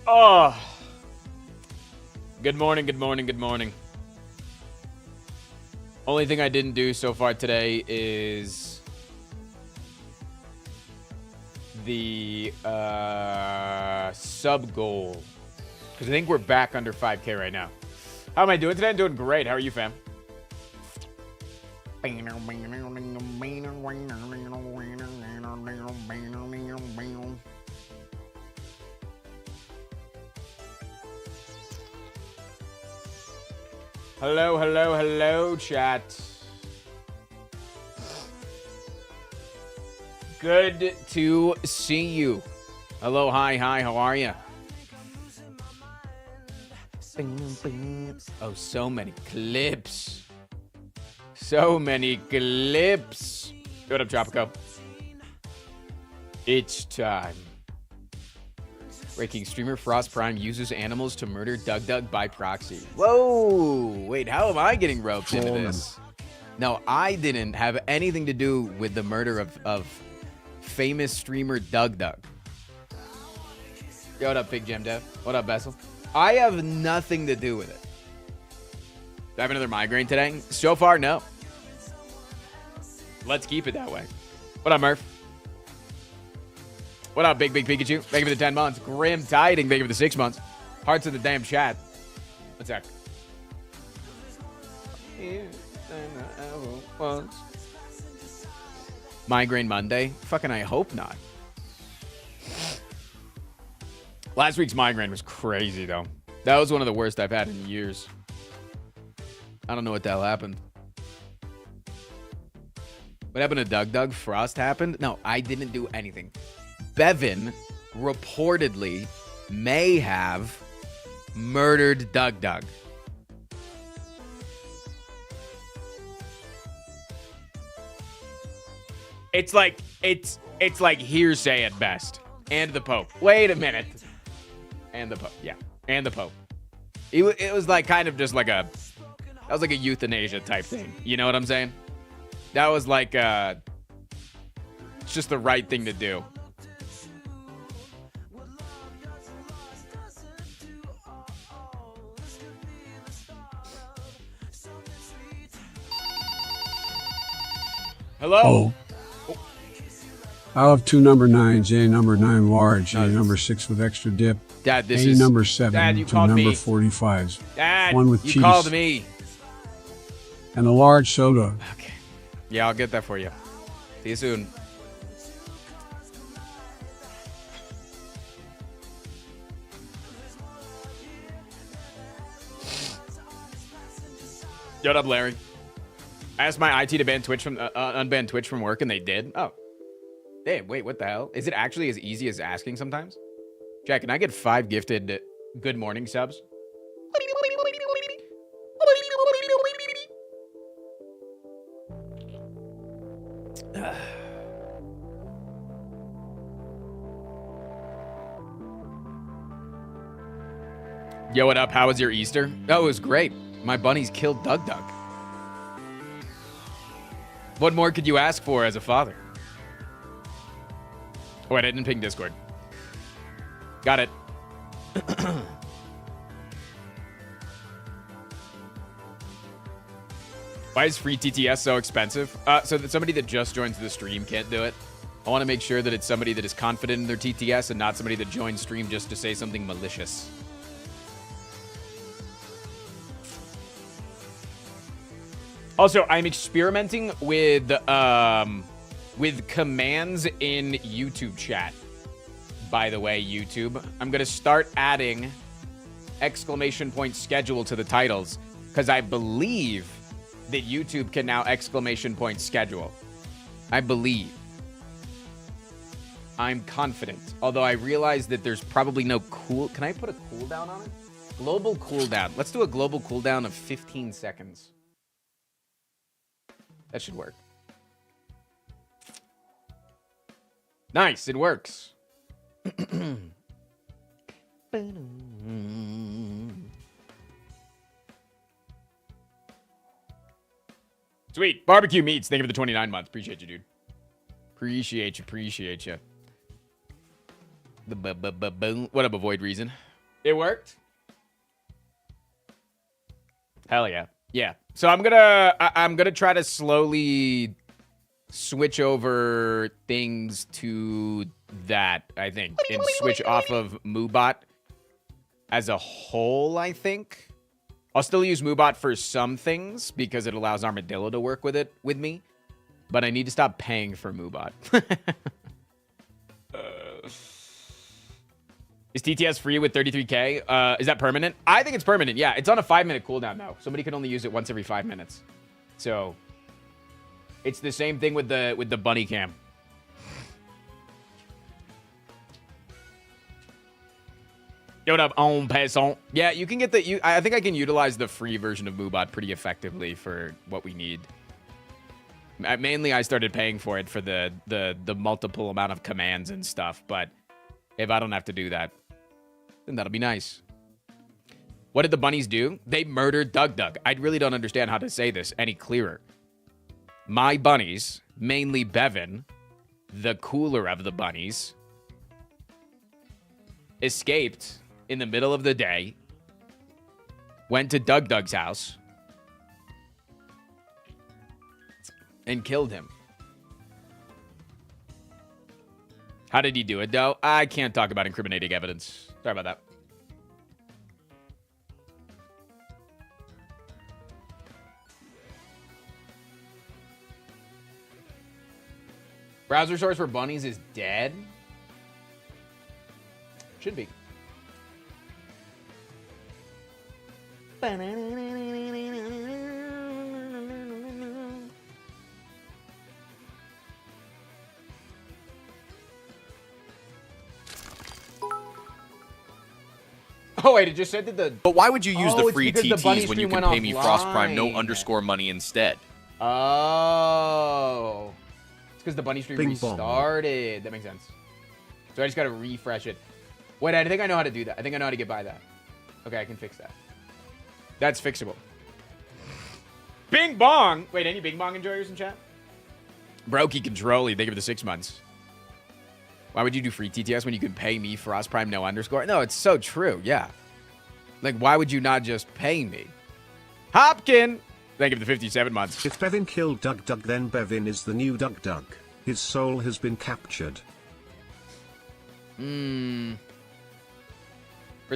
Oh. Good morning, good morning, good morning. Only thing I didn't do so far today is the sub goal. Because I think we're back under 5K right now. How am I doing today? I'm doing great. How are you, fam? Hello, hello, hello, chat. Good to see you. Hello, hi, how are you? Oh, so many clips. So many clips. What up, Tropico? It's time. Breaking streamer Frost Prime uses animals to murder Doug by proxy. Whoa! Wait, how am I getting roped into this? No, I didn't have anything to do with the murder of famous streamer Doug. Yo, what up, Big Gem Dev? What up, Bessel? I have nothing to do with it. Do I have another migraine today? So far, no. Let's keep it that way. What up, Murph? What up, Big Pikachu? Thank you for the 10 months. Grim Tiding, thank you for the 6 months. Hearts in the damn chat. What's that? Migraine Monday? Fucking I hope not. Last week's migraine was crazy, though. That was one of the worst I've had in years. I don't know what the hell happened. What happened to Doug? Frost happened? No, I didn't do anything. Bevan reportedly may have murdered Doug. It's like hearsay at best. And the Pope. Wait a minute. And the Pope. Yeah. And the Pope. It was like kind of just like that was like a euthanasia type thing. You know what I'm saying? That was like it's just the right thing to do. Hello? Oh. I'll have two number 9s, A number 9 large, A number 6 with extra dip, Dad, this A is... number 7, Dad, you two called number me. 45s, Dad, one with you cheese, called me. and a large soda. Okay. Yeah, I'll get that for you. See you soon. What up, Larry? I asked my IT to ban Twitch from unban Twitch from work, and they did. Oh, hey, wait, what the hell? Is it actually as easy as asking sometimes? Jack, can I get 5 gifted good morning subs? Yo, what up? How was your Easter? Oh, it was great. My bunnies killed Doug. What more could you ask for as a father? Oh, wait, I didn't ping Discord. Got it. Why is free TTS so expensive? So that somebody that just joins the stream can't do it. I want to make sure that it's somebody that is confident in their TTS and not somebody that joins stream just to say something malicious. Also, I'm experimenting with commands in YouTube chat. By the way, YouTube, I'm going to start adding exclamation point schedule to the titles because I believe that YouTube can now exclamation point schedule. I believe. I'm confident. Although I realize that there's probably no cool... Can I put a cooldown on it? Global cooldown. Let's do a global cooldown of 15 seconds. That should work. Nice, it works. Sweet. Barbecue Meats. Thank you for the 29 months. Appreciate you, dude. Appreciate you. The boom. What up, Avoid Reason? It worked? Hell yeah. Yeah. So I'm gonna try to slowly switch over things to that, I think, and switch off of Moobot as a whole, I think. I'll still use Moobot for some things because it allows Armadillo to work with me, but I need to stop paying for Moobot. Is TTS free with 33K? Is that permanent? I think it's permanent. Yeah, it's on a 5-minute cooldown now. Somebody can only use it once every 5 minutes. So it's the same thing with the bunny cam. Yo, up on passant. Yeah, you can get I think I can utilize the free version of Moobot pretty effectively for what we need. Mainly, I started paying for it for the multiple amount of commands and stuff. But if I don't have to do that, then that'll be nice. What did the bunnies do? They murdered Doug. I really don't understand how to say this any clearer. My bunnies, mainly Bevan, the cooler of the bunnies, escaped in the middle of the day, went to Doug's house, and killed him. How did he do it, though? I can't talk about incriminating evidence. Sorry about that. Browser source for bunnies is dead? Should be. Oh, wait, it just said that the... But why would you use the free because the TTs bunny when you stream can went pay me Frost Prime no offline. underscore money instead? Oh. It's because the bunny stream Bing bong. restarted. That makes sense. So I just got to refresh it. Wait, I think I know how to do that. I think I know how to get by that. Okay, I can fix that. That's fixable. Bing bong. Wait, any Bing bong enjoyers in chat? Brokey Controlly, they give it the 6 months. Why would you do free TTS when you can pay me Frost Prime no underscore? No, it's so true. Yeah. Like, why would you not just pay me? Hopkin, thank you for the 57 months. If Bevin killed Doug, then Bevin is the new Doug. His soul has been captured. For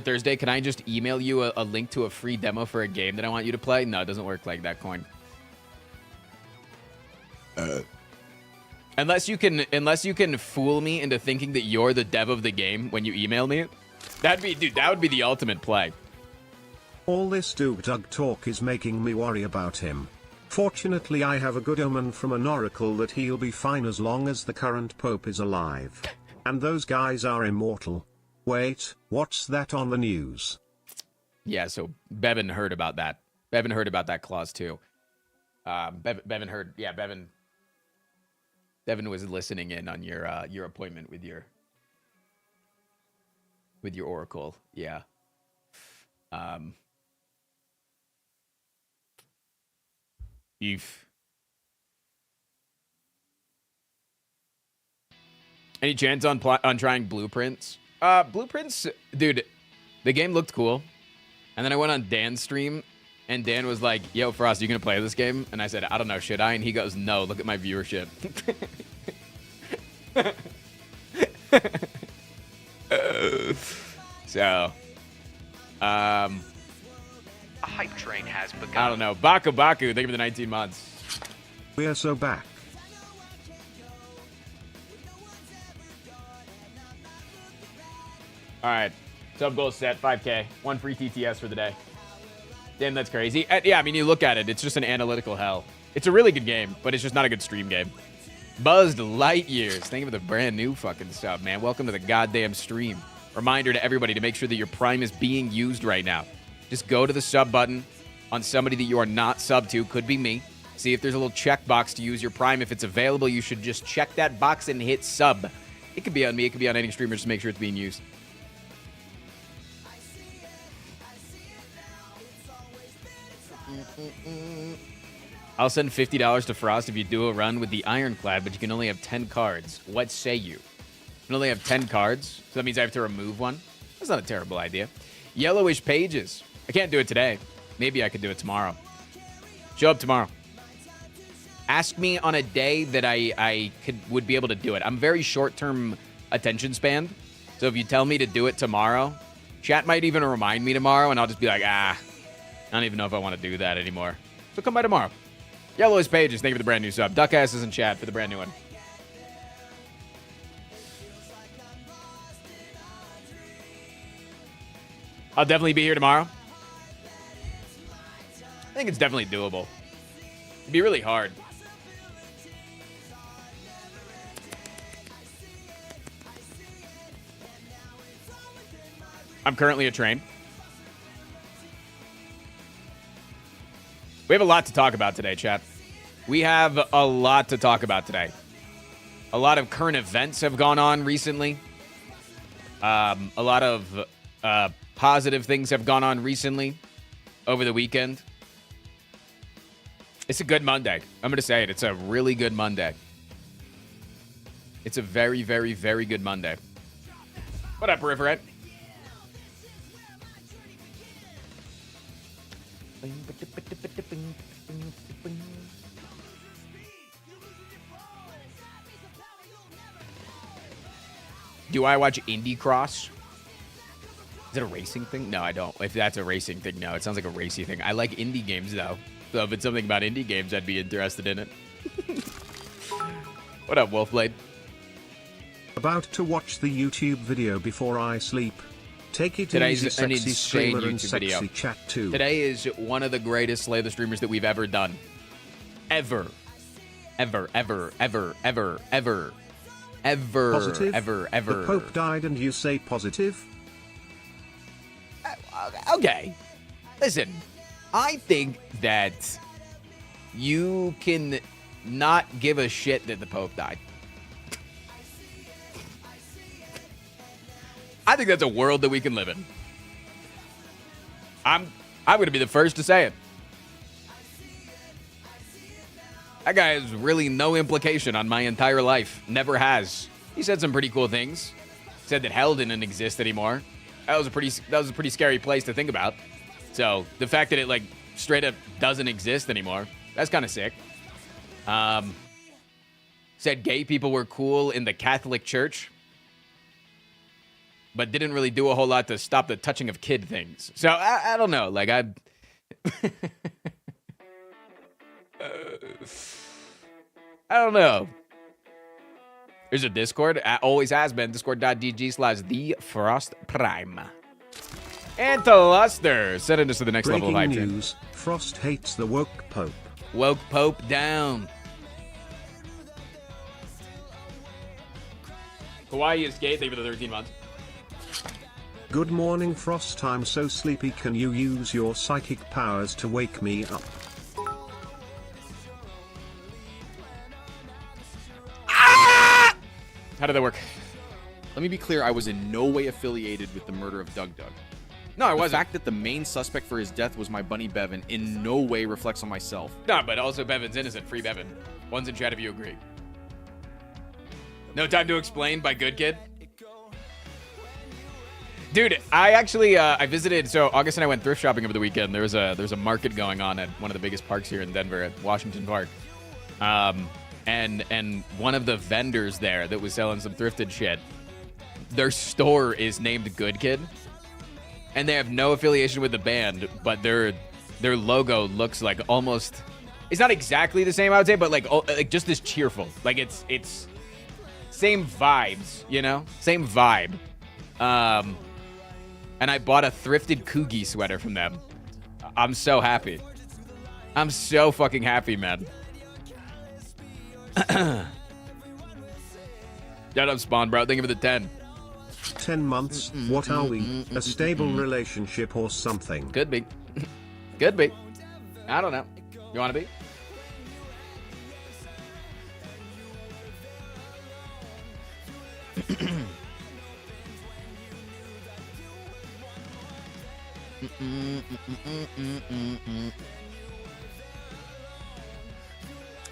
Thursday, can I just email you a link to a free demo for a game that I want you to play? No, it doesn't work like that, Coin. Unless you can fool me into thinking that you're the dev of the game when you email me. That would be the ultimate play. All this Doug talk is making me worry about him. Fortunately, I have a good omen from an oracle that he'll be fine as long as the current pope is alive. And those guys are immortal. Wait, what's that on the news? Yeah, so Bevan heard about that. Bevan heard about that clause too. Bevan heard. Yeah, Bevan was listening in on your appointment with your oracle. Yeah. Any chance on trying Blueprints? Blueprints, dude, the game looked cool. And then I went on Dan's stream, and Dan was like, yo, Frost, you gonna play this game? And I said, I don't know, should I? And he goes, no, look at my viewership. So, A hype train has begun. I don't know. Baku, thank you for the 19 months. We're so back. All right. Sub goal set, 5K. 1 free TTS for the day. Damn, that's crazy. Yeah, I mean, you look at it, it's just an analytical hell. It's a really good game, but it's just not a good stream game. Buzzed Light Years. Thank you for the brand new fucking sub, man. Welcome to the goddamn stream. Reminder to everybody to make sure that your Prime is being used right now. Just go to the sub button on somebody that you are not sub to. Could be me. See if there's a little checkbox to use your Prime. If it's available, you should just check that box and hit sub. It could be on me. It could be on any streamer. Just make sure it's being used. I'll send $50 to Frost if you do a run with the Ironclad, but you can only have 10 cards. What say you? You can only have 10 cards, so that means I have to remove one. That's not a terrible idea. Yellowish pages. I can't do it today. Maybe I could do it tomorrow. Show up tomorrow. Ask me on a day that I would be able to do it. I'm very short-term attention span. So if you tell me to do it tomorrow, chat might even remind me tomorrow, and I'll just be like, I don't even know if I want to do that anymore. So come by tomorrow. Yellowish pages, thank you for the brand new sub. Duckass is in chat for the brand new one. I'll definitely be here tomorrow. I think it's definitely doable. It'd be really hard. I'm currently a train. We have a lot to talk about today, chat. We have a lot to talk about today. A lot of current events have gone on recently. A lot of positive things have gone on recently over the weekend. It's a good Monday. I'm going to say it. It's a really good Monday. It's a very, very, very good Monday. What up, Peripherate? Do I watch Indie Cross? Is it a racing thing? No, I don't. If that's a racing thing, no. It sounds like a racy thing. I like indie games, though. So if it's something about indie games, I'd be interested in it. What up, Wolfblade? About to watch the YouTube video before I sleep. Take it Today's easy, an sexy insane streamer and YouTube sexy video. chat too. Today is one of the greatest Slay the Streamers that we've ever done. Ever. Ever, ever, ever, ever, ever. Ever. Positive? Ever, ever. The Pope died and you say positive? Okay. Listen, I think that you can not give a shit that the Pope died. I think that's a world that we can live in. I'm going to be the first to say it. That guy has really no implication on my entire life. Never has. He said some pretty cool things. Said that hell didn't exist anymore. That was a pretty scary place to think about. So the fact that it like straight up doesn't exist anymore, that's kind of sick. Said gay people were cool in the Catholic Church, but didn't really do a whole lot to stop the touching of kid things. So I don't know. Like I don't know. There's a Discord. Always has been. Discord.gg/TheFrostPrime. And to Luster. Sending us to the next level of hype Breaking train. news, Frost hates the woke Pope. Woke Pope down. Hawaii is gay. Thank you for the 13 months. Good morning, Frost. I'm so sleepy. Can you use your psychic powers to wake me up? How did that work? Let me be clear, I was in no way affiliated with the murder of Doug Doug. No, I The wasn't. fact that the main suspect for his death was my bunny Bevan in no way reflects on myself. No, but also Bevan's innocent. Free Bevan. One's in chat if you agree. No Time to Explain by Good Kid. Dude, I actually I visited. So August and I went thrift shopping over the weekend. There's a market going on at one of the biggest parks here in Denver, at Washington Park. And one of the vendors there that was selling some thrifted shit, their store is named Good Kid, and they have no affiliation with the band, but their logo looks like almost. It's not exactly the same, I would say, but like just as cheerful. Like it's same vibes, you know, same vibe. And I bought a thrifted Coogie sweater from them. I'm so happy. I'm so fucking happy, man. Shout out Spawn, bro. Thank you for the 10. 10 months, what are we? A stable relationship or something? Could be. Could be. I don't know. You want to be?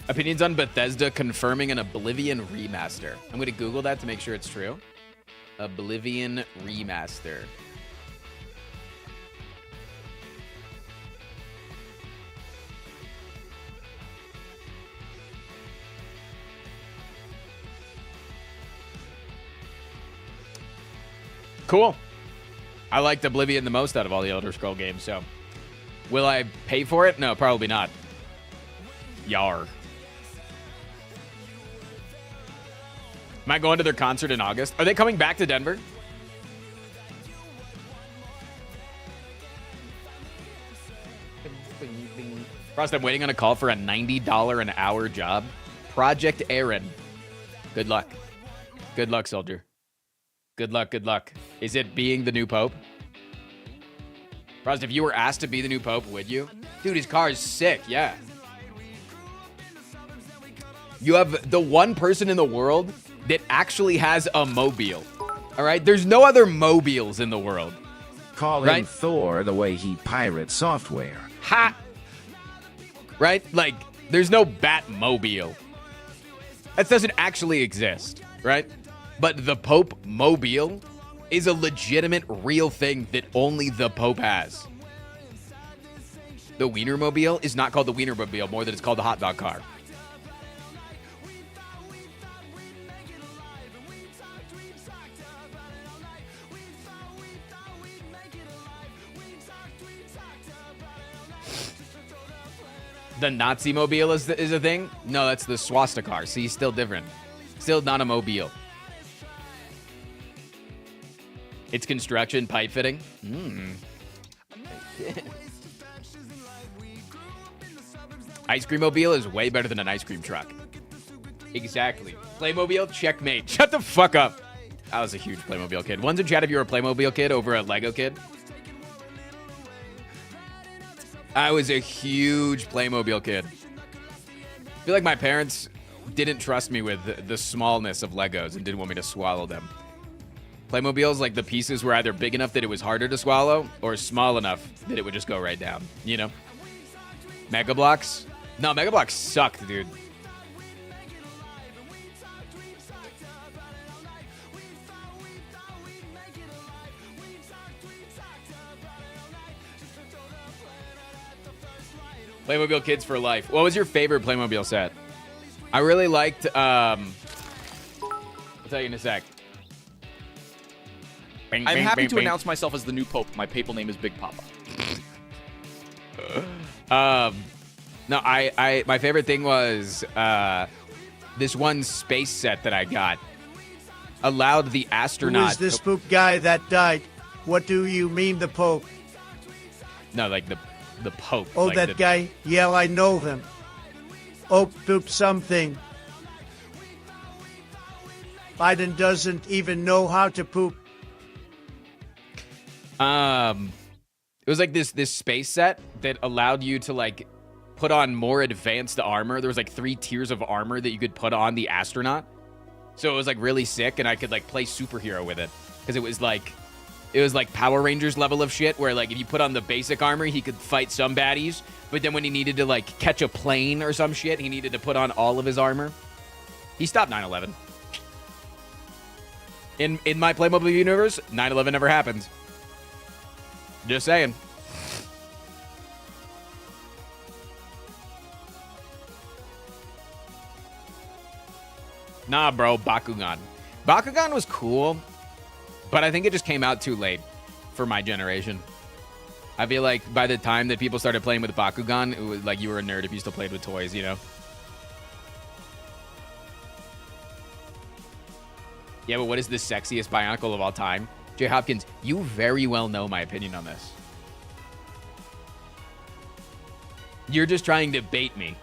Opinions on Bethesda confirming an Oblivion remaster. I'm going to Google that to make sure it's true. Oblivion remaster. Cool. I liked Oblivion the most out of all the Elder Scroll games, so. Will I pay for it? No, probably not. Yar. Am I going to their concert in August? Are they coming back to Denver? Frost, I'm waiting on a call for a $90 an hour job. Project Aaron. Good luck. Good luck, soldier. Good luck, good luck. Is it being the new pope? Frost, if you were asked to be the new pope, would you? Dude, his car is sick, yeah. You have the one person in the world that actually has a mobile. All right? There's no other mobiles in the world. Call him Right? Thor the way he pirates software. Ha! Right? Like, there's no Batmobile. That doesn't actually exist, right? But the Pope Mobile is a legitimate, real thing that only the Pope has. The Wienermobile is not called the Wienermobile more than it's called the hot dog car. The Nazi mobile is a thing? No, that's the swastika car. See, still different. Still not a mobile. It's construction, pipe fitting. Ice cream mobile is way better than an ice cream truck. Exactly. Playmobil, checkmate. Shut the fuck up. I was a huge Playmobil kid. One's in chat if you were a Playmobil kid over a Lego kid. I was a huge Playmobil kid. I feel like my parents didn't trust me with the smallness of Legos and didn't want me to swallow them. Playmobil's like the pieces were either big enough that it was harder to swallow or small enough that it would just go right down, you know? Mega Bloks? No, Mega Bloks sucked, dude. Playmobil kids for life. What was your favorite Playmobil set? I really liked, I'll tell you in a sec. I'm happy to announce myself as the new pope. My papal name is Big Papa. No, my favorite thing was this one space set that I got allowed the astronaut. Who is this poop guy that died? What do you mean, the Pope? No, like the Pope. Oh, like that guy? Yeah, I know him. Oh, poop something. Biden doesn't even know how to poop. It was like this space set that allowed you to like put on more advanced armor. There was like 3 tiers of armor that you could put on the astronaut. So it was like really sick, and I could like play superhero with it because it was like Power Rangers level of shit where like if you put on the basic armor, he could fight some baddies, but then when he needed to like catch a plane or some shit, he needed to put on all of his armor. He stopped 9/11. In my Playmobil universe, 9/11 never happened. Just saying. Nah, bro, Bakugan. Bakugan was cool, but I think it just came out too late for my generation. I feel like by the time that people started playing with Bakugan, it was like you were a nerd if you still played with toys, you know? Yeah, but what is the sexiest Bionicle of all time? Jay Hopkins, you very well know my opinion on this. You're just trying to bait me.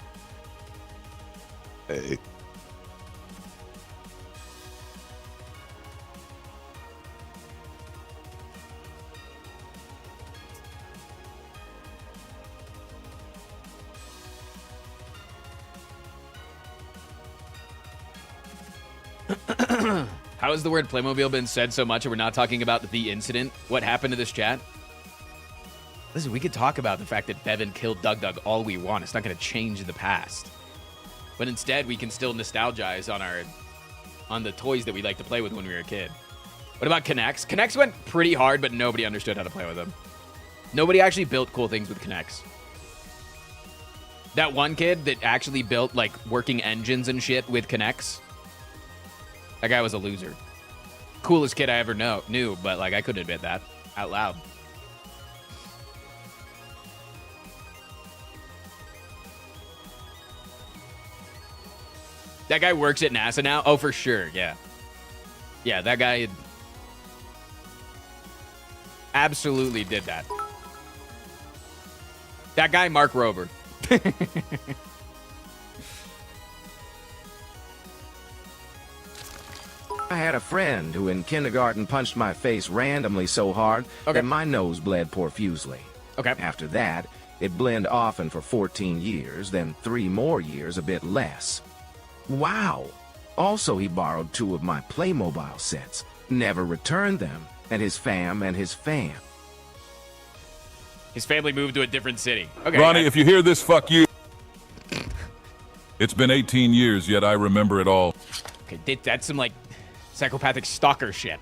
How has the word Playmobil been said so much and we're not talking about the incident? What happened to this chat? Listen, we could talk about the fact that Bevan killed Doug all we want. It's not going to change the past. But instead, we can still nostalgize on the toys that we like to play with when we were a kid. What about Kinects? Kinects went pretty hard, but nobody understood how to play with them. Nobody actually built cool things with Kinects. That one kid that actually built, like, working engines and shit with Kinects, that guy was a loser. coolest kid I ever knew, but like I couldn't admit that out loud. That guy works at NASA now? Oh, for sure, yeah. Yeah, that guy absolutely did that. That guy, Mark Rober. I had a friend who in kindergarten punched my face randomly so hard that my nose bled profusely. Okay. After that, it bled often for 14 years, then 3 more years a bit less. Wow! Also, he borrowed 2 of my Playmobil sets, never returned them, and his fam. His family moved to a different city. Okay. Ronnie, if you hear this, fuck you. It's been 18 years, yet I remember it all. Okay, that's some, like, psychopathic stalker shit.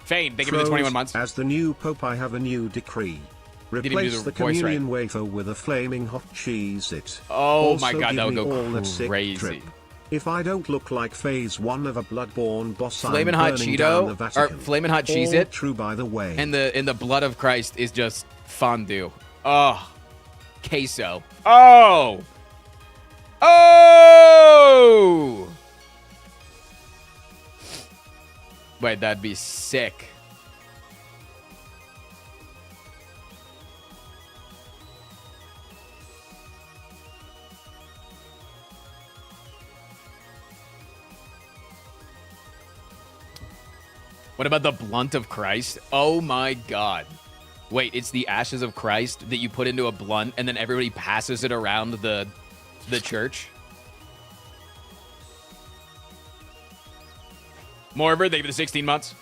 Fane, thank you for the 21 months. As the new pope, I have a new decree. Replace the communion wafer with a flaming hot Cheez-It. Oh also, my god, that would go crazy. If I don't look like phase 1 of a bloodborne boss, Flamin' I'm hot burning Cheeto, down the Vatican. or Flamin' hot All Cheez-It. true, by the way. And the blood of Christ is just fondue. Oh, queso. Oh, oh. Wait, that'd be sick. What about the blunt of Christ? Oh my god. Wait, it's the ashes of Christ that you put into a blunt and then everybody passes it around the church? Moreover, thank you for the 16 months.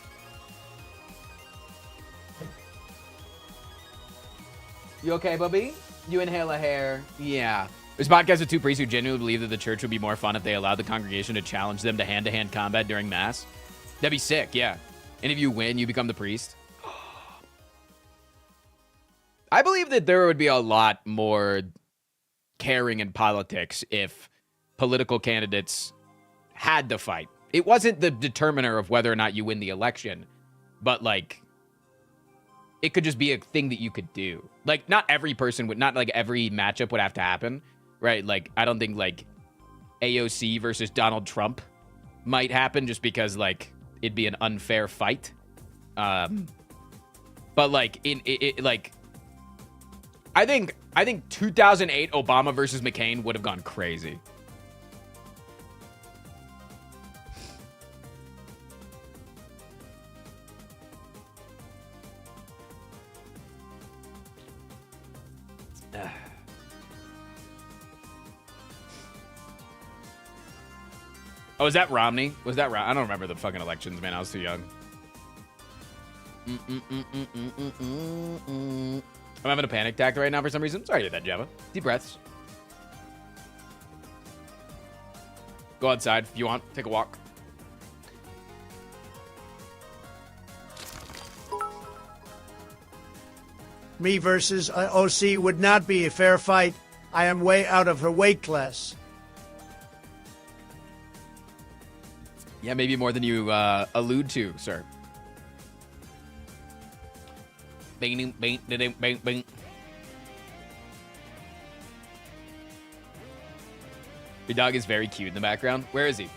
You okay, Bubby? You inhale a hair? Yeah. There's podcasts of 2 priests who genuinely believe that the church would be more fun if they allowed the congregation to challenge them to hand-to-hand combat during Mass. That'd be sick, yeah. And if you win, you become the priest. I believe that there would be a lot more caring in politics if political candidates had to fight. It wasn't the determiner of whether or not you win the election, but like it could just be a thing that you could do. Like not every person would, not like every matchup would have to happen, right? Like I don't think like AOC versus Donald Trump might happen just because like it'd be an unfair fight. But like like I think 2008 Obama versus McCain would have gone crazy. Oh, was that Romney? Was that I don't remember the fucking elections, man. I was too young. I'm having a panic attack right now for some reason. Sorry to hear that, Java. Deep breaths. Go outside if you want. Take a walk. Me versus OC would not be a fair fight. I am way out of her weight class. Yeah, maybe more than you allude to, sir. Bing, bing, bing, bing, bing. Your dog is very cute in the background. Where is he?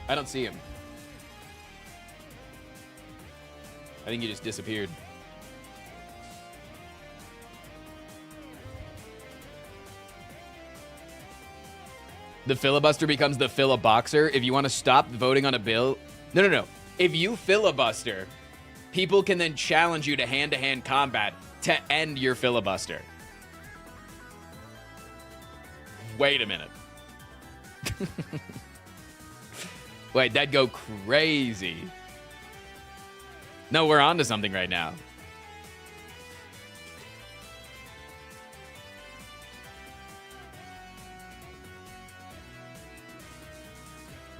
I don't see him. I think he just disappeared. The filibuster becomes the filiboxer. If you want to stop voting on a bill... No. If you filibuster, people can then challenge you to hand-to-hand combat to end your filibuster. Wait a minute. Wait, that'd go crazy. No, we're on to something right now.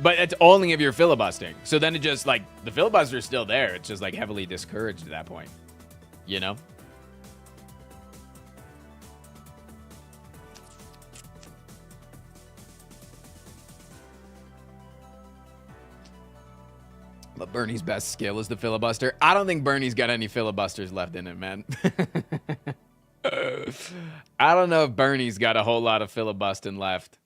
But it's only if you're filibustering. So then it just, like, the filibuster is still there. It's just, like, heavily discouraged at that point. You know? But Bernie's best skill is the filibuster. I don't think Bernie's got any filibusters left in him, man. I don't know if Bernie's got a whole lot of filibustering left.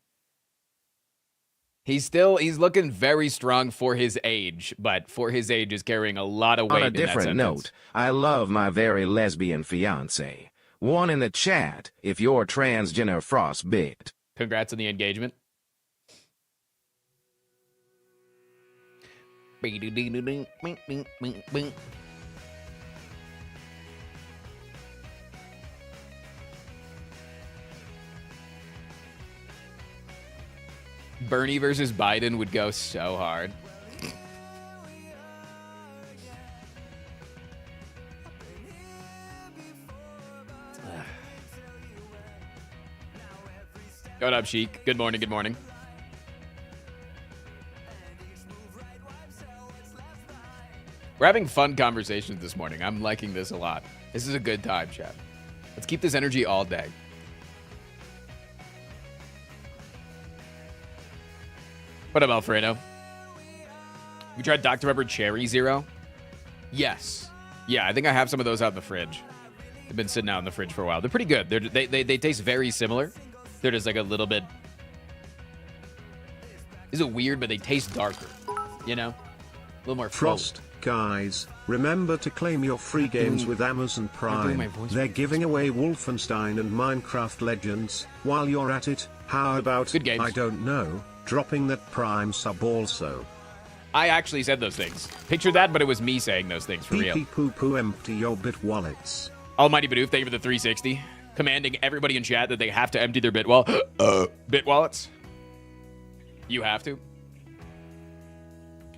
He's looking very strong for his age, but for his age is carrying a lot of weight. On a in that different sentence. note, I love my very lesbian fiance. One in the chat if you're transgender frostbit. Congrats on the engagement. Bernie versus Biden would go so hard. What up, Sheik? Good morning, good morning. We're having fun conversations this morning. I'm liking this a lot. This is a good time, chat. Let's keep this energy all day. What up, Alfredo? You tried Dr. Pepper Cherry Zero? Yes. Yeah, I think I have some of those out in the fridge. They've been sitting out in the fridge for a while. They're pretty good. They taste very similar. They're just like a little bit... Is it weird, but they taste darker. You know? A little more Frost, guys, remember to claim your free games with Amazon Prime. They're giving away Wolfenstein and Minecraft Legends. While you're at it, how about, Good games. I don't know, dropping that Prime sub also? I actually said those things. Picture that, but it was me saying those things for real. Pee poo poo empty your bit wallets. Almighty Bidoof, thank you for the 360. Commanding everybody in chat that they have to empty their bit wallets. You have to.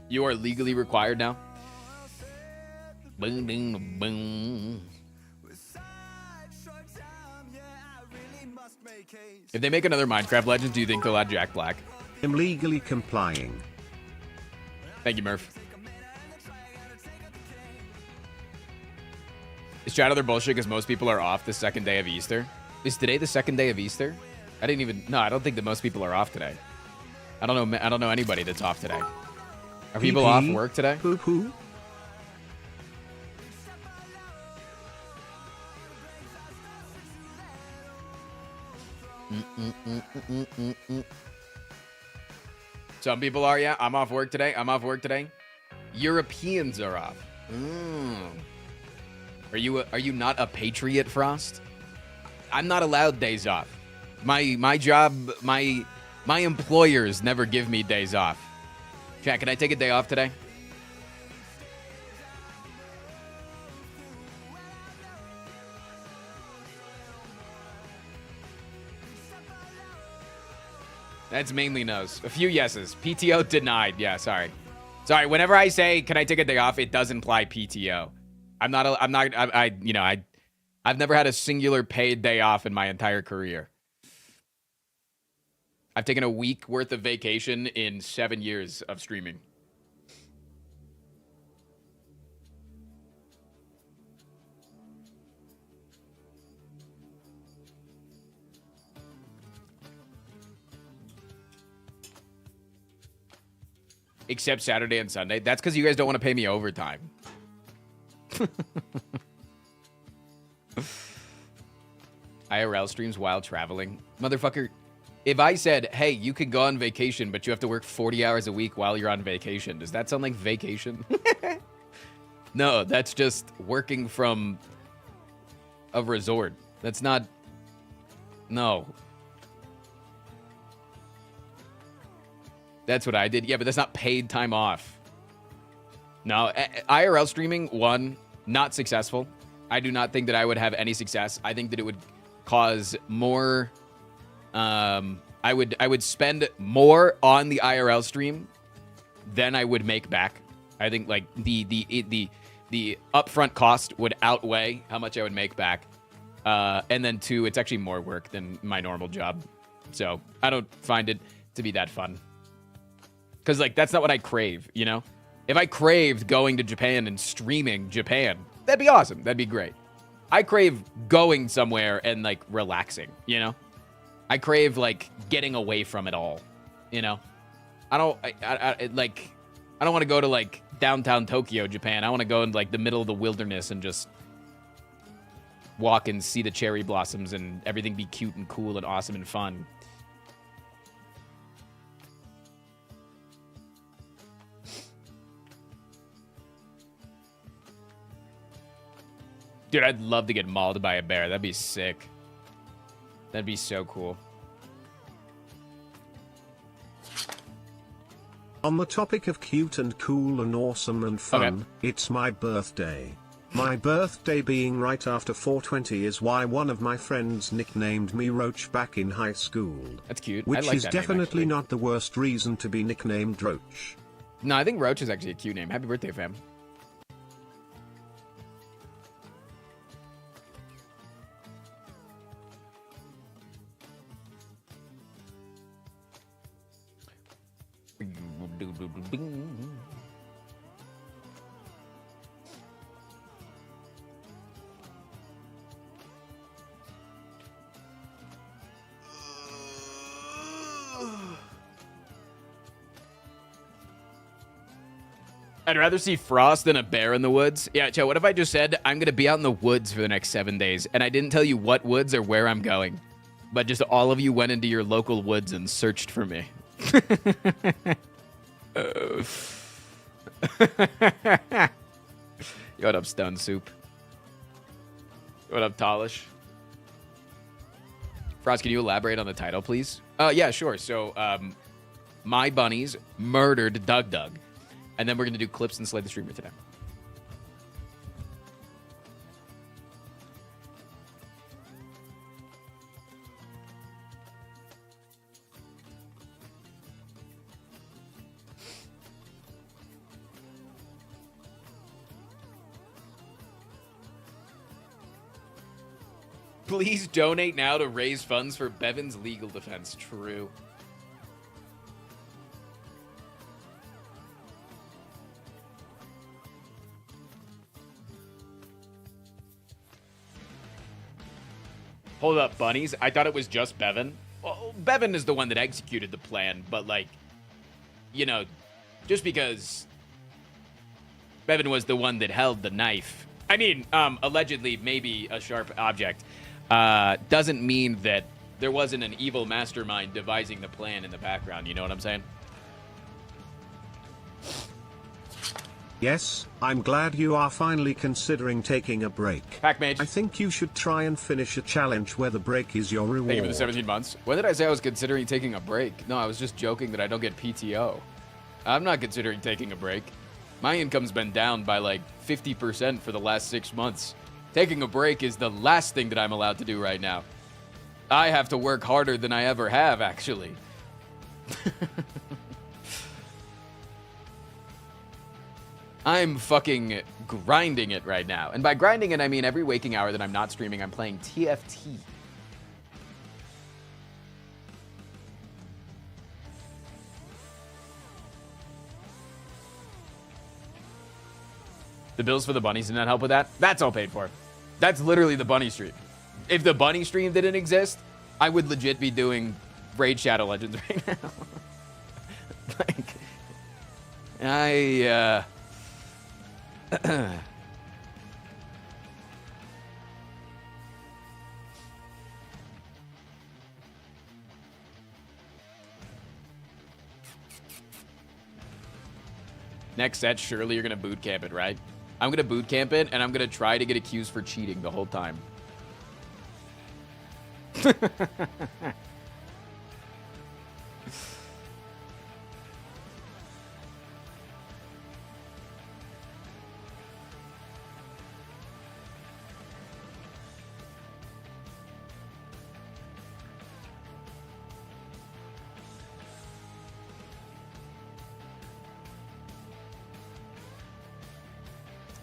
You are legally required now. Boom, boom, boom. If they make another Minecraft Legends, do you think they'll add Jack Black? I'm legally complying. Thank you, Murph. Is chat other bullshit because most people are off the second day of Easter? Is today the second day of Easter? I don't think that most people are off today. I don't know anybody that's off today. Are people off work today? Poo poo. Some people are, yeah. I'm off work today. Europeans are off. Are you not a patriot, Frost? I'm not allowed days off. My job, my employers never give me days off. Chat, can I take a day off today? That's mainly no's. A few yeses. PTO denied. Yeah, sorry. Whenever I say, can I take a day off, it does imply PTO. I've never had a singular paid day off in my entire career. I've taken a week worth of vacation in 7 years of streaming. Except Saturday and Sunday. That's because you guys don't want to pay me overtime. IRL streams while traveling. Motherfucker, if I said, hey, you can go on vacation, but you have to work 40 hours a week while you're on vacation, does that sound like vacation? No, that's just working from a resort. That's not... No. That's what I did. Yeah, but that's not paid time off. No, IRL streaming, one, not successful. I do not think that I would have any success. I think that it would cause more... I would spend more on the IRL stream than I would make back. I think like the upfront cost would outweigh how much I would make back. And then two, it's actually more work than my normal job. So I don't find it to be that fun. Because like that's not what I crave, you know? If I craved going to Japan and streaming Japan, that'd be awesome. That'd be great. I crave going somewhere and like relaxing, you know? I crave like getting away from it all, you know? I don't want to go to like downtown Tokyo, Japan. I want to go in like the middle of the wilderness and just walk and see the cherry blossoms and everything be cute and cool and awesome and fun. Dude, I'd love to get mauled by a bear. That'd be sick. That'd be so cool. On the topic of cute and cool and awesome and fun, it's my birthday. My birthday being right after 420 is why one of my friends nicknamed me Roach back in high school. That's cute. Which I like is that name, definitely actually. not the worst reason to be nicknamed Roach. No, I think Roach is actually a cute name. Happy birthday, fam. I'd rather see Frost than a bear in the woods. Yeah, Joe, what if I just said I'm going to be out in the woods for the next 7 days, and I didn't tell you what woods or where I'm going, but just all of you went into your local woods and searched for me? What up, Stone Soup? What up, Talish? Frost, can you elaborate on the title, please? Yeah, sure. So, my bunnies murdered Doug Doug. And then we're going to do clips and slay the streamer today. Please donate now to raise funds for Bevan's legal defense. True. Hold up, bunnies. I thought it was just Bevan. Well, Bevan is the one that executed the plan, but, like, you know, just because Bevan was the one that held the knife, I mean, allegedly maybe a sharp object, doesn't mean that there wasn't an evil mastermind devising the plan in the background. You know what I'm saying? Yes, I'm glad you are finally considering taking a break. Pac-Mage. I think you should try and finish a challenge where the break is your reward. Thank you for the 17 months. When did I say I was considering taking a break? No, I was just joking that I don't get PTO. I'm not considering taking a break. My income's been down by like 50% for the last 6 months. Taking a break is the last thing that I'm allowed to do right now. I have to work harder than I ever have, actually. I'm fucking grinding it right now. And by grinding it, I mean every waking hour that I'm not streaming, I'm playing TFT. The bills for the bunnies did not help with that? That's all paid for. That's literally the bunny stream. If the bunny stream didn't exist, I would legit be doing Raid Shadow Legends right now. Next set, surely you're going to boot camp it, right? I'm going to boot camp it, and I'm going to try to get accused for cheating the whole time.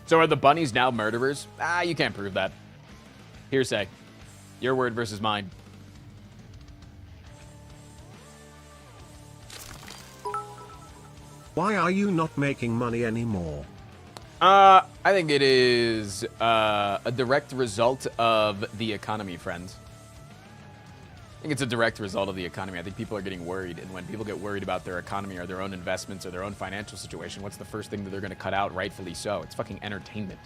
So are the bunnies now murderers? You can't prove that. Hearsay. Your word versus mine. Why are you not making money anymore? I think it is a direct result of the economy, friends. think it's a direct result of the economy. I think people are getting worried, and when people get worried about their economy or their own investments or their own financial situation, what's the first thing that they're going to cut out, rightfully so? It's fucking entertainment.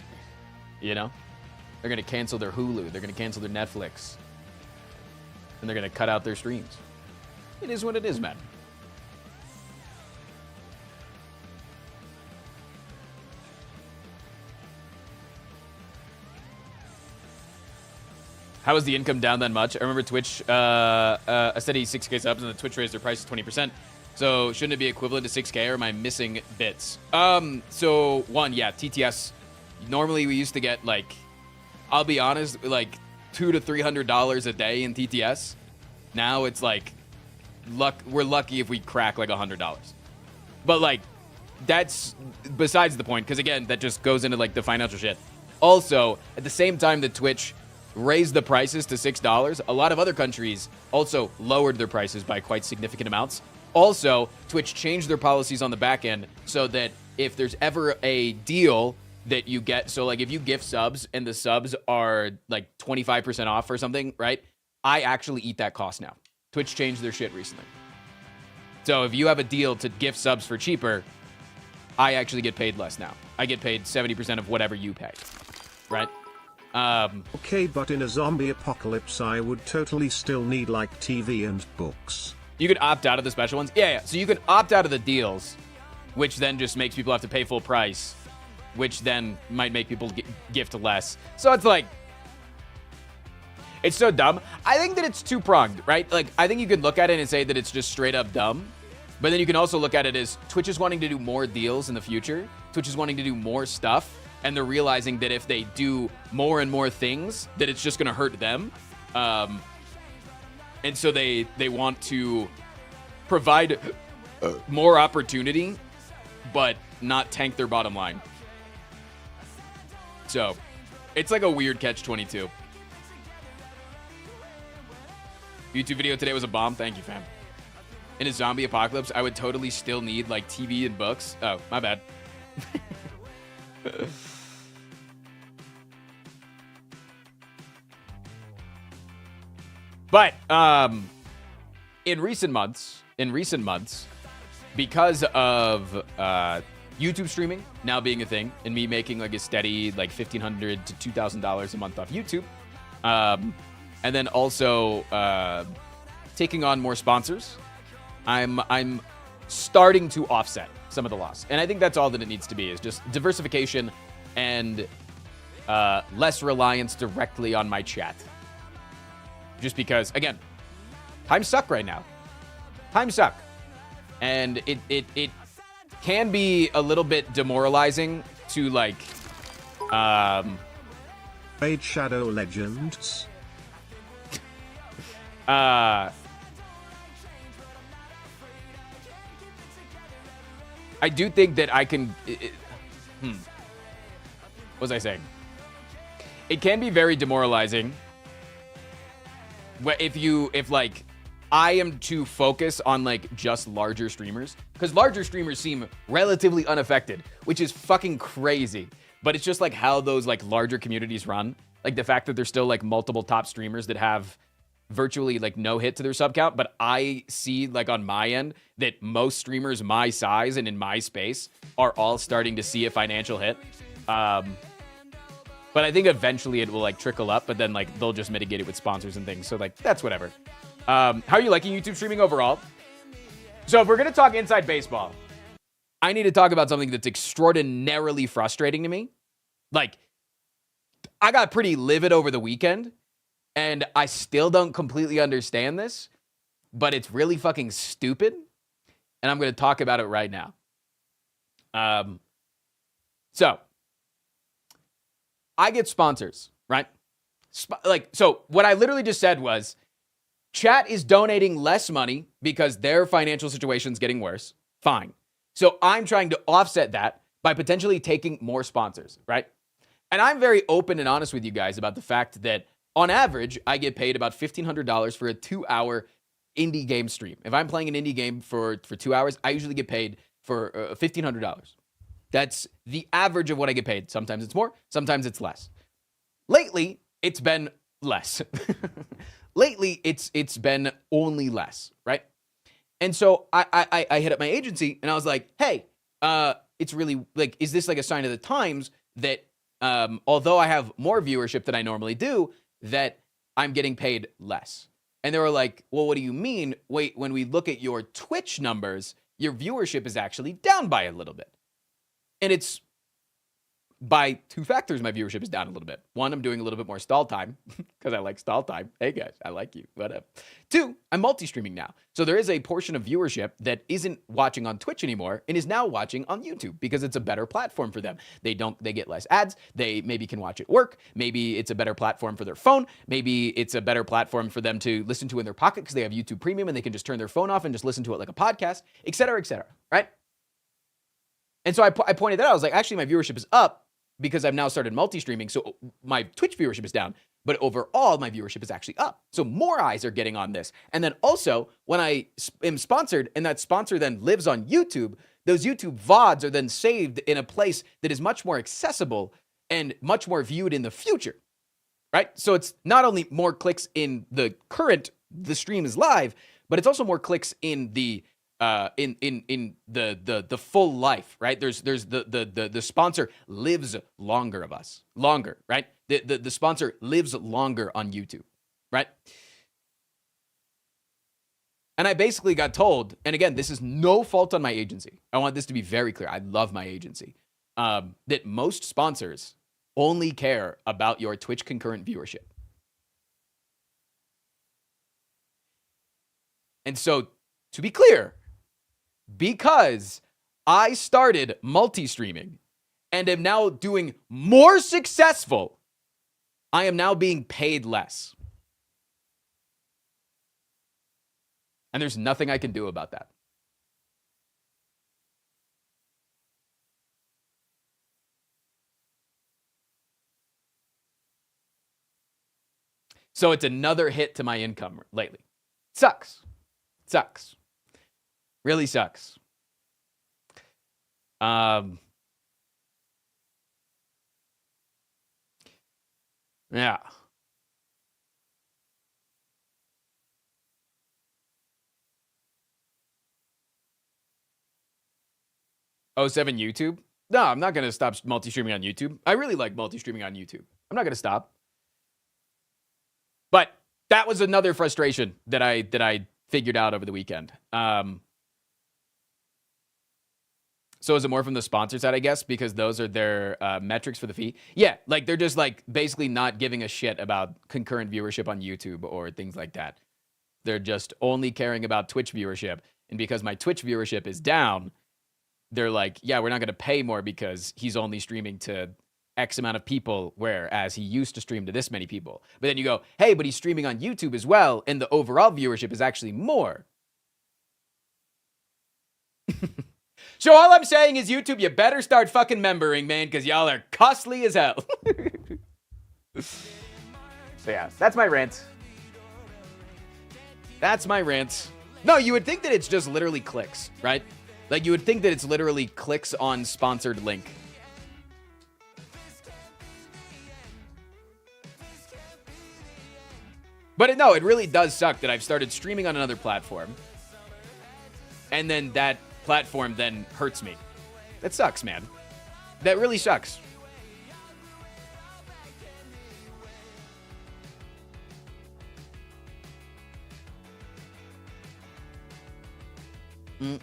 You know? They're going to cancel their Hulu. They're going to cancel their Netflix. And they're going to cut out their streams. It is what it is, man. How is the income down that much? I remember Twitch, a steady 6K subs, and the Twitch raised their prices 20%. So shouldn't it be equivalent to 6K, or am I missing bits? So one, yeah, TTS. Normally we used to get, like, I'll be honest, like $200 to $300 a day in TTS. Now it's like, we're lucky if we crack like $100. But like, that's besides the point, because again, that just goes into like the financial shit. Also, at the same time that Twitch raised the prices to $6, a lot of other countries also lowered their prices by quite significant amounts. Also, Twitch changed their policies on the back end so that if there's ever a deal that you get, so like if you gift subs and the subs are like 25% off or something, right? I actually eat that cost now. Twitch changed their shit recently. So if you have a deal to gift subs for cheaper, I actually get paid less now. I get paid 70% of whatever you pay, right? Okay, but in a zombie apocalypse, I would totally still need like TV and books. You could opt out of the special ones. Yeah. So you can opt out of the deals, which then just makes people have to pay full price, which then might make people gift less. So it's like, it's so dumb. I think that it's two-pronged, right? Like, I think you could look at it and say that it's just straight up dumb. But then you can also look at it as Twitch is wanting to do more deals in the future. Twitch is wanting to do more stuff. And they're realizing that if they do more and more things, that it's just going to hurt them. And so they want to provide more opportunity, but not tank their bottom line. So it's like a weird catch-22. YouTube video today was a bomb. Thank you, fam. In a zombie apocalypse, I would totally still need like TV and books. Oh, my bad. But in recent months, because of YouTube streaming now being a thing, and me making like a steady like $1,500 to $2,000 a month off YouTube, and then also taking on more sponsors, I'm starting to offset some of the loss. And I think that's all that it needs to be, is just diversification and less reliance directly on my chat. Just because, again, times suck right now. Times suck. And it can be a little bit demoralizing to, like, Raid Shadow Legends. I do think that I can... What was I saying? It can be very demoralizing if like I am to focus on like just larger streamers, because larger streamers seem relatively unaffected, which is fucking crazy. But it's just like how those like larger communities run. Like the fact that there's still like multiple top streamers that have virtually like no hit to their sub count, but I see like on my end that most streamers my size and in my space are all starting to see a financial hit. But I think eventually it will like trickle up, but then like they'll just mitigate it with sponsors and things. So like that's whatever. How are you liking YouTube streaming overall? So if we're going to talk inside baseball, I need to talk about something that's extraordinarily frustrating to me. Like, I got pretty livid over the weekend, and I still don't completely understand this, but it's really fucking stupid, and I'm going to talk about it right now. So, I get sponsors, right? So what I literally just said was, chat is donating less money because their financial situation's getting worse. Fine. So I'm trying to offset that by potentially taking more sponsors, right? And I'm very open and honest with you guys about the fact that on average, I get paid about $1,500 for a 2-hour indie game stream. If I'm playing an indie game for 2 hours, I usually get paid for $1,500. That's the average of what I get paid. Sometimes it's more, sometimes it's less. Lately, it's been less. lately it's been only less, right? And so I hit up my agency and I was like, hey, it's really like, is this like a sign of the times that although I have more viewership than I normally do, that I'm getting paid less? And they were like, well, what do you mean? Wait, when we look at your Twitch numbers, your viewership is actually down by a little bit. And it's by two factors, my viewership is down a little bit. One, I'm doing a little bit more stall time because I like stall time. Hey guys, I like you. Whatever. Two, I'm multi-streaming now. So there is a portion of viewership that isn't watching on Twitch anymore and is now watching on YouTube because it's a better platform for them. They get less ads. They maybe can watch at work. Maybe it's a better platform for their phone. Maybe it's a better platform for them to listen to in their pocket because they have YouTube Premium and they can just turn their phone off and just listen to it like a podcast, et cetera, right? And so I pointed that out. I was like, actually, my viewership is up because I've now started multi-streaming. So my Twitch viewership is down, but overall my viewership is actually up. So more eyes are getting on this. And then also when I am sponsored and that sponsor then lives on YouTube, those YouTube VODs are then saved in a place that is much more accessible and much more viewed in the future, right? So it's not only more clicks in the stream is live, but it's also more clicks in the the full life, right? There's the sponsor lives longer, right? The sponsor lives longer on YouTube, right? And I basically got told, and again, this is no fault on my agency. I want this to be very clear. I love my agency. That most sponsors only care about your Twitch concurrent viewership. And so, to be clear, because I started multi-streaming and am now doing more successful, I am now being paid less. And there's nothing I can do about that. So it's another hit to my income lately. Sucks. Really sucks. Yeah. Oh, 7 YouTube? No, I'm not going to stop multi-streaming on YouTube. I really like multi-streaming on YouTube. I'm not going to stop. But that was another frustration that I figured out over the weekend. So is it more from the sponsor side, I guess, because those are their metrics for the fee? Yeah, like they're just like basically not giving a shit about concurrent viewership on YouTube or things like that. They're just only caring about Twitch viewership. And because my Twitch viewership is down, they're like, yeah, we're not going to pay more because he's only streaming to X amount of people, whereas he used to stream to this many people. But then you go, hey, but he's streaming on YouTube as well, and the overall viewership is actually more. So all I'm saying is, YouTube, you better start fucking membering, man, because y'all are costly as hell. So yeah, that's my rant. No, you would think that it's just literally clicks, right? Like, you would think that it's literally clicks on sponsored link. But no, it really does suck that I've started streaming on another platform. And then that platform then hurts me. That sucks, man. That really sucks. I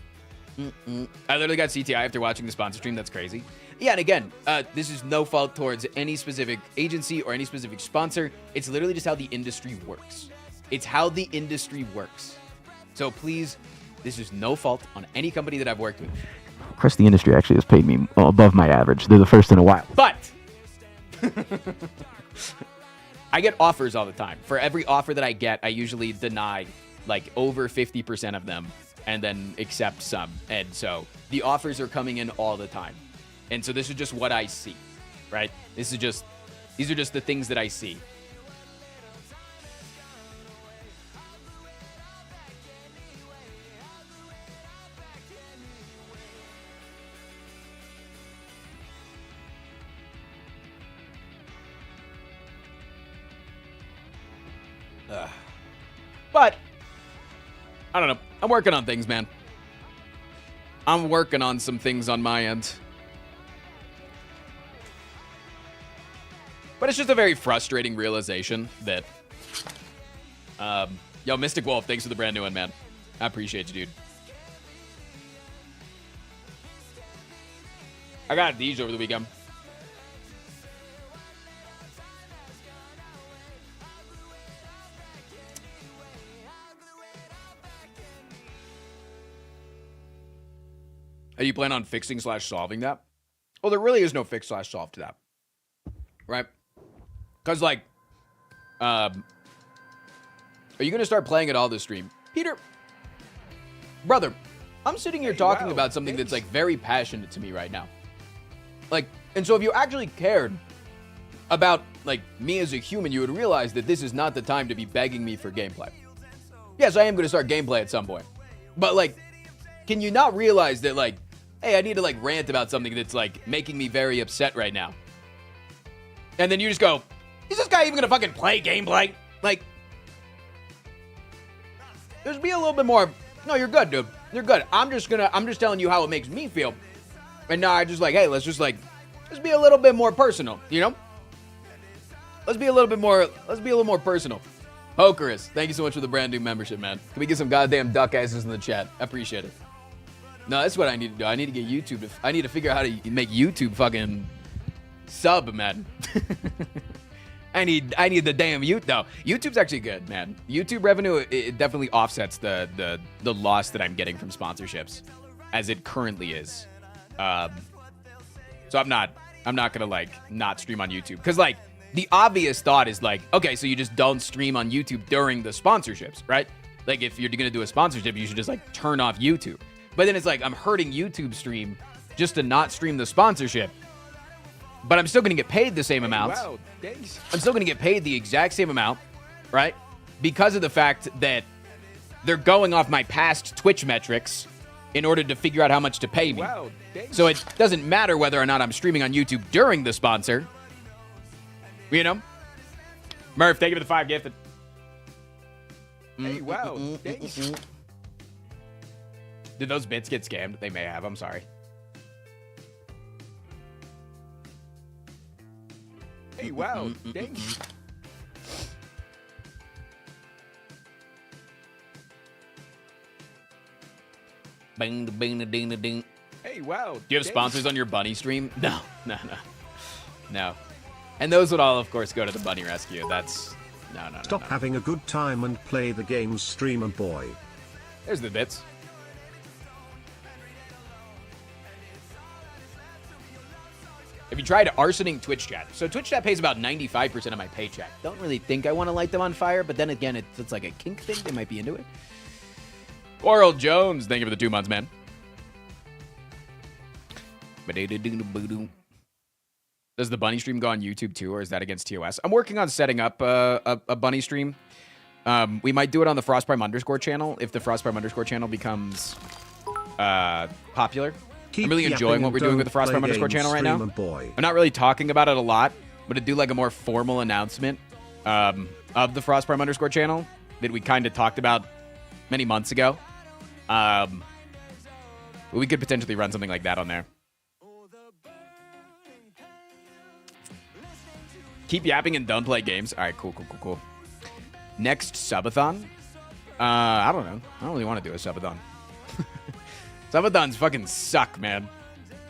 literally got CTI after watching the sponsor stream. That's crazy. Yeah, and again, this is no fault towards any specific agency or any specific sponsor. It's literally just how the industry works. It's how the industry works. So please, this is no fault on any company that I've worked with. Of course, the industry actually has paid me above my average. They're the first in a while. But I get offers all the time. For every offer that I get, I usually deny like over 50% of them and then accept some. And so the offers are coming in all the time. And so this is just what I see, right? These are just the things that I see. But I don't know. I'm working on things, man. I'm working on some things on my end. But it's just a very frustrating realization that yo, Mystic Wolf, thanks for the brand new one, man. I appreciate you, dude. I got these over the weekend. Are you plan on fixing / solving that? Well, there really is no fix / solve to that. Right? Because, like, are you going to start playing it all this stream? Peter, brother, I'm sitting here talking about something that's, like, very passionate to me right now. Like, and so if you actually cared about, like, me as a human, you would realize that this is not the time to be begging me for gameplay. Yes, I am going to start gameplay at some point. But, like, can you not realize that, like, hey, I need to, like, rant about something that's, like, making me very upset right now? And then you just go, is this guy even going to fucking play gameplay? Like, just be a little bit more, no, you're good, dude. You're good. I'm just telling you how it makes me feel. And now I just like, hey, let's be a little bit more personal, you know? Let's be a little more personal. Pokerus, thank you so much for the brand new membership, man. Can we get some goddamn duck asses in the chat? I appreciate it. No, that's what I need to do. I need to get YouTube I need to figure out how to make YouTube fucking sub, man. I need the damn YouTube. No, YouTube's actually good, man. YouTube revenue, it definitely offsets the loss that I'm getting from sponsorships as it currently is. So I'm not gonna like not stream on YouTube, because like the obvious thought is like, okay, so you just don't stream on YouTube during the sponsorships, right? Like if you're gonna do a sponsorship, you should just like turn off YouTube. But then it's like I'm hurting YouTube stream just to not stream the sponsorship, but I'm still gonna get paid the same amount. Wow, thanks. I'm still gonna get paid the exact same amount, right? Because of the fact that they're going off my past Twitch metrics in order to figure out how much to pay me. Wow, thanks. So it doesn't matter whether or not I'm streaming on YouTube during the sponsor. You know? Murph, thank you for the 5 gifted. Hey, wow, thanks. Did those bits get scammed? They may have. I'm sorry. Hey, wow, thanks. Bing, bing, ding, ding. Hey, wow. Do you have sponsors on your bunny stream? No. And those would all, of course, go to the bunny rescue. That's no. Stop having a good time and play the games, streamer boy. There's the bits. Have you tried arsoning Twitch chat? So Twitch chat pays about 95% of my paycheck. Don't really think I want to light them on fire, but then again, it's like a kink thing. They might be into it. Coral Jones, thank you for the 2 months, man. Does the bunny stream go on YouTube too, or is that against TOS? I'm working on setting up a bunny stream. We might do it on the Frostprime_ channel if the Frostprime_ channel becomes popular. I'm really enjoying what we're doing with the Frostprime_ channel right now. I'm not really talking about it a lot, but to do like a more formal announcement of the Frostprime_ channel that we kind of talked about many months ago. We could potentially run something like that on there. Keep yapping and don't play games. All right, cool. Next subathon? I don't know. I don't really want to do a subathon. Subathons fucking suck, man.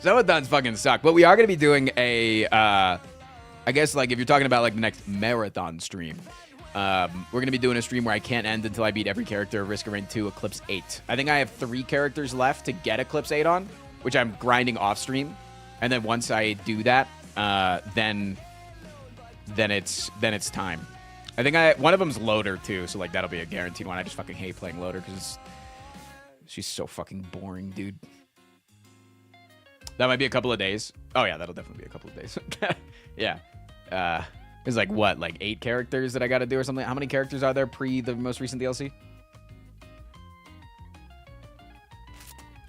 Subathons fucking suck. But we are going to be doing a, I guess, like, if you're talking about, like, the next marathon stream, we're going to be doing a stream where I can't end until I beat every character of Risk of Rain 2 Eclipse 8. I think I have 3 characters left to get Eclipse 8 on, which I'm grinding off stream. And then once I do that, then it's time. I think one of them's Loader too, so like that'll be a guaranteed one. I just fucking hate playing Loader because she's so fucking boring, dude. That might be a couple of days. Oh yeah, that'll definitely be a couple of days. Yeah. There's like what, like 8 characters that I got to do or something. How many characters are there pre the most recent DLC?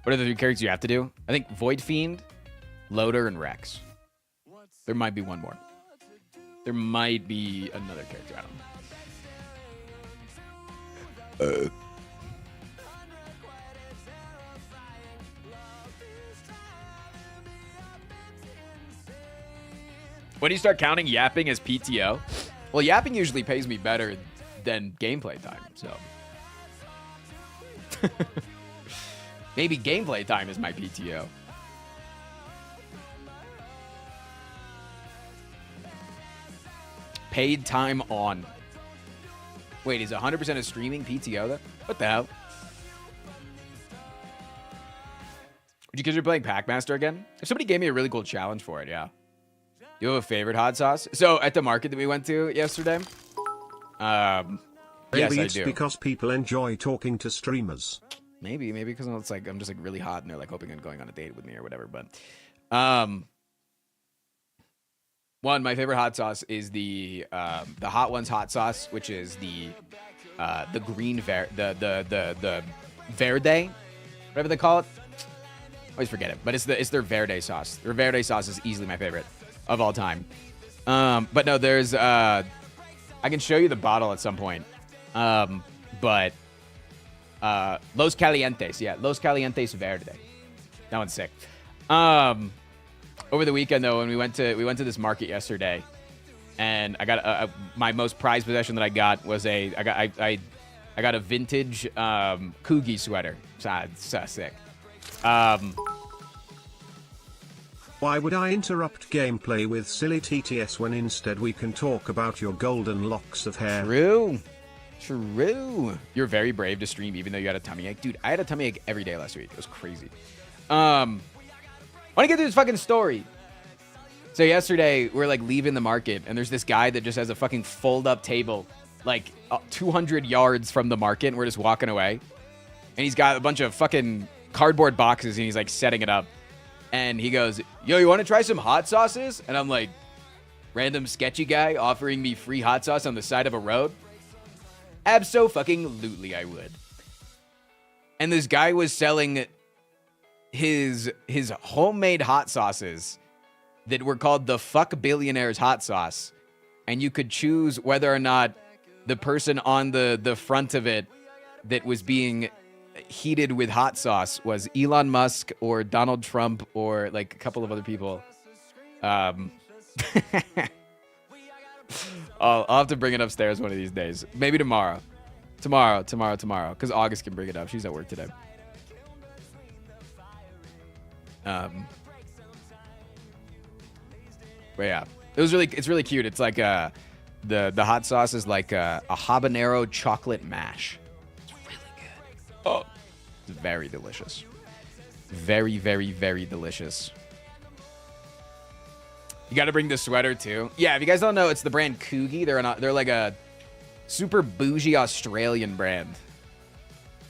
What are the 3 characters you have to do? I think Void Fiend, Loader, and Rex. There might be one more. There might be another character. I don't know. When do you start counting yapping as PTO? Well, yapping usually pays me better than gameplay time, so. Maybe gameplay time is my PTO. Paid time on. Wait, is 100% of streaming PTO though? What the hell? Because you're playing Packmaster again? If somebody gave me a really cool challenge for it, yeah. You have a favorite hot sauce? So at the market that we went to yesterday, yes, Maybe I it's do. because people enjoy talking to streamers. Maybe because it's like I'm just like really hot and they're like hoping on going on a date with me or whatever. But one, my favorite hot sauce is the Hot Ones hot sauce, which is the green the verde, whatever they call it. Always forget it, but it's their verde sauce. Their verde sauce is easily my favorite of all time. But no, there's I can show you the bottle at some point. But Los Calientes, yeah, Los Calientes Verde. That one's sick. Over the weekend though, when we went to this market yesterday, and I got my most prized possession that I got was I got a vintage Coogie sweater. So sick. Why would I interrupt gameplay with silly TTS when instead we can talk about your golden locks of hair? True. You're very brave to stream even though you had a tummy ache. Dude, I had a tummy ache every day last week. It was crazy. Want to get through this fucking story. So yesterday, we're like leaving the market, and there's this guy that just has a fucking fold-up table like 200 yards from the market, and we're just walking away. And he's got a bunch of fucking cardboard boxes, and he's like setting it up. And he goes, yo, you want to try some hot sauces? And I'm like, random sketchy guy offering me free hot sauce on the side of a road? Abso-fucking-lutely I would. And this guy was selling his homemade hot sauces that were called the Fuck Billionaires hot sauce. And you could choose whether or not the person on the front of it that was being heated with hot sauce was Elon Musk or Donald Trump or like a couple of other people. I'll have to bring it upstairs one of these days. Maybe tomorrow. Tomorrow. Because August can bring it up. She's at work today. But yeah, it's really cute. It's like the hot sauce is like a habanero chocolate mash. It's really good. Oh, it's very delicious. Very, very, very delicious. You got to bring the sweater too. Yeah, if you guys don't know, it's the brand Coogie. They're like a super bougie Australian brand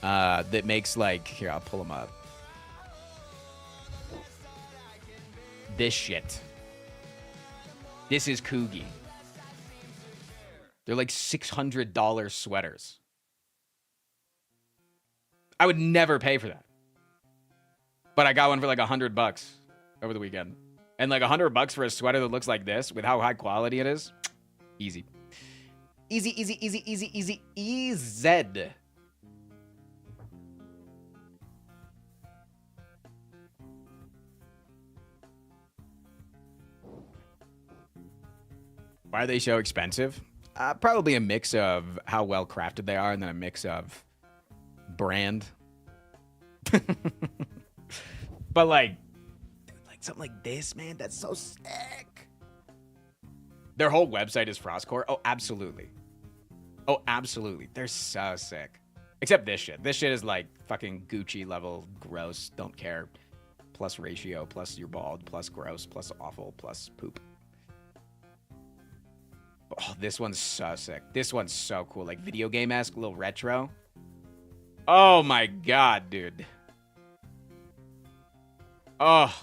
that makes like, here, I'll pull them up. This shit. This is Coogie. They're like $600 sweaters. I would never pay for that. But I got one for like $100 over the weekend. And like $100 for a sweater that looks like this with how high quality it is. Easy. Easy. Why are they so expensive? Probably a mix of how well crafted they are and then a mix of brand. But like something like this, man, that's so sick. Their whole website is Frostcore. Oh, absolutely. They're so sick. Except this shit. This shit is like fucking Gucci level gross. Don't care. Plus ratio, plus you're bald, plus gross, plus awful, plus poop. Oh, this one's so sick. This one's so cool. Like video game-esque, little retro. Oh my god, dude. Oh.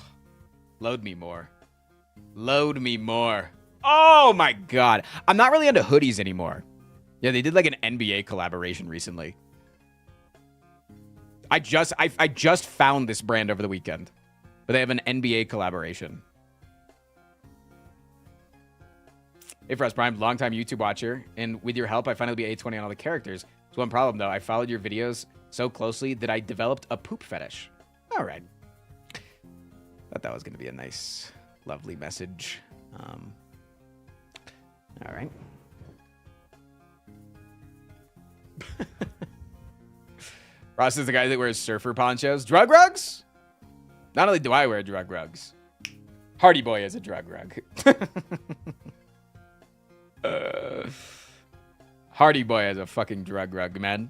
Load me more. Oh my god. I'm not really into hoodies anymore. Yeah, they did like an NBA collaboration recently. I just found this brand over the weekend. But they have an NBA collaboration. Hey, Frost Prime, longtime YouTube watcher. And with your help, I finally be A20 on all the characters. There's one problem, though. I followed your videos so closely that I developed a poop fetish. All right. Thought that was going to be a nice, lovely message. All right. Ross is the guy that wears surfer ponchos. Drug rugs? Not only do I wear drug rugs, Hardy Boy is a drug rug. Hardy Boy has a fucking drug rug, man.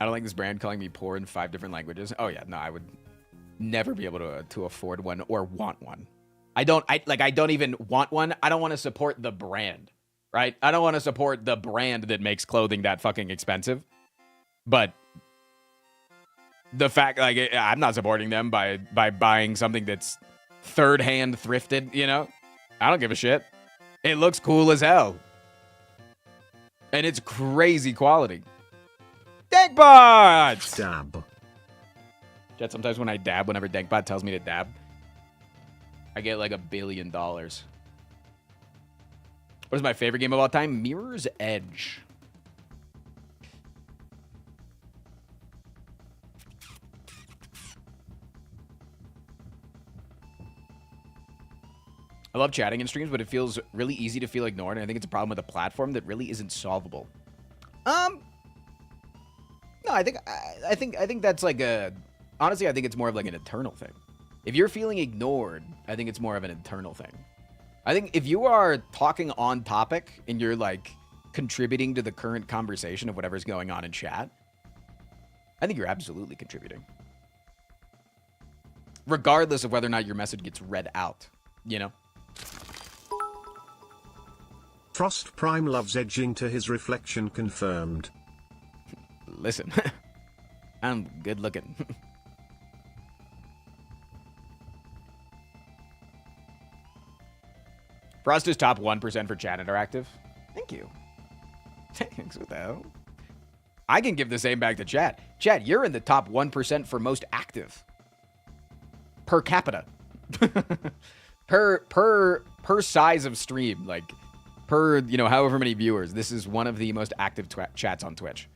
I don't like this brand calling me poor in 5 different languages. Oh yeah, no, I would never be able to afford one or want one. I don't even want one. I don't want to support the brand, right? I don't want to support the brand that makes clothing that fucking expensive. But the fact, like, I'm not supporting them by buying something that's third-hand thrifted, you know? I don't give a shit. It looks cool as hell. And it's crazy quality. Dankbot! Dab. Jet, sometimes when I dab, whenever Dankbot tells me to dab, I get like $1 billion. What is my favorite game of all time? Mirror's Edge. I love chatting in streams, but it feels really easy to feel ignored, and I think it's a problem with a platform that really isn't solvable. No, I think that's like honestly, I think it's more of like an internal thing. If you're feeling ignored, I think it's more of an internal thing. I think if you are talking on topic and you're like contributing to the current conversation of whatever's going on in chat, I think you're absolutely contributing. Regardless of whether or not your message gets read out, you know? Frost Prime loves edging to his reflection confirmed. Listen, I'm good looking. Frost is top 1% for chat interactive. Thank you. Thanks, what the hell? I can give the same back to chat. Chat, you're in the top 1% for most active. Per capita. per size of stream. Like, per, you know, however many viewers. This is one of the most active chats on Twitch.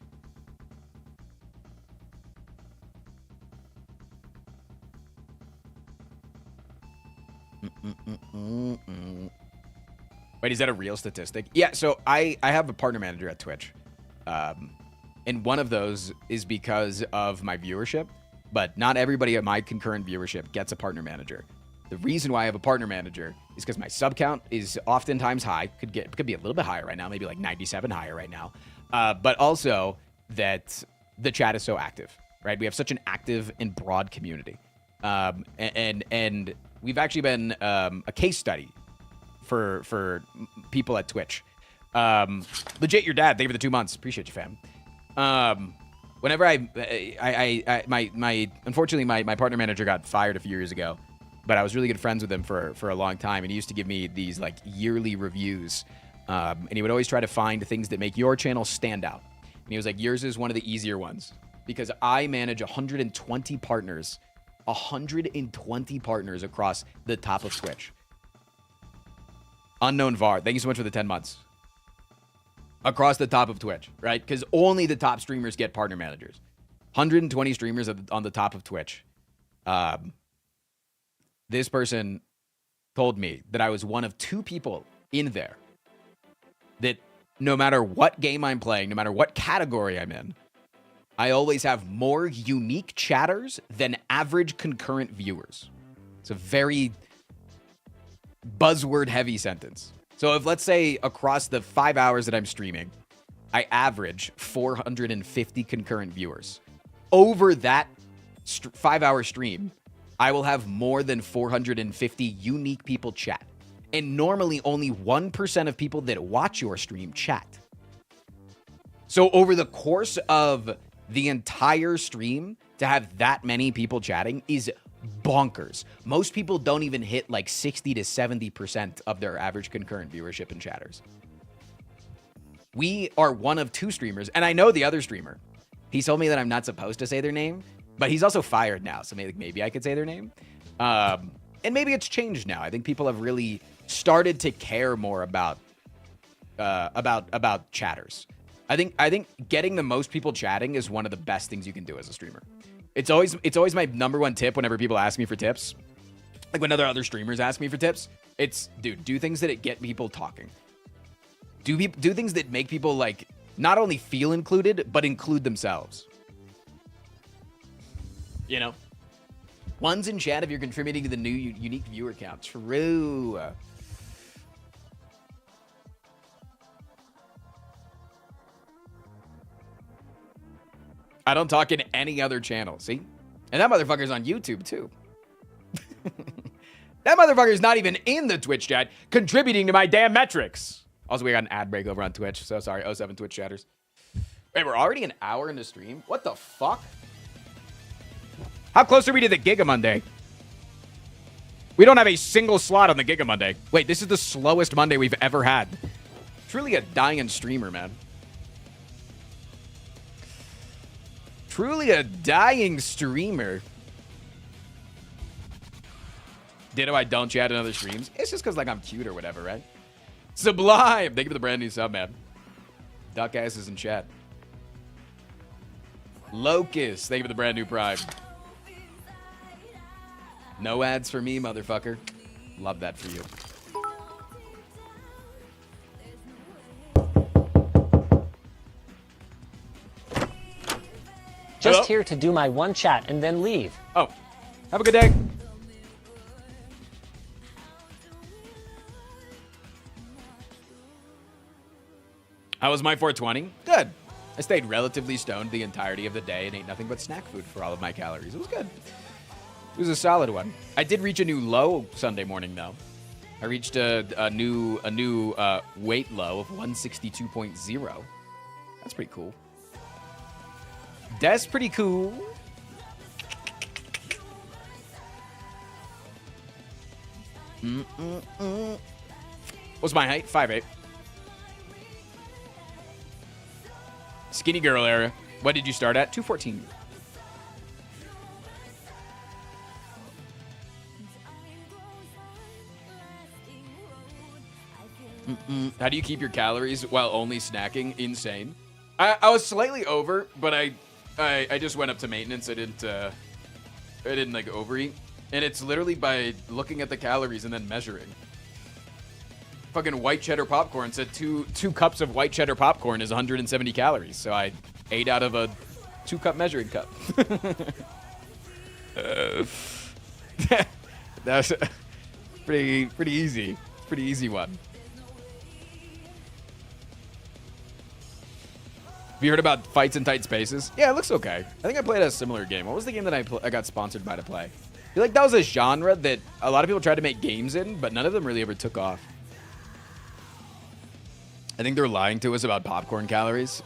Wait, is that a real statistic? Yeah, so I have a partner manager at Twitch. And one of those is because of my viewership, but not everybody at my concurrent viewership gets a partner manager. The reason why I have a partner manager is because my sub count is oftentimes high. Could be a little bit higher right now, maybe like 97 higher right now. But also that the chat is so active, right? We have such an active and broad community. And we've actually been a case study for people at Twitch. Legit, your dad. Thank you for the 2 months. Appreciate you, fam. Whenever unfortunately my partner manager got fired a few years ago, but I was really good friends with him for a long time, and he used to give me these like yearly reviews, and he would always try to find things that make your channel stand out. And he was like, yours is one of the easier ones because I manage 120 partners. 120 partners across the top of Twitch. Unknown VAR, thank you so much for the 10 months. Across the top of Twitch, right? Because only the top streamers get partner managers. 120 streamers on the top of Twitch. This person told me that I was one of 2 people in there that no matter what game I'm playing, no matter what category I'm in, I always have more unique chatters than average concurrent viewers. It's a very buzzword-heavy sentence. So if, let's say, across the 5 hours that I'm streaming, I average 450 concurrent viewers. Over that 5-hour stream, I will have more than 450 unique people chat. And normally only 1% of people that watch your stream chat. So over the course of the entire stream, to have that many people chatting is bonkers. Most people don't even hit like 60 to 70% of their average concurrent viewership in chatters. We are one of 2 streamers, and I know the other streamer. He told me that I'm not supposed to say their name, but he's also fired now, so maybe I could say their name. And maybe it's changed now. I think people have really started to care more about chatters. I think getting the most people chatting is one of the best things you can do as a streamer. It's always my number one tip whenever people ask me for tips. Like when other streamers ask me for tips, it's, dude, do things that get people talking. Do things that make people like not only feel included, but include themselves. You know? One's in chat if you're contributing to the new unique viewer count. True. I don't talk in any other channel, see? And that motherfucker's on YouTube, too. That motherfucker's not even in the Twitch chat, contributing to my damn metrics. Also, we got an ad break over on Twitch, so sorry, 07 Twitch chatters. Wait, we're already an hour into stream? What the fuck? How close are we to the Giga Monday? We don't have a single slot on the Giga Monday. Wait, this is the slowest Monday we've ever had. Truly a dying streamer, man. Truly a dying streamer. Ditto, I don't chat in other streams. It's just because, like, I'm cute or whatever, right? Sublime! Thank you for the brand new sub, man. Duck ass is in chat. Locust, thank you for the brand new prime. No ads for me, motherfucker. Love that for you. Just here to do my one chat and then leave. Oh, have a good day. How was my 420? Good. I stayed relatively stoned the entirety of the day and ate nothing but snack food for all of my calories. It was good. It was a solid one. I did reach a new low Sunday morning, though. I reached a new weight low of 162.0. That's pretty cool. That's pretty cool. What's my height? 5'8". Skinny girl era. What did you start at? 214. How do you keep your calories while only snacking? Insane. I was slightly over, but I just went up to maintenance. I didn't like overeat, and it's literally by looking at the calories and then measuring. Fucking white cheddar popcorn said two cups of white cheddar popcorn is 170 calories, so I ate out of a 2-cup measuring cup. That's pretty easy. Pretty easy one. Have you heard about Fights in Tight Spaces? Yeah, it looks okay. I think I played a similar game. What was the game that I got sponsored by to play? I feel like that was a genre that a lot of people tried to make games in, but none of them really ever took off. I think they're lying to us about popcorn calories.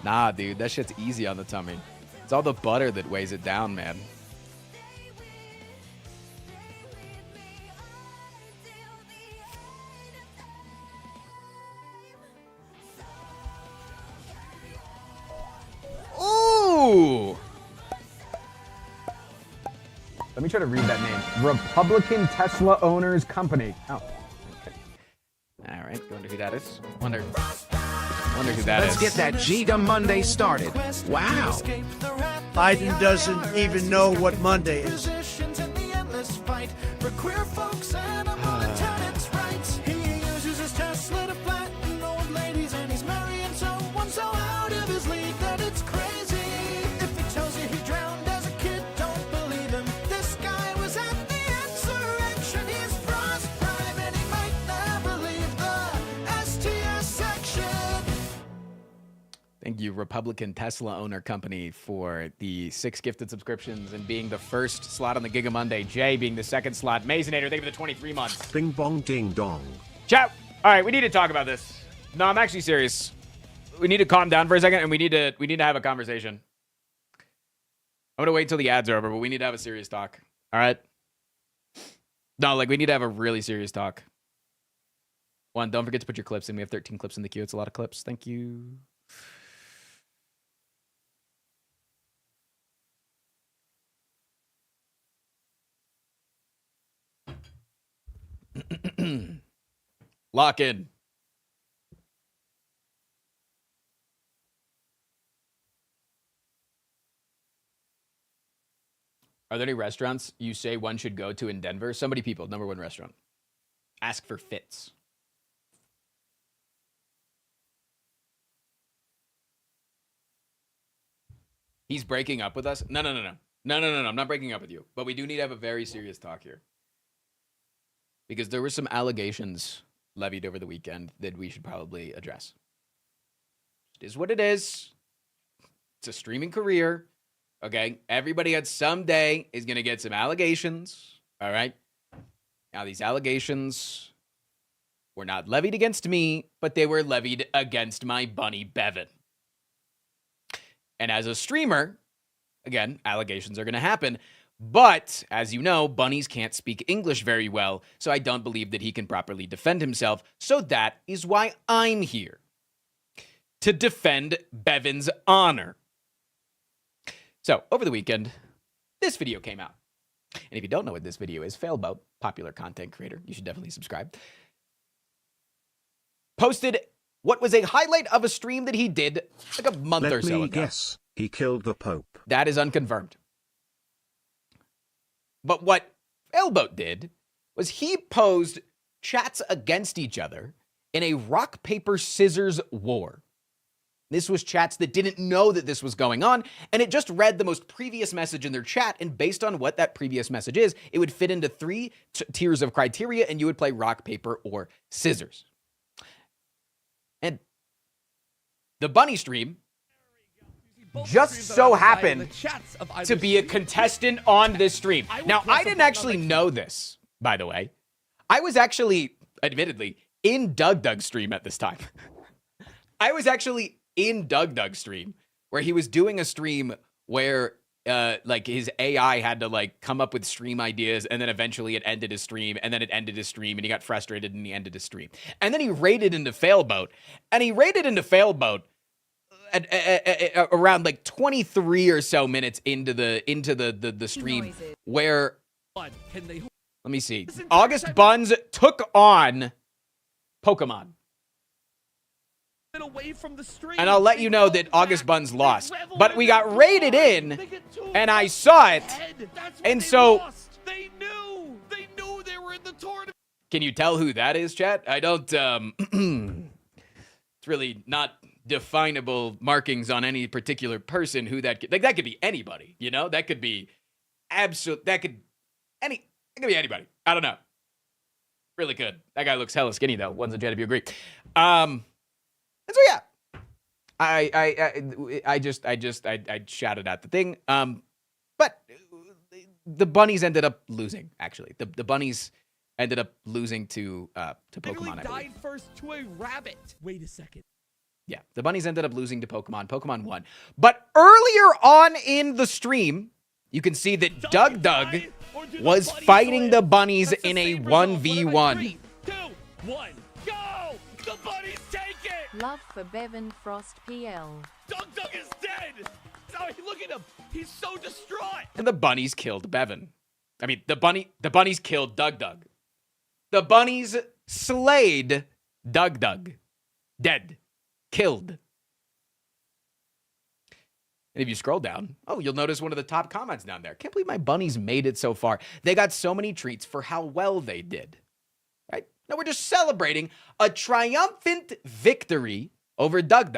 Nah, dude, that shit's easy on the tummy. It's all the butter that weighs it down, man. Ooh! Let me try to read that name. Republican Tesla Owners Company. Oh. All right, wonder who that is. Wonder who that Let's is. get that Giga Monday started. Wow. Biden doesn't even know what Monday is. Thank you, Republican Tesla Owner Company, for the 6 gifted subscriptions and being the first slot on the Giga Monday. Jay being the second slot. Masonator, thank you for the 23 months. Bing bong ding dong. Chat. All right, we need to talk about this. No, I'm actually serious. We need to calm down for a second, and we need to have a conversation. I'm gonna wait till the ads are over, but we need to have a serious talk. All right. No, like we need to have a really serious talk. One, don't forget to put your clips in. We have 13 clips in the queue. It's a lot of clips. Thank you. Lock in. Are there any restaurants you say one should go to in Denver? So many people, number one restaurant. Ask for Fitz. He's breaking up with us? No. I'm not breaking up with you. But we do need to have a very serious talk here. Because there were some allegations levied over the weekend that we should probably address. It is what it is. It's a streaming career. Okay? Everybody at some day is going to get some allegations. All right? Now, these allegations were not levied against me, but they were levied against my bunny Bevan. And as a streamer, again, allegations are going to happen. But, as you know, bunnies can't speak English very well, so I don't believe that he can properly defend himself. So that is why I'm here. To defend Bevan's honor. So, over the weekend, this video came out. And if you don't know what this video is, Failboat, popular content creator, you should definitely subscribe, posted what was a highlight of a stream that he did like a month or so ago. Let me guess, he killed the Pope. That is unconfirmed. But what Failboat did was he posed chats against each other in a rock, paper, scissors war. This was chats that didn't know that this was going on, and it just read the most previous message in their chat, and based on what that previous message is, it would fit into three tiers of criteria, and you would play rock, paper, or scissors. And the bunny stream just so happened to be a contestant on this stream. Now, I didn't actually know this, by the way. I was actually, admittedly, in Doug's stream at this time. I was actually in Doug's stream where he was doing a stream where like his AI had to like come up with stream ideas, and then eventually it ended his stream, and then it ended his stream, and he got frustrated and he ended his stream. And then he raided into Failboat, and he raided into Failboat at around like 23 or so minutes into the stream where let me see. August Buns took on Pokemon. And I'll let you know that August Buns lost. But we got raided in, and I saw it. And so They knew they were in the tournament. Can you tell who that is, chat? I don't it's really not definable markings on any particular person who that could, like, that could be anybody, you know? That could be that could be anybody. I don't know. Really could. That guy looks hella skinny though. One's a jet if you agree. And so yeah. I shouted at the thing. But the bunnies ended up losing, actually. The bunnies ended up losing to Pokemon. I died first to a rabbit. Wait a second. Yeah, the bunnies ended up losing to Pokemon. Pokemon won. But earlier on in the stream, you can see that Doug was fighting the bunnies in a 1v1. 3, 2, 1, go! The bunnies take it! Love for Bevan Frost PL. Doug is dead! Oh, look at him! He's so distraught! And the bunnies killed Bevan. I mean, the bunnies killed Doug. The bunnies slayed Doug. Dead. Killed. And if you scroll down, you'll notice one of the top comments down there. Can't believe my bunnies made it so far. They got so many treats for how well they did. Right? Now we're just celebrating a triumphant victory over Doug.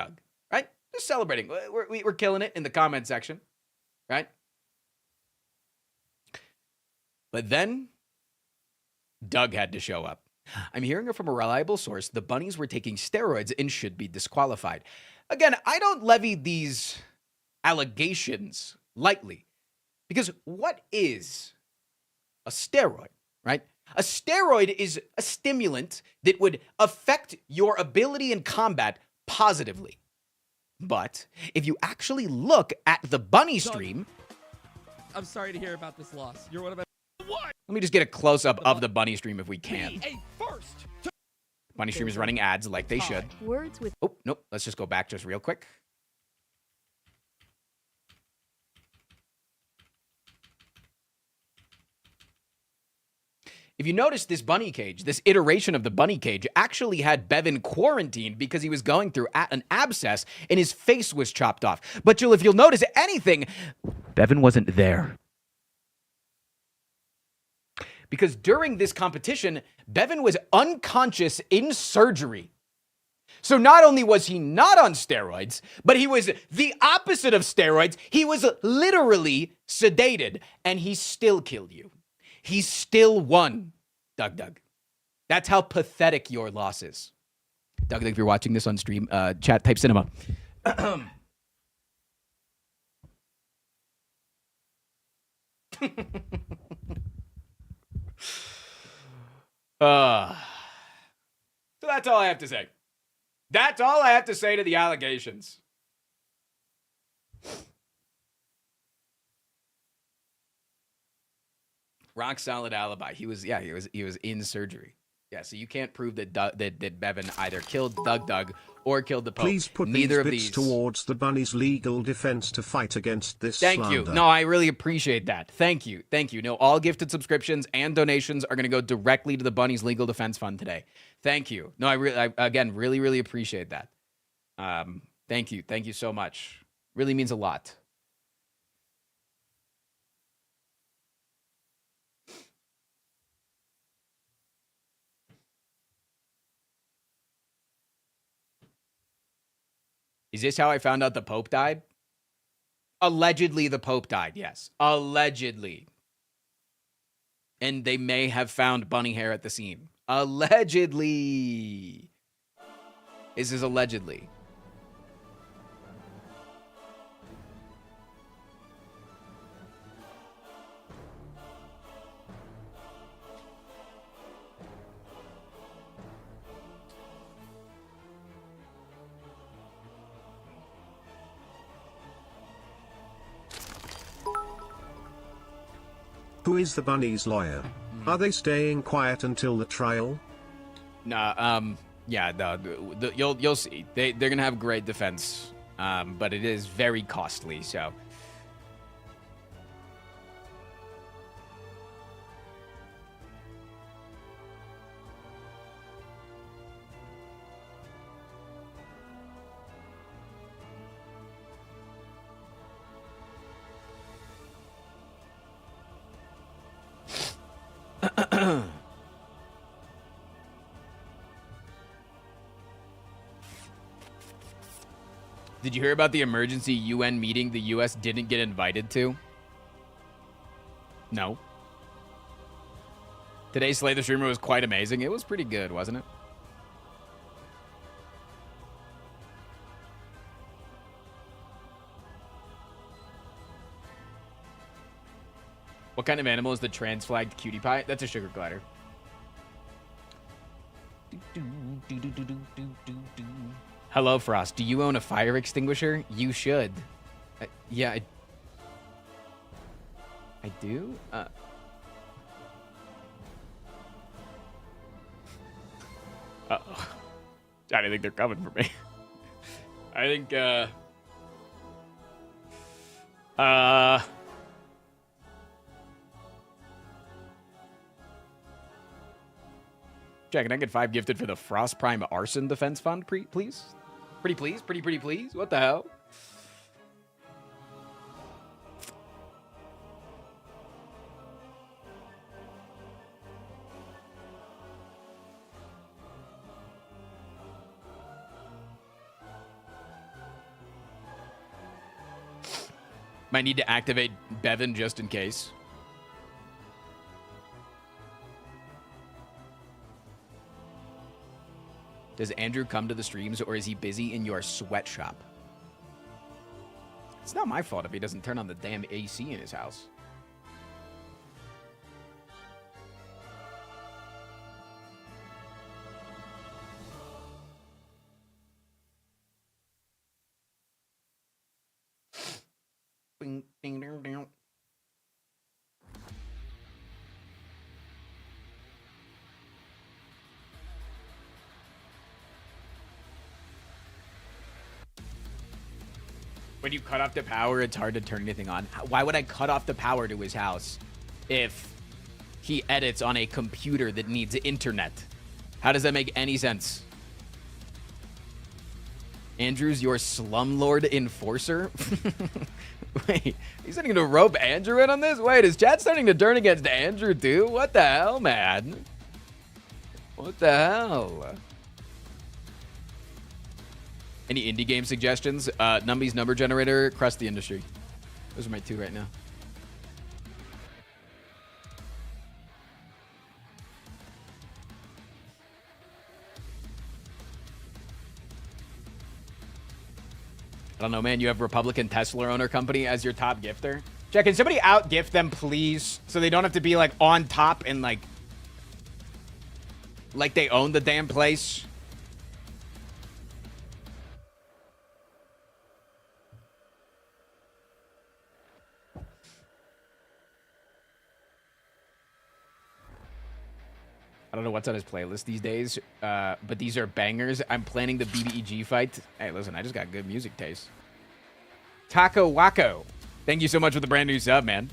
Right? Just celebrating. We're killing it in the comment section. Right? But then Doug had to show up. I'm hearing it from a reliable source. The bunnies were taking steroids and should be disqualified. Again, I don't levy these allegations lightly, because what is a steroid, right? A steroid is a stimulant that would affect your ability in combat positively. But if you actually look at the bunny stream, I'm sorry to hear about this loss. You're one of my... What? Let me just get a close-up of the bunny stream if we can. First. Bunny stream is running ads like they should. Words with... Oh, nope. Let's just go back just real quick. If you notice, this bunny cage, this iteration of the bunny cage, actually had Bevan quarantined because he was going through an abscess and his face was chopped off. But if you'll notice anything, Bevan wasn't there. Because during this competition, Bevan was unconscious in surgery. So not only was he not on steroids, but he was the opposite of steroids. He was literally sedated, and he still killed you. He still won, Doug. That's how pathetic your loss is. Doug, if you're watching this on stream, chat, type cinema. So that's all I have to say. That's all I have to say to the allegations. Rock solid alibi. He was in surgery. Yeah, so you can't prove that that Bevan either killed Doug or killed the Pope. Please put neither these of bits these towards the bunny's legal defense to fight against this Thank slander. you. No, I really appreciate that. Thank you. No, all gifted subscriptions and donations are going to go directly to the bunny's legal defense fund today. Thank you. No, I again really appreciate that. Thank you so much. Really means a lot. Is this how I found out the Pope died? Allegedly, the Pope died, yes. Allegedly. And they may have found bunny hair at the scene. Allegedly. This is allegedly. Who is the bunny's lawyer? Are they staying quiet until the trial? Nah, yeah, you'll see. They're gonna have great defense, but it is very costly. So. Did you hear about the emergency UN meeting the U.S. didn't get invited to? No. Today's Slay the Streamer was quite amazing. It was pretty good, wasn't it? What kind of animal is the trans-flagged cutie pie? That's a sugar glider. Hello, Frost. Do you own a fire extinguisher? You should. Yeah, I do? I don't think they're coming for me. I think, Jack, can I get 5 gifted for the Frost Prime Arson Defense Fund, please? Pretty please? Pretty please? What the hell? Might need to activate Bevan just in case. Does Andrew come to the streams, or is he busy in your sweatshop? It's not my fault if he doesn't turn on the damn AC in his house. Bing, ding, ding, ding. When you cut off the power, it's hard to turn anything on. Why would I cut off the power to his house if he edits on a computer that needs internet. How does that make any sense? Andrew's your slumlord enforcer? Wait, he's starting to rope Andrew in on this? Wait, is chat starting to turn against Andrew too? What the hell, man? What the hell? Any indie game suggestions? Numby's Number Generator, Crust the Industry. Those are my two right now. I don't know, man. You have Republican Tesla owner company as your top gifter. Check, can somebody out gift them, please? So they don't have to be like on top and like they own the damn place. I don't know what's on his playlist these days, but these are bangers. I'm planning the BBEG fight. Hey, listen, I just got good music taste. Taco Wacko. Thank you so much for the brand new sub, man.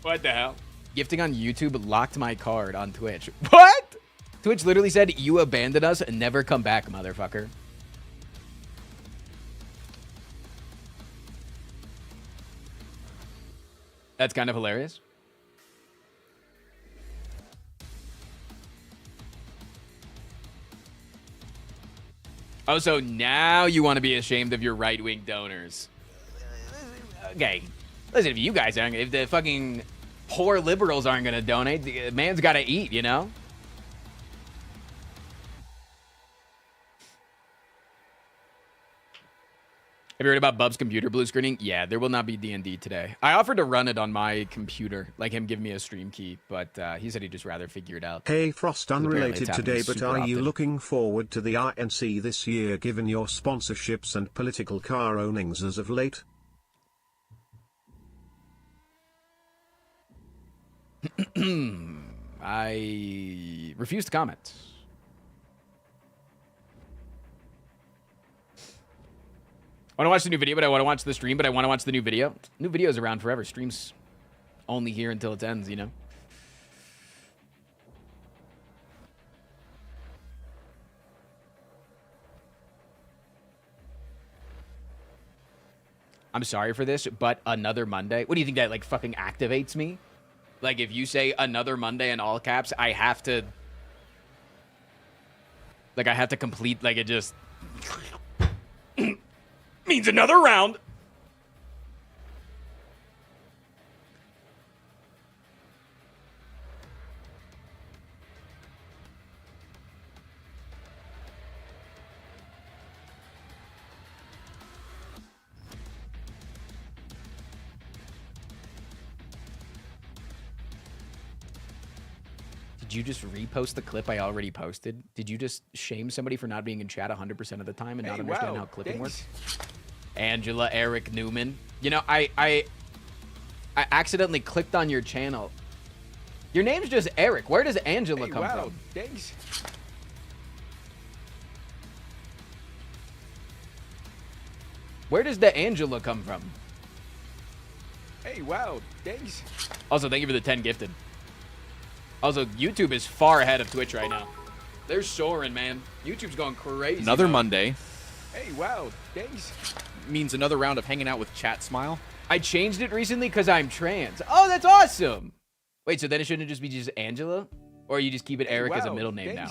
What the hell? Gifting on YouTube locked my card on Twitch. What? Twitch literally said, you abandoned us and never come back, motherfucker. That's kind of hilarious. Oh, so now you want to be ashamed of your right-wing donors. Okay. Listen, if you guys aren't, if the fucking poor liberals aren't going to donate, the man's got to eat, you know? Have you heard about Bub's computer blue screening? Yeah, there will not be D&D today. I offered to run it on my computer, like him give me a stream key, but he said he'd just rather figure it out. Hey Frost, unrelated today, but are you looking forward to the RNC this year given your sponsorships and political car ownings as of late? I refuse to comment. I want to watch the new video, but I want to watch the stream, but I want to watch the new video. New video's around forever. Stream's only here until it ends, you know? I'm sorry for this, but another Monday. What do you think that, like, fucking activates me? Like, if you say another Monday in all caps, I have to... Like, I have to complete, like, it just... means another round. Did you just repost the clip I already posted? Did you just shame somebody for not being in chat 100% of the time and not understand how clipping works? Angela Eric Newman. You know, I accidentally clicked on your channel. Your name's just Eric. Where does Angela come from? Thanks. Where does the Angela come from? Hey, wow, thanks. Also, thank you for the 10 gifted. Also, YouTube is far ahead of Twitch right now. They're soaring, man. YouTube's going crazy. Another Monday. Hey, wow, thanks. Means another round of hanging out with Chat Smile. I changed it recently because I'm trans. Oh, that's awesome. Wait, so then it shouldn't just be just Angela? Or you just keep it Eric as a middle name now?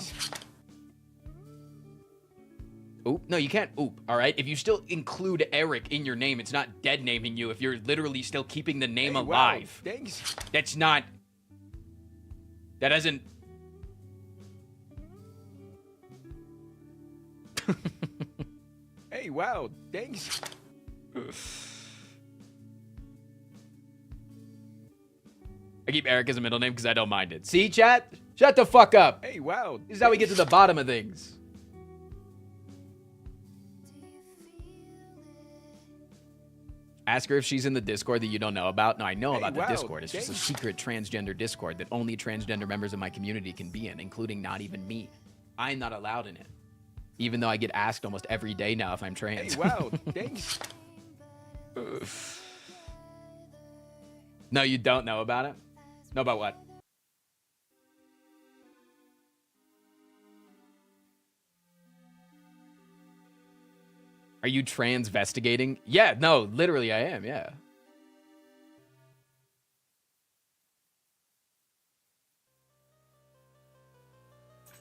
Oop, no, you can't oop, all right? If you still include Eric in your name, it's not dead naming you if you're literally still keeping the name alive. Wow, thanks. That's not... That doesn't... Hey, wow, thanks. I keep Eric as a middle name because I don't mind it. See, chat? Shut the fuck up. Hey, wow. This is how we get to the bottom of things. Ask her if she's in the Discord that you don't know about. No, I know about the Discord. It's just a secret transgender Discord that only transgender members of my community can be in, including not even me. I'm not allowed in it. Even though I get asked almost every day now if I'm trans. Hey, wow, thanks. No, you don't know about it? Know about what? Are you transvestigating? Yeah, no, literally I am, yeah.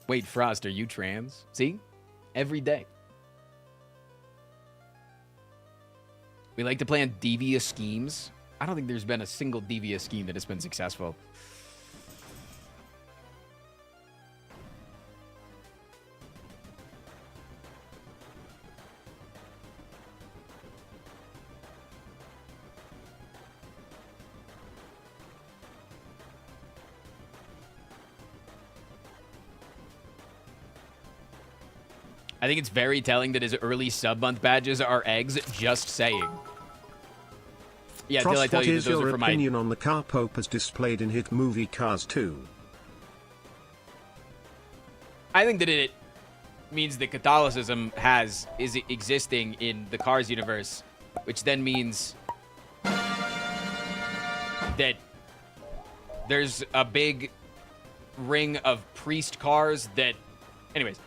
Wait, Frost, are you trans? See? Every day. We like to plan devious schemes. I don't think there's been a single devious scheme that has been successful. I think it's very telling that his early sub-month badges are eggs, just saying. Yeah, until I tell you that those are for my... What is your opinion on the car Pope as displayed in hit movie Cars 2? I think that it means that Catholicism is existing in the Cars universe, which then means that there's a big ring of priest cars that... Anyways.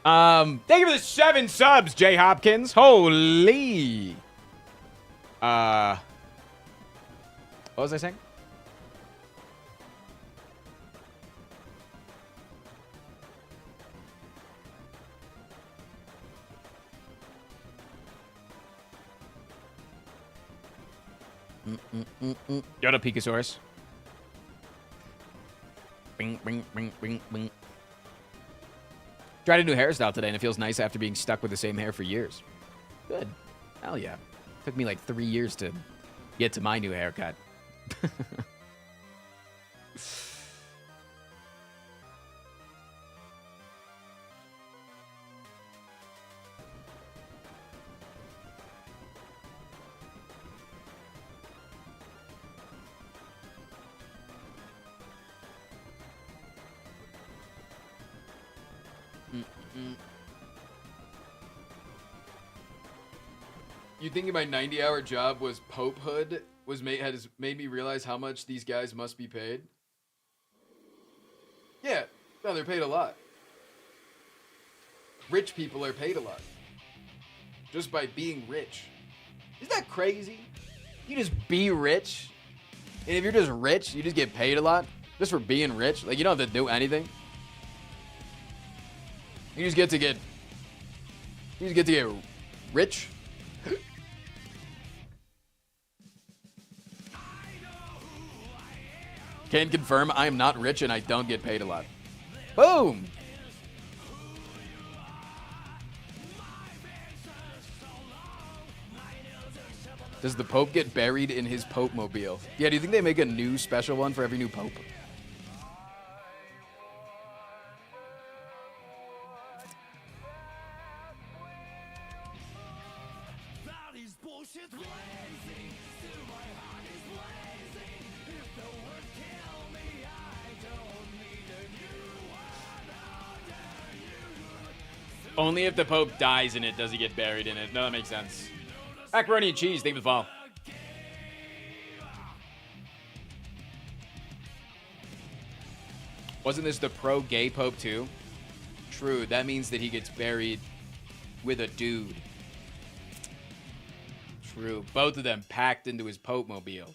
Thank you for the 7 subs, Jay Hopkins. Holy. What was I saying? Yoda Pikasaurus. Bing, bing, bing, bing, bing. Tried a new hairstyle today, and it feels nice after being stuck with the same hair for years. Good. Hell yeah. Took me like 3 years to get to my new haircut. You thinking my 90-hour job was popehood has made me realize how much these guys must be paid? Yeah, no, they're paid a lot. Rich people are paid a lot. Just by being rich. Isn't that crazy? You just be rich. And if you're just rich, you just get paid a lot. Just for being rich. Like, you don't have to do anything. You just get to get rich. Can confirm I am not rich and I don't get paid a lot. Boom! Does the Pope get buried in his Pope mobile? Yeah, do you think they make a new special one for every new Pope? Only if the Pope dies in it does he get buried in it. No, that makes sense. Macaroni and cheese, thank you for the fall. Wasn't this the pro-gay Pope too? True, that means that he gets buried with a dude. True, both of them packed into his Pope mobile.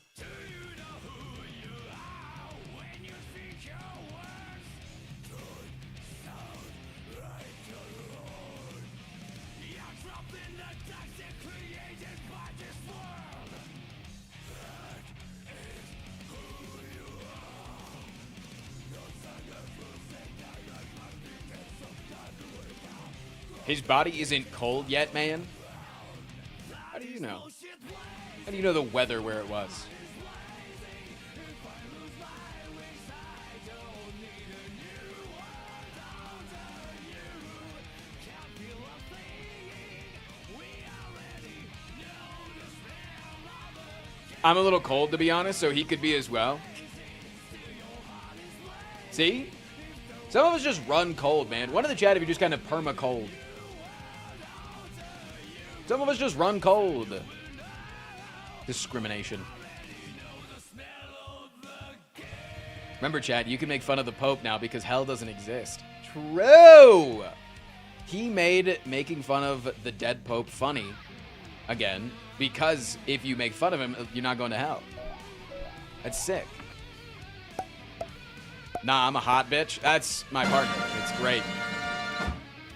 His body isn't cold yet, man? How do you know? How do you know the weather where it was? I'm a little cold, to be honest, so he could be as well. See? Some of us just run cold, man. One in the chat if you just kind of perma-cold. Some of us just run cold. Discrimination. Remember, Chad, you can make fun of the Pope now because hell doesn't exist. True! He made making fun of the dead Pope funny, again, because if you make fun of him, you're not going to hell. That's sick. Nah, I'm a hot bitch. That's my partner. It's great.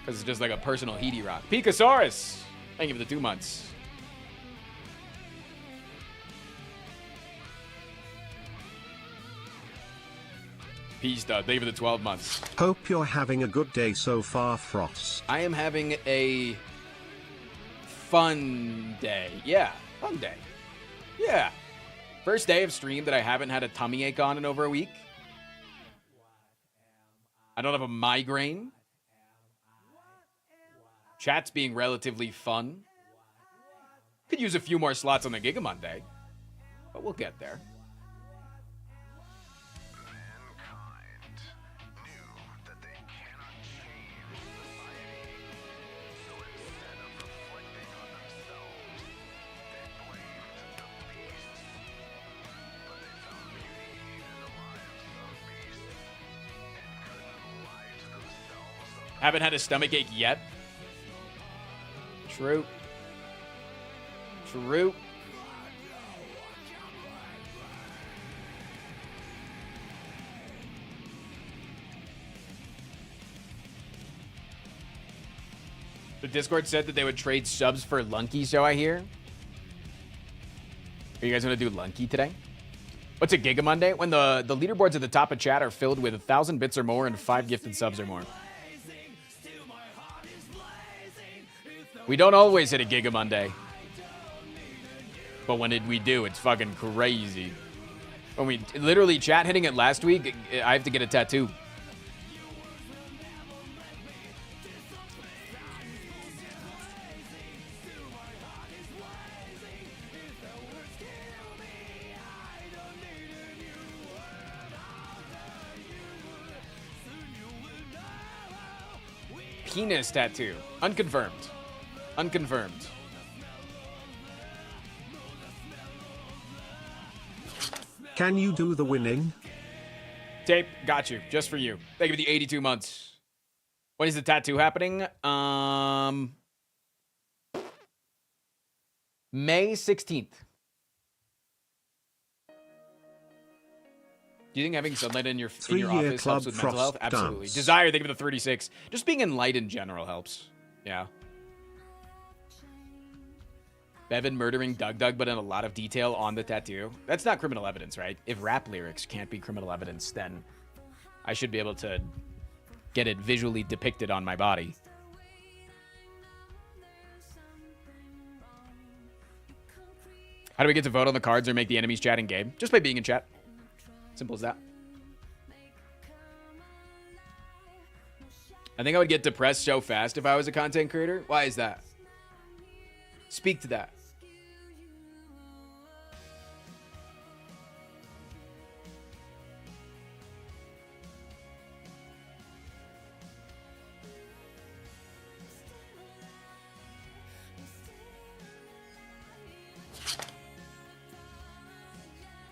Because it's just like a personal heaty rock. Pikasaurus! Thank you for the 2 months. Peace, Dud. Thank you for the 12 months. Hope you're having a good day so far, Frost. I am having a fun day. Yeah, fun day. Yeah. First day of stream that I haven't had a tummy ache on in over a week. I don't have a migraine. Chat's being relatively fun. Could use a few more slots on the Giga Monday, but we'll get there. Haven't had a stomach ache yet. True. True. The Discord said that they would trade subs for Lunky, so I hear. Are you guys going to do Lunky today? What's a Giga Monday? When the leaderboards at the top of chat are filled with 1,000 bits or more and 5 gifted subs or more. We don't always hit a Giga Monday. But when we do, it's fucking crazy. When we literally chat hitting it last week, I have to get a tattoo. Penis tattoo. Unconfirmed. Unconfirmed. Can you do the winning? Tape, got you. Just for you. Thank you for the 82 months. When is the tattoo happening? May 16th. Do you think having sunlight in your office helps with mental health? Absolutely. Dance. Desire, thank you for the 36. Just being in light in general helps. Yeah. Bevan murdering Doug, but in a lot of detail on the tattoo. That's not criminal evidence, right? If rap lyrics can't be criminal evidence, then I should be able to get it visually depicted on my body. How do we get to vote on the cards or make the enemies chat in game? Just by being in chat. Simple as that. I think I would get depressed so fast if I was a content creator. Why is that? Speak to that.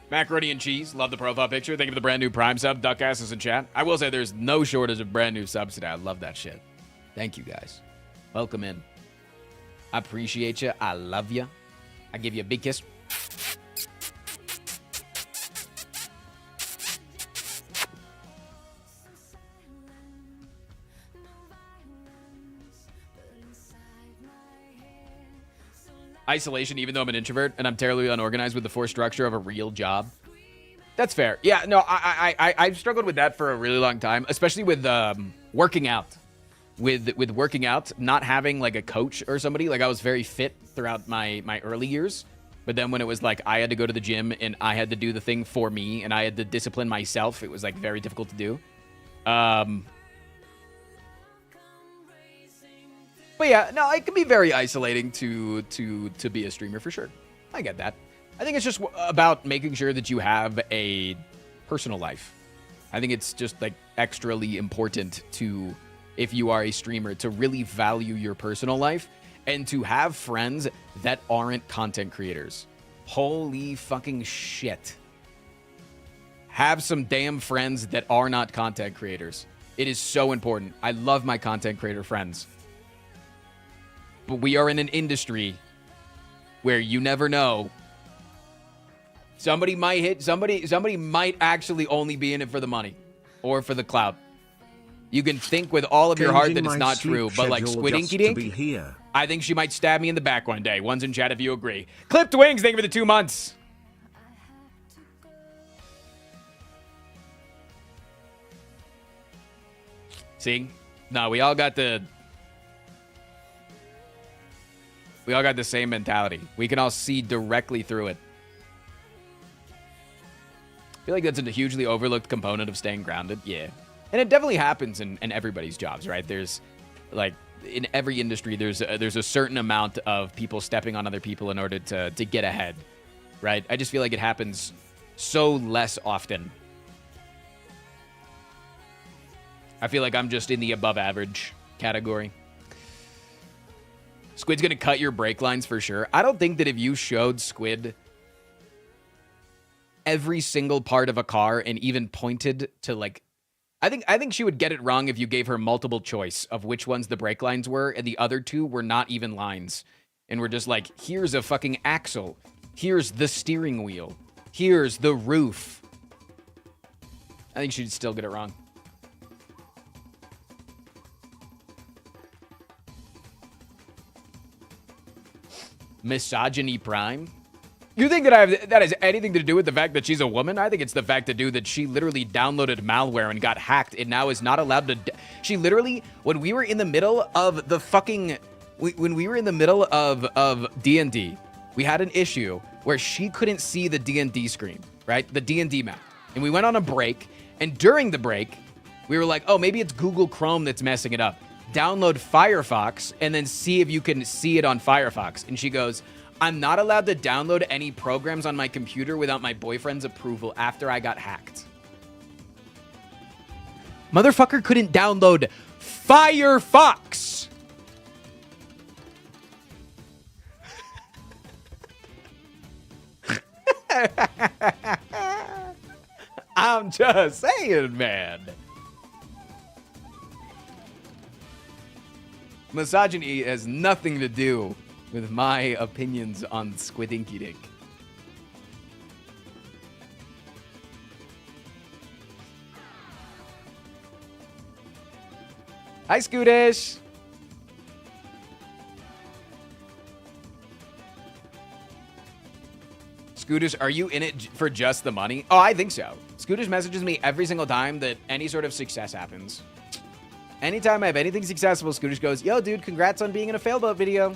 Macaroni and cheese. Love the profile picture. Thank you for the brand new Prime sub. Duck asses in chat. I will say there's no shortage of brand new subs today. I love that shit. Thank you guys. Welcome in. I appreciate you. I love you. I give you a big kiss. Isolation, even though I'm an introvert and I'm terribly unorganized with the forced structure of a real job. That's fair. Yeah, no, I've struggled with that for a really long time, especially with working out. With working out, not having like a coach or somebody. Like I was very fit throughout my early years, but then when it was like I had to go to the gym and I had to do the thing for me and I had to discipline myself, it was like very difficult to do. But yeah, no, it can be very isolating to be a streamer for sure. I get that. I think it's just about making sure that you have a personal life. I think it's just like extremely important to, if you are a streamer, to really value your personal life and to have friends that aren't content creators. Holy fucking shit. have some damn friends that are not content creators. It is so important. I love my content creator friends. But we are in an industry where you never know. Somebody might actually only be in it for the money or for the clout. You can think with all of your heart that it's not true, but like Squid Inky Dink, I think she might stab me in the back one day. One's in chat if you agree. Clipped Wings, thank you for the 2 months. See? No, we all got the same mentality. We can all see directly through it. I feel like that's a hugely overlooked component of staying grounded. Yeah. And it definitely happens in everybody's jobs, right? There's like in every industry, there's a certain amount of people stepping on other people in order to get ahead, right? I just feel like it happens so less often. I feel like I'm just in the above average category. Squid's going to cut your brake lines for sure. I don't think that if you showed Squid every single part of a car and even pointed to like, I think she would get it wrong if you gave her multiple choice of which ones the brake lines were and the other two were not even lines. And we're just like, here's a fucking axle. Here's the steering wheel. Here's the roof. I think she'd still get it wrong. Misogyny prime? You think that has anything to do with the fact that she's a woman? I think it's the fact that she literally downloaded malware and got hacked and now is not allowed to... She literally, when we were in the middle of the fucking... When we were in the middle of D&D, we had an issue where she couldn't see the D&D screen, right? The D&D map. And we went on a break, and during the break, we were like, oh, maybe it's Google Chrome that's messing it up. Download Firefox and then see if you can see it on Firefox. And she goes, I'm not allowed to download any programs on my computer without my boyfriend's approval after I got hacked. Motherfucker couldn't download Firefox. I'm just saying, man. Misogyny has nothing to do with my opinions on Squid Inky Dink. Hi, Scootish. Scootish, are you in it for just the money? Oh, I think so. Scootish messages me every single time that any sort of success happens. Anytime I have anything successful, Scootish goes, yo, dude, congrats on being in a failboat video.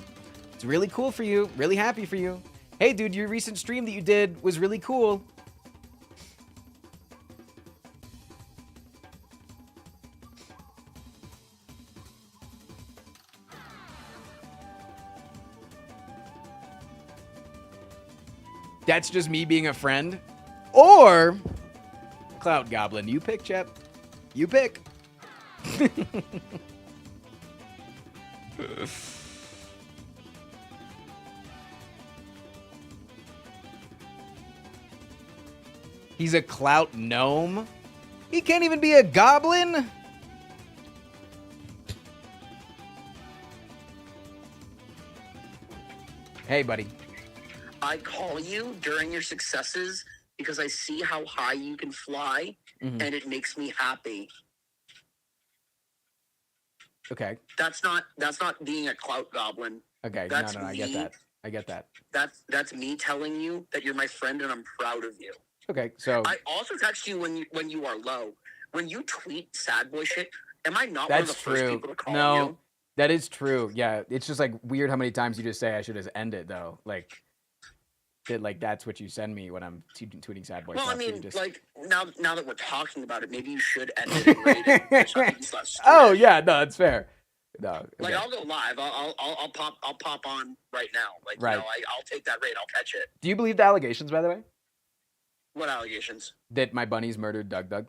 It's really cool for you. Really happy for you. Hey, dude, your recent stream that you did was really cool. That's just me being a friend. Or Cloud Goblin. You pick, Chet. You pick. He's a clout gnome? He can't even be a goblin? Hey, buddy. I call you during your successes because I see how high you can fly, and it makes me happy. Okay. That's not being a clout goblin. Okay, that's no, I get that. I get that. That's me telling you that you're my friend and I'm proud of you. Okay, so I also text you when you are low. When you tweet sad boy shit, am I not one of the first people to call you? No, that is true. Yeah, it's just like weird how many times you just say I should just end it though. Like that's what you send me when I'm tweeting sad boy. Well, stuff. I mean, just... like now that we're talking about it, maybe you should end it and rate it. Oh yeah, no, it's fair. No, okay. Like I'll go live. I'll pop on right now. Like right. You know, I'll take that rate. I'll catch it. Do you believe the allegations, by the way? What allegations? That my bunnies murdered Doug.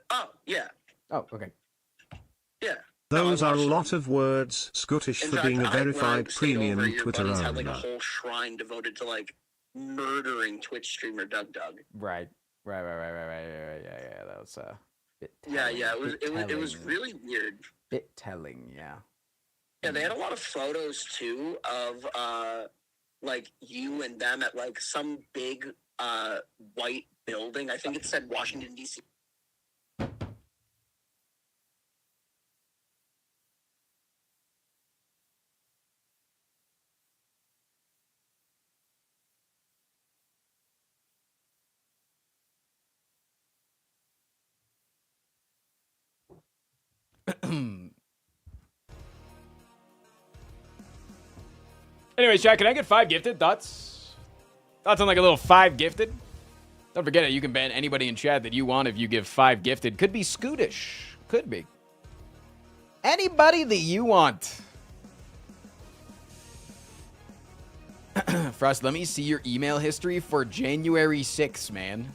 Oh yeah. Oh okay. Yeah. Those are a lot of words, Scottish, for being a verified premium Twitter had like a owner. whole shrine devoted to like murdering Twitch streamer Doug. Right. Right. Yeah, that was bit Yeah, telling, yeah, bit it was telling. really weird. Bit telling, yeah. Yeah, they had a lot of photos too of like you and them at like some big white building. I think it said Washington D.C. Anyways, chat, can I get 5 gifted? Thoughts on like a little 5 gifted? Don't forget it. You can ban anybody in chat that you want if you give 5 gifted. Could be Scootish. Could be. Anybody that you want. Frost, let me see your email history for January 6th, man.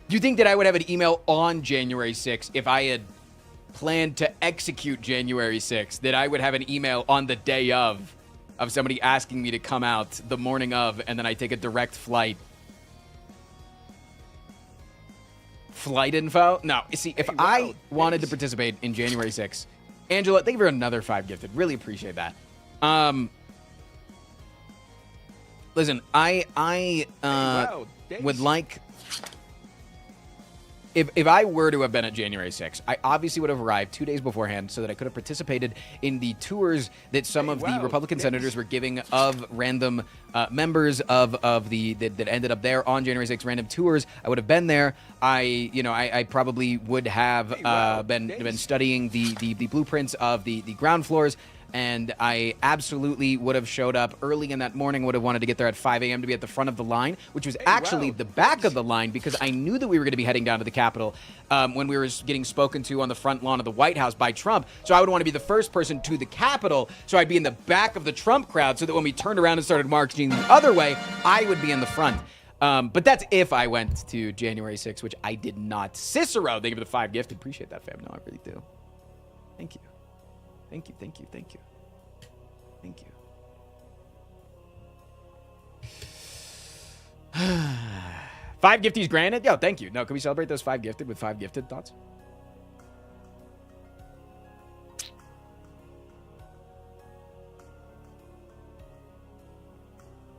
Do you think that I would have an email on January 6th if I had planned to execute January 6th? That I would have an email on the day of somebody asking me to come out the morning of, and then I take a direct flight. Flight info? No. See, if I wanted to participate in January 6th, Angela, thank you for another 5 gifted. Really appreciate that. Listen, I would like... If I were to have been at January 6th, I obviously would have arrived 2 days beforehand so that I could have participated in the tours that some of the Republican senators were giving of random members of that ended up there on January 6th, random tours. I would have been there. I probably would have been studying the blueprints of the ground floors. And I absolutely would have showed up early in that morning, would have wanted to get there at 5 a.m. to be at the front of the line, which was actually the back of the line because I knew that we were going to be heading down to the Capitol when we were getting spoken to on the front lawn of the White House by Trump. So I would want to be the first person to the Capitol, so I'd be in the back of the Trump crowd so that when we turned around and started marching the other way, I would be in the front. But that's if I went to January 6th, which I did not. Cicero, thank you for the 5 gifted. Appreciate that, fam. No, I really do. Thank you. Thank you. 5 gifties granted? Yo, thank you. No, can we celebrate those 5 gifted with 5 gifted thoughts?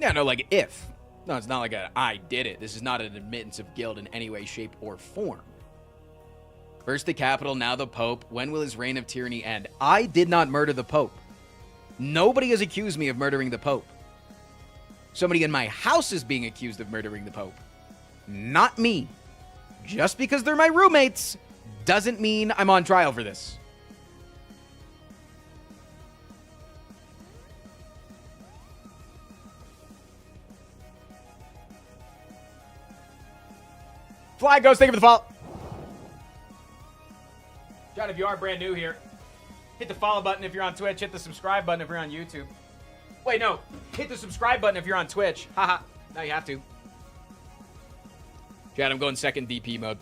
Yeah, no, like if. No, it's not like I did it. This is not an admittance of guilt in any way, shape, or form. First the Capitol, now the Pope. When will his reign of tyranny end? I did not murder the Pope. Nobody has accused me of murdering the Pope. Somebody in my house is being accused of murdering the Pope. Not me. Just because they're my roommates doesn't mean I'm on trial for this. Fly Ghost, thank you for the follow. John, if you are brand new here, hit the follow button if you're on Twitch. Hit the subscribe button if you're on YouTube. Wait, no. Hit the subscribe button if you're on Twitch. Haha. Now you have to. Chad, I'm going second DP mode.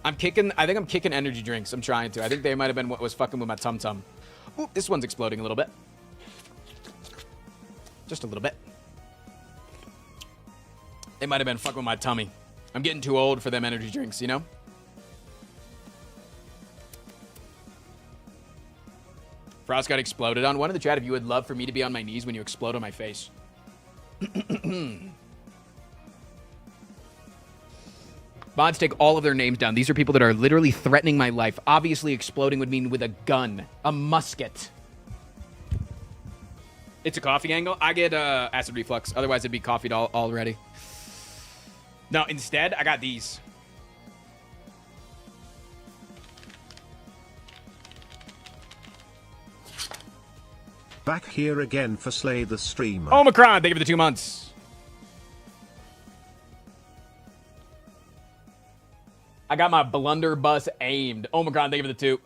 I think I'm kicking energy drinks. I'm trying to. I think they might have been what was fucking with my tum-tum. Ooh, this one's exploding a little bit. Just a little bit. They might have been fucking with my tummy. I'm getting too old for them energy drinks, you know? Frost got exploded on. One in the chat if you would love for me to be on my knees when you explode on my face. Mods, take all of their names down. These are people that are literally threatening my life. Obviously, exploding would mean with a gun. A musket. It's a coffee angle. I get acid reflux. Otherwise, it'd be coffeeed already. No, instead, I got these. Back here again for Slay the Streamer. Omicron, thank you for the 2 months. I got my blunderbuss aimed. Omicron, thank you for the 2.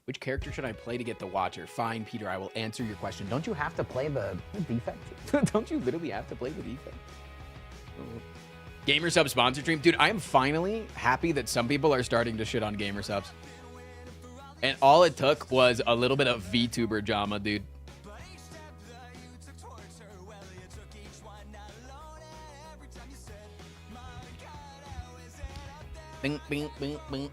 Which character should I play to get the Watcher? Fine, Peter, I will answer your question. Don't you have to play the defect? Don't you literally have to play the defect? Gamer Sub sponsor stream? Dude, I am finally happy that some people are starting to shit on Gamer Subs. And all it took was a little bit of VTuber drama, dude. Bing, bing, bing, bing.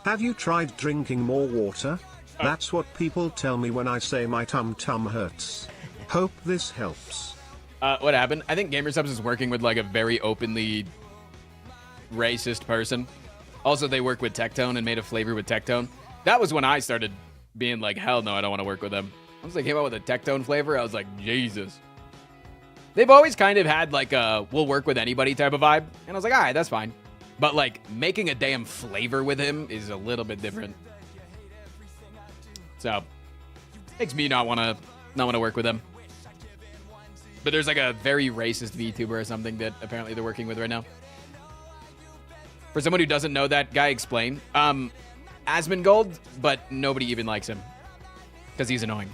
Have you tried drinking more water? That's what people tell me when I say my tum-tum hurts. Hope this helps. What happened? I think GamerSubs is working with like a very openly racist person. Also, they work with Tectone and made a flavor with Tectone. That was when I started being like, hell no, I don't want to work with them. Once they came out with a Tectone flavor, I was like, Jesus. They've always kind of had like a we'll work with anybody type of vibe. And I was like, all right, that's fine. But like making a damn flavor with him is a little bit different. So makes me not want to work with them. But there's like a very racist VTuber or something that apparently they're working with right now. For someone who doesn't know that guy, explain. Asmongold, but nobody even likes him because he's annoying.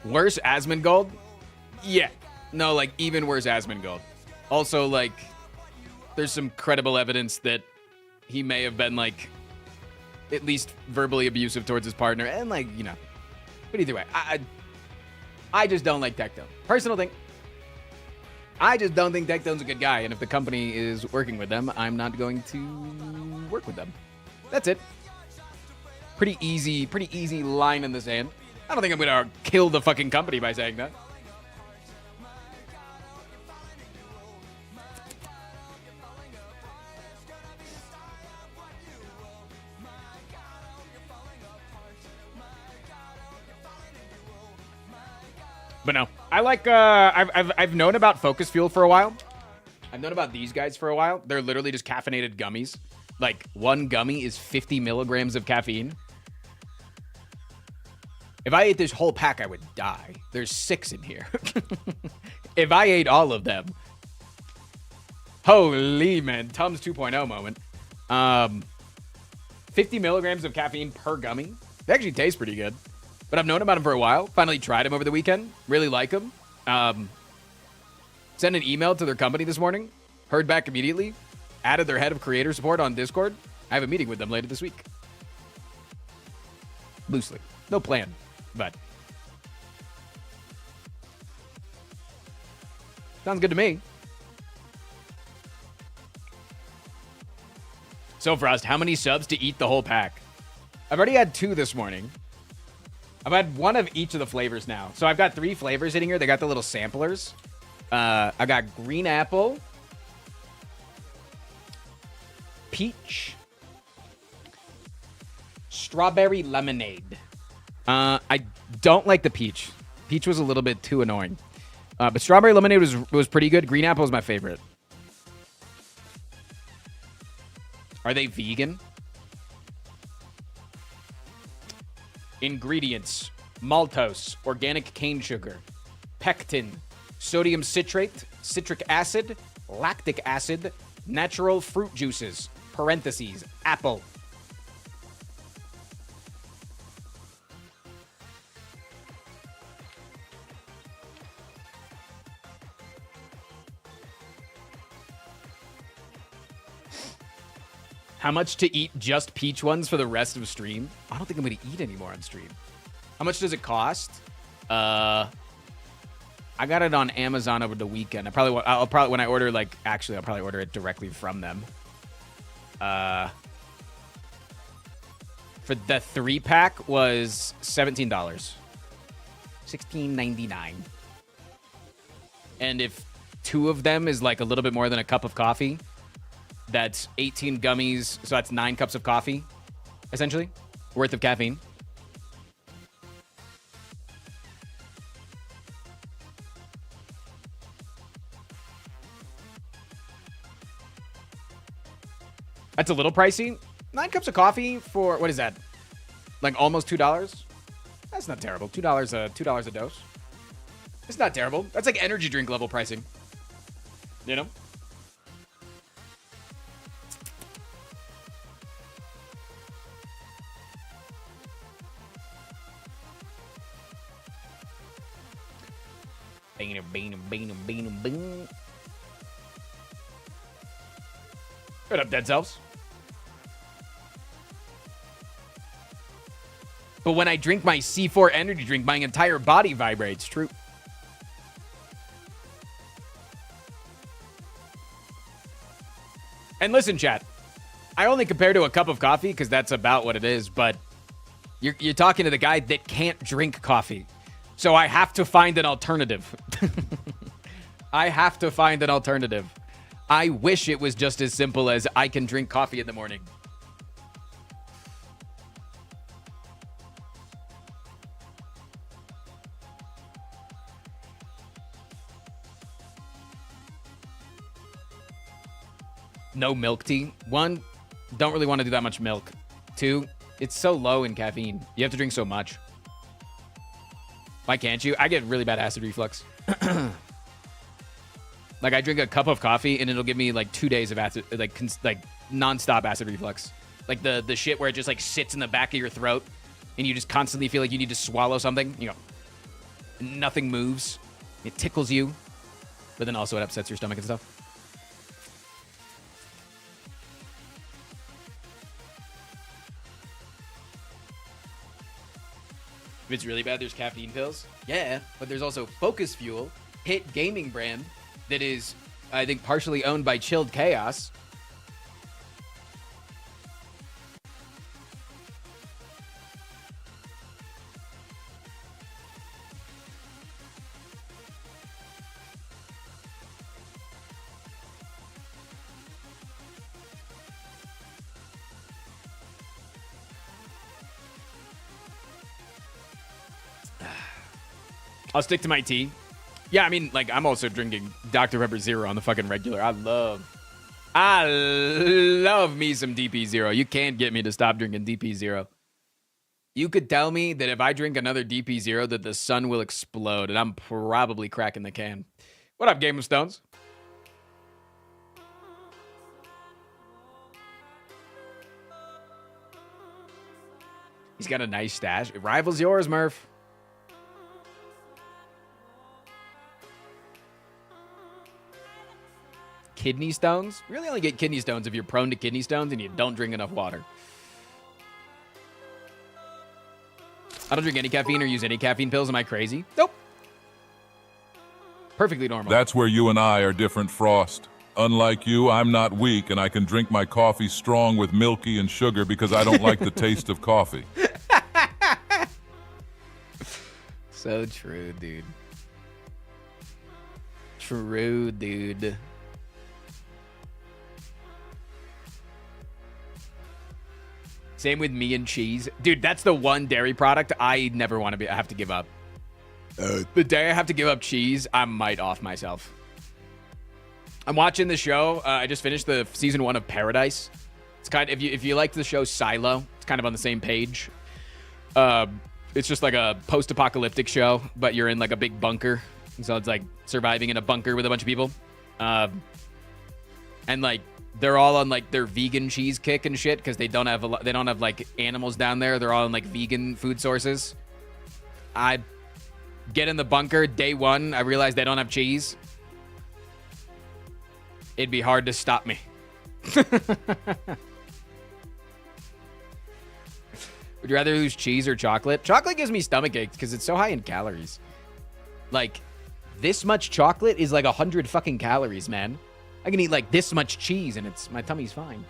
Worse Asmongold? Yeah. No, like even worse Asmongold. Also, like, there's some credible evidence that he may have been like at least verbally abusive towards his partner, and like, you know. But either way, I just don't like Tectone. Personal thing. I just don't think Tectone's a good guy, and if the company is working with them, I'm not going to work with them. That's it. Pretty easy line in the sand. I don't think I'm gonna kill the fucking company by saying that. But no, I like. I've known about Focus Fuel for a while. I've known about these guys for a while. They're literally just caffeinated gummies. Like one gummy is 50 milligrams of caffeine. If I ate this whole pack, I would die. There's 6 in here. If I ate all of them, holy man, Tums 2.0 moment. 50 milligrams of caffeine per gummy. They actually taste pretty good. But I've known about them for a while. Finally tried them over the weekend. Really like them. Sent an email to their company this morning. Heard back immediately. Added their head of creator support on Discord. I have a meeting with them later this week. Loosely. No plan. But sounds good to me. So, Frost, how many subs to eat the whole pack? I've already had 2 this morning. I've had 1 of each of the flavors now. So I've got 3 flavors sitting here. They got the little samplers. I got green apple, peach, strawberry lemonade. I don't like the peach. Peach was a little bit too annoying. But strawberry lemonade was pretty good. Green apple is my favorite. Are they vegan? Ingredients: maltose, organic cane sugar, pectin, sodium citrate, citric acid, lactic acid, natural fruit juices, parentheses, apple. How much to eat just peach ones for the rest of stream? I don't think I'm going to eat anymore on stream. How much does it cost? I got it on Amazon over the weekend. I'll probably when I order, like, actually, I'll probably order it directly from them. For the 3-pack was $17. $16.99. And if 2 of them is like a little bit more than a cup of coffee, that's 18 gummies, so that's 9 cups of coffee, essentially, worth of caffeine. That's a little pricey. 9 cups of coffee for, what is that? Like almost $2? That's not terrible. $2 a dose. It's not terrible. That's like energy drink level pricing. You know? What up, dead selves? But when I drink my C4 energy drink, my entire body vibrates. True. And listen, chat. I only compare to a cup of coffee because that's about what it is. But you're talking to the guy that can't drink coffee. So I have to find an alternative. I have to find an alternative. I wish it was just as simple as I can drink coffee in the morning. No milk tea. 1, don't really want to do that much milk. 2, it's so low in caffeine. You have to drink so much. Why can't you? I get really bad acid reflux. Like, I drink a cup of coffee and it'll give me like 2 days of acid, like nonstop acid reflux. Like the shit where it just like sits in the back of your throat and you just constantly feel like you need to swallow something. You know, nothing moves. It tickles you, but then also it upsets your stomach and stuff. If it's really bad, there's caffeine pills. Yeah, but there's also Focus Fuel, hit gaming brand that is, I think, partially owned by Chilled Chaos. I'll stick to my tea. Yeah, I mean, like, I'm also drinking Dr. Pepper Zero on the fucking regular. I love me some DP Zero. You can't get me to stop drinking DP Zero. You could tell me that if I drink another DP Zero that the sun will explode, and I'm probably cracking the can. What up, Game of Stones? He's got a nice stash. It rivals yours, Murph. Kidney stones? You really only get kidney stones if you're prone to kidney stones and you don't drink enough water. I don't drink any caffeine or use any caffeine pills. Am I crazy? Nope. Perfectly normal. That's where you and I are different, Frost. Unlike you, I'm not weak, and I can drink my coffee strong with milky and sugar because I don't like the taste of coffee. So true, dude. True, dude. Same with me and cheese. Dude, that's the one dairy product I never want to have to give up. The day I have to give up cheese, I might off myself. I'm watching the show. I just finished the season 1 of Paradise. It's kind of, if you like the show Silo, it's kind of on the same page. It's just like a post-apocalyptic show, but you're in like a big bunker. So it's like surviving in a bunker with a bunch of people. And like, they're all on like their vegan cheese kick and shit because they don't have like animals down there. They're all on like vegan food sources. I get in the bunker day 1. I realize they don't have cheese. It'd be hard to stop me. Would you rather lose cheese or chocolate? Chocolate gives me stomach aches because it's so high in calories. Like, this much chocolate is like 100 fucking calories, man. I can eat like this much cheese and my tummy's fine.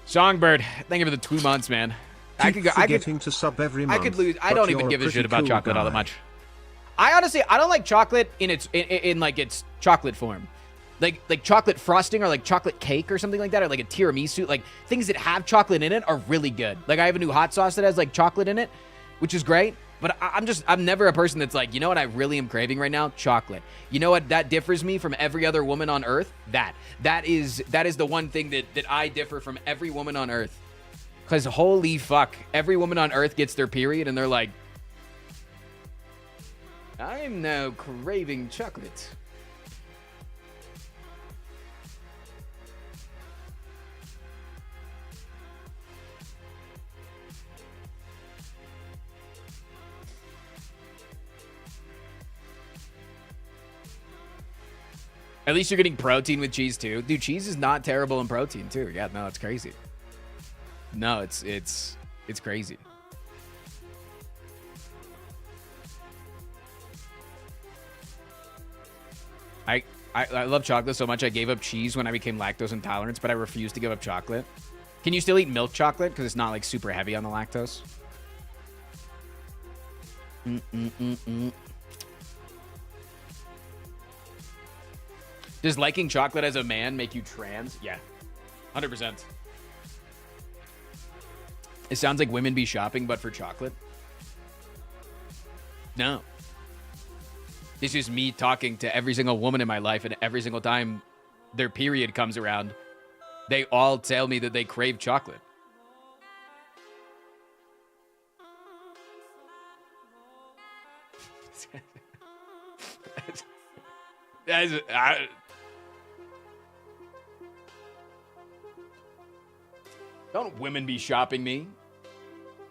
Songbird, thank you for the 2 months, man. I could to sub every month. I could lose. I don't even give a shit about chocolate all that much. I honestly don't like chocolate in its chocolate form. Like chocolate frosting or like chocolate cake or something like that, or like a tiramisu. Like things that have chocolate in it are really good. Like I have a new hot sauce that has like chocolate in it, which is great. But I'm never a person that's like, you know what I really am craving right now? Chocolate. You know what that differs me from every other woman on earth? That is the one thing that I differ from every woman on earth. Because holy fuck, every woman on earth gets their period and they're like, I'm now craving chocolate. At least you're getting protein with cheese too. Dude, cheese is not terrible in protein too. Yeah, no, it's crazy. No, it's crazy. I love chocolate so much I gave up cheese when I became lactose intolerant, but I refuse to give up chocolate. Can you still eat milk chocolate? Because it's not like super heavy on the lactose. Does liking chocolate as a man make you trans? Yeah, 100%. It sounds like women be shopping, but for chocolate. No. This is me talking to every single woman in my life, and every single time their period comes around, they all tell me that they crave chocolate. Don't women be shopping me.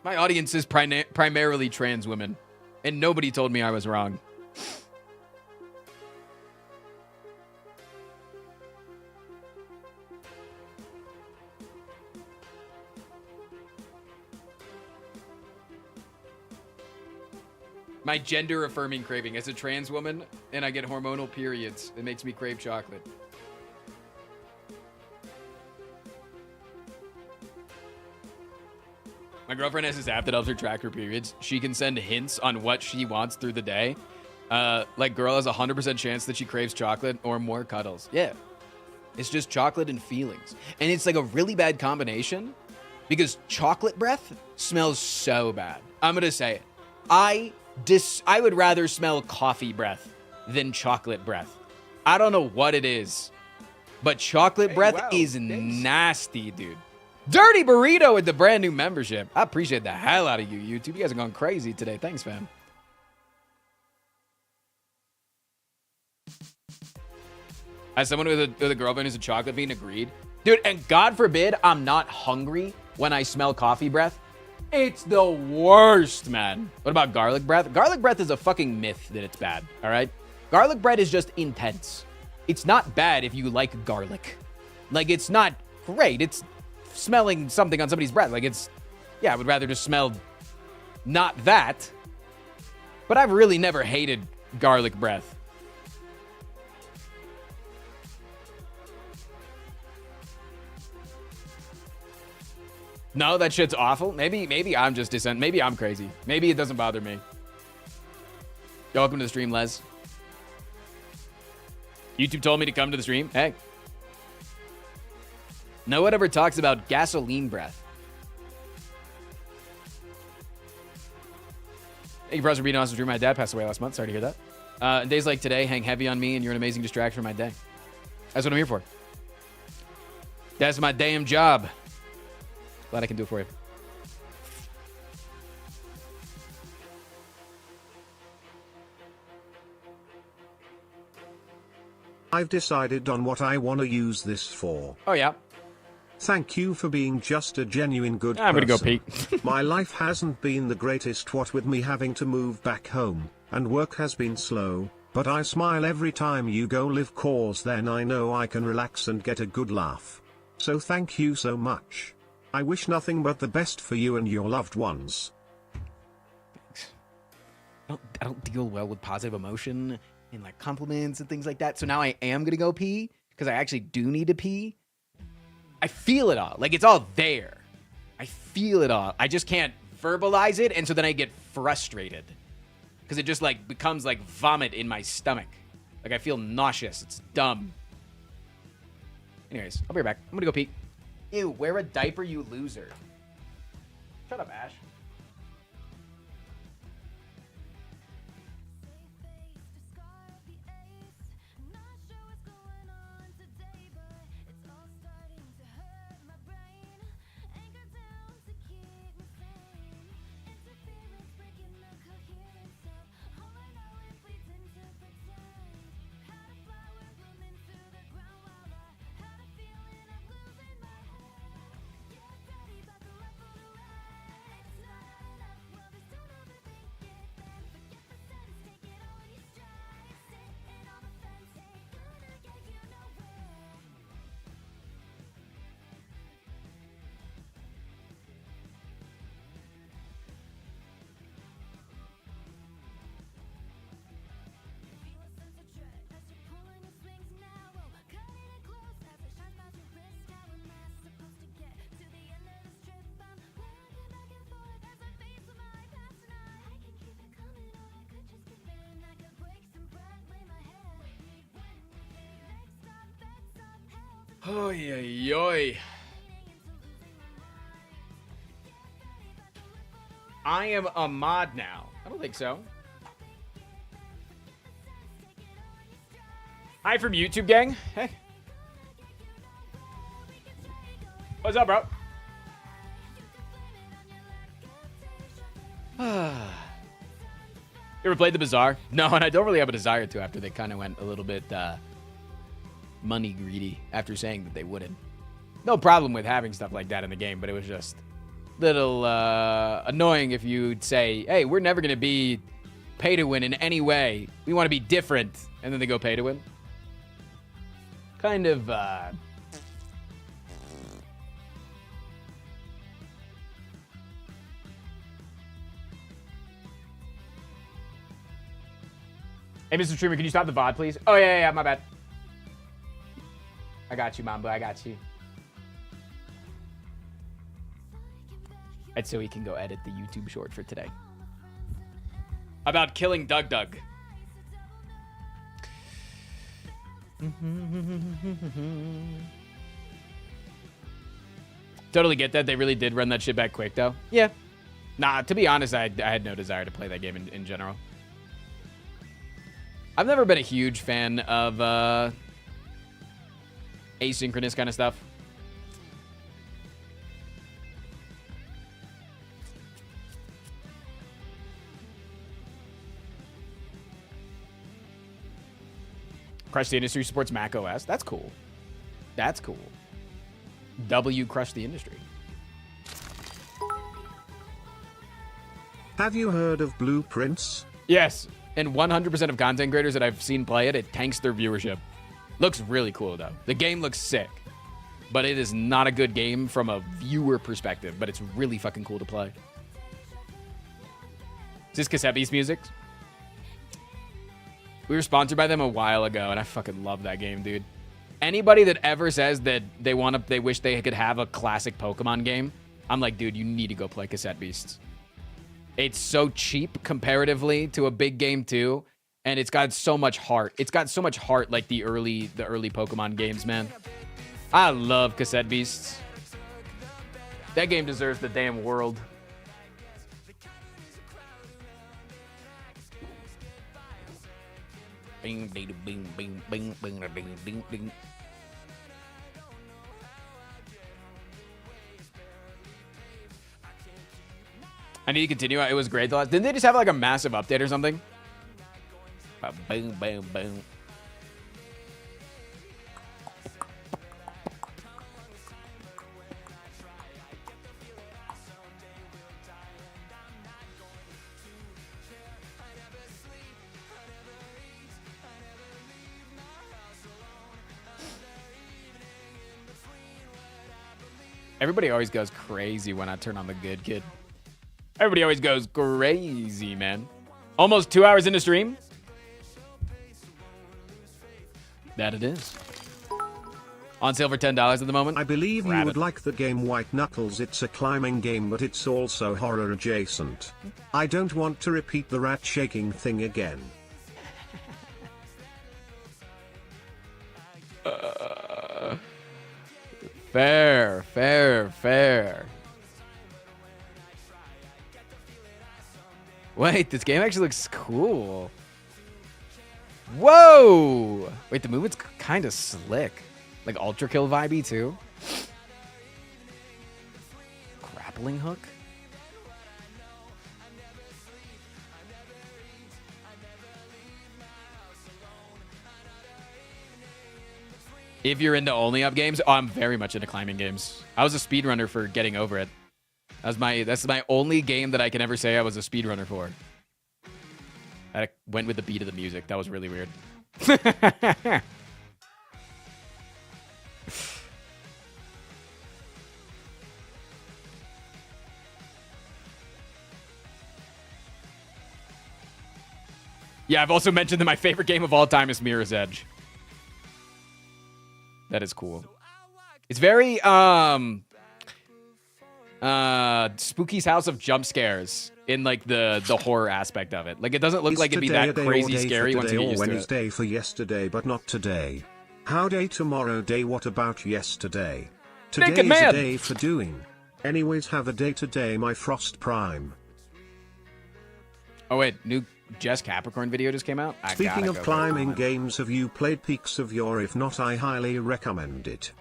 My audience is primarily trans women, and nobody told me I was wrong. My gender-affirming craving. As a trans woman, and I get hormonal periods, it makes me crave chocolate. My girlfriend has this app that helps her track her periods. She can send hints on what she wants through the day. Like, girl has a 100% chance that she craves chocolate or more cuddles. Yeah. It's just chocolate and feelings. And it's like a really bad combination because chocolate breath smells so bad. I'm going to say it. I would rather smell coffee breath than chocolate breath. I don't know what it is, but chocolate breath is nasty, dude. Dirty Burrito with the brand new membership. I appreciate the hell out of you, YouTube. You guys are going crazy today. Thanks, fam. As someone with a girlfriend who's a chocolate fiend, agreed. Dude, and God forbid I'm not hungry when I smell coffee breath. It's the worst, man. What about garlic breath? Garlic breath is a fucking myth that it's bad, all right? Garlic breath is just intense. It's not bad if you like garlic. Like, it's not great. It's smelling something on somebody's breath. Like, it's, yeah, I would rather just smell not that. But I've really never hated garlic breath. No, that shit's awful. Maybe I'm just dissent. Maybe I'm crazy. Maybe it doesn't bother me. Yo, welcome to the stream, Les. YouTube told me to come to the stream. Hey. No one ever talks about gasoline breath. Thank you, bros, for being awesome stream. My dad passed away last month. Sorry to hear that. And days like today hang heavy on me, and you're an amazing distraction for my day. That's what I'm here for. That's my damn job. Glad I can do it for you. I've decided on what I want to use this for. Oh, yeah. Thank you for being just a genuine good person. I'm gonna go Pete. My life hasn't been the greatest, what with me having to move back home, and work has been slow, but I smile every time you go live, cause then I know I can relax and get a good laugh. So thank you so much. I wish nothing but the best for you and your loved ones. Thanks. I don't deal well with positive emotion and like compliments and things like that. So now I am gonna go pee because I actually do need to pee. I feel it all. Like, it's all there. I feel it all. I just can't verbalize it, and so then I get frustrated because it just like becomes like vomit in my stomach. Like, I feel nauseous. It's dumb. Anyways, I'll be right back. I'm gonna go pee. Ew, wear a diaper, you loser. Shut up, Ash. Oy, oy, oy. I am a mod now. I don't think so. Hi from YouTube, gang. Hey. What's up, bro? You ever played the Bazaar? No, and I don't really have a desire to after they kind of went a little bit money greedy after saying that they wouldn't. No problem with having stuff like that in the game, but it was just a little annoying if you'd say, hey, we're never going to be pay to win in any way. We want to be different. And then they go pay to win. Kind of Hey, Mr. Streamer, can you stop the VOD, please? Oh, yeah, my bad. I got you, Mamba. I got you. And so he can go edit the YouTube short for today. About killing Doug. Totally get that. They really did run that shit back quick, though. Yeah. Nah, to be honest, I had no desire to play that game in general. I've never been a huge fan of asynchronous kind of stuff. Crush the Industry supports Mac OS. That's cool. That's cool. W Crush the Industry. Have you heard of Blueprints? Yes. And 100% of content creators that I've seen play it, it tanks their viewership. Looks really cool, though. The game looks sick. But it is not a good game from a viewer perspective, but it's really fucking cool to play. Is this Cassette Beast music? We were sponsored by them a while ago, and I fucking love that game, dude. Anybody that ever says that they wish they could have a classic Pokemon game, I'm like, dude, you need to go play Cassette Beasts. It's so cheap comparatively to a big game too, and it's got so much heart. It's got so much heart like the early Pokemon games, man. I love Cassette Beasts. That game deserves the damn world. Bing, bing, bing, bing, bing, bing, bing, bing, bing. I need to continue. It was great. Didn't they just have like a massive update or something? Boom, boom, boom. Everybody always goes crazy when I turn on the good kid. Everybody always goes crazy, man. Almost 2 hours into stream. That it is. On sale for $10 at the moment. I believe you would like the game White Knuckles. It's a climbing game, but it's also horror adjacent. I don't want to repeat the rat shaking thing again. Fair. Wait, this game actually looks cool. Whoa! Wait, the movement's kind of slick. Like Ultra Kill vibey too. Grappling hook? If you're into only up games, I'm very much into climbing games. I was a speedrunner for Getting Over It. That's my only game that I can ever say I was a speedrunner for. I went with the beat of the music. That was really weird. Yeah, I've also mentioned that my favorite game of all time is Mirror's Edge. That is cool. It's very Spooky's House of Jump Scares in like the horror aspect of it. Like it doesn't look like it'd be that crazy scary once you get used to it. Wednesday for yesterday, but not today. How day tomorrow day, what about yesterday? Today Naked is man. a day for doing. Anyways, have a day today, my Frost Prime. Oh wait, new Jess Capricorn video just came out. Speaking of climbing games, have you played Peaks of Yore? If not, I highly recommend it.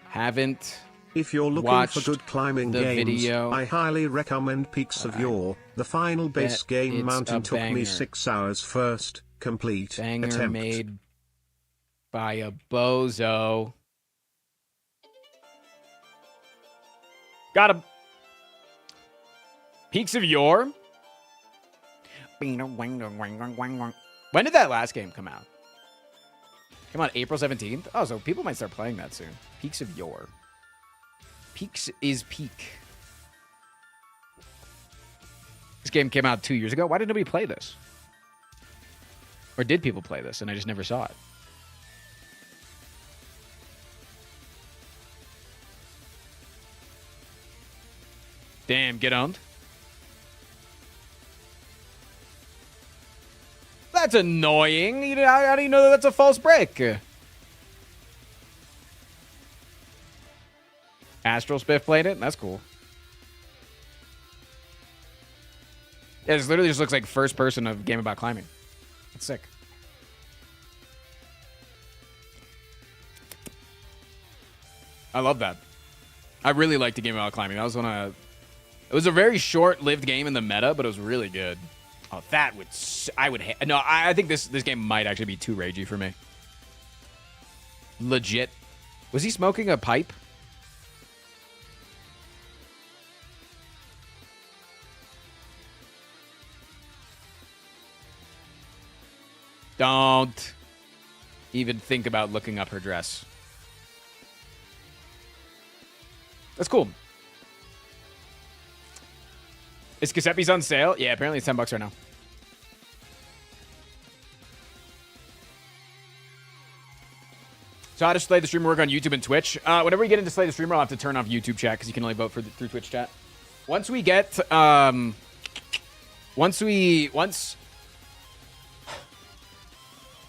Haven't. If you're looking for good climbing games, video. I highly recommend Peaks of Yore. The final base game mountain took me 6 hours first complete attempt. Made by a bozo. Got him. Peaks of Yore. When did that last game come out? Came out April 17th. Oh, so people might start playing that soon. Peaks of Yore. Peaks is peak. This game came out 2 years ago. Why did nobody play this? Or did people play this and I just never saw it? Damn, get owned. That's annoying. How do you know that that's a false break? Astral Spiff played it? That's cool. Yeah, this literally just looks like first person of game about climbing. That's sick. I love that. I really liked the game about climbing. That was one of... It was a very short-lived game in the meta, but it was really good. Oh, that would... I think this game might actually be too ragey for me. Legit. Was he smoking a pipe? Don't even think about looking up her dress. That's cool. Is Giuseppe's on sale? Yeah, apparently it's $10 right now. So how does Slay the Streamer work on YouTube and Twitch? Whenever we get into Slay the Streamer, I'll have to turn off YouTube chat because you can only vote through Twitch chat. Once we get...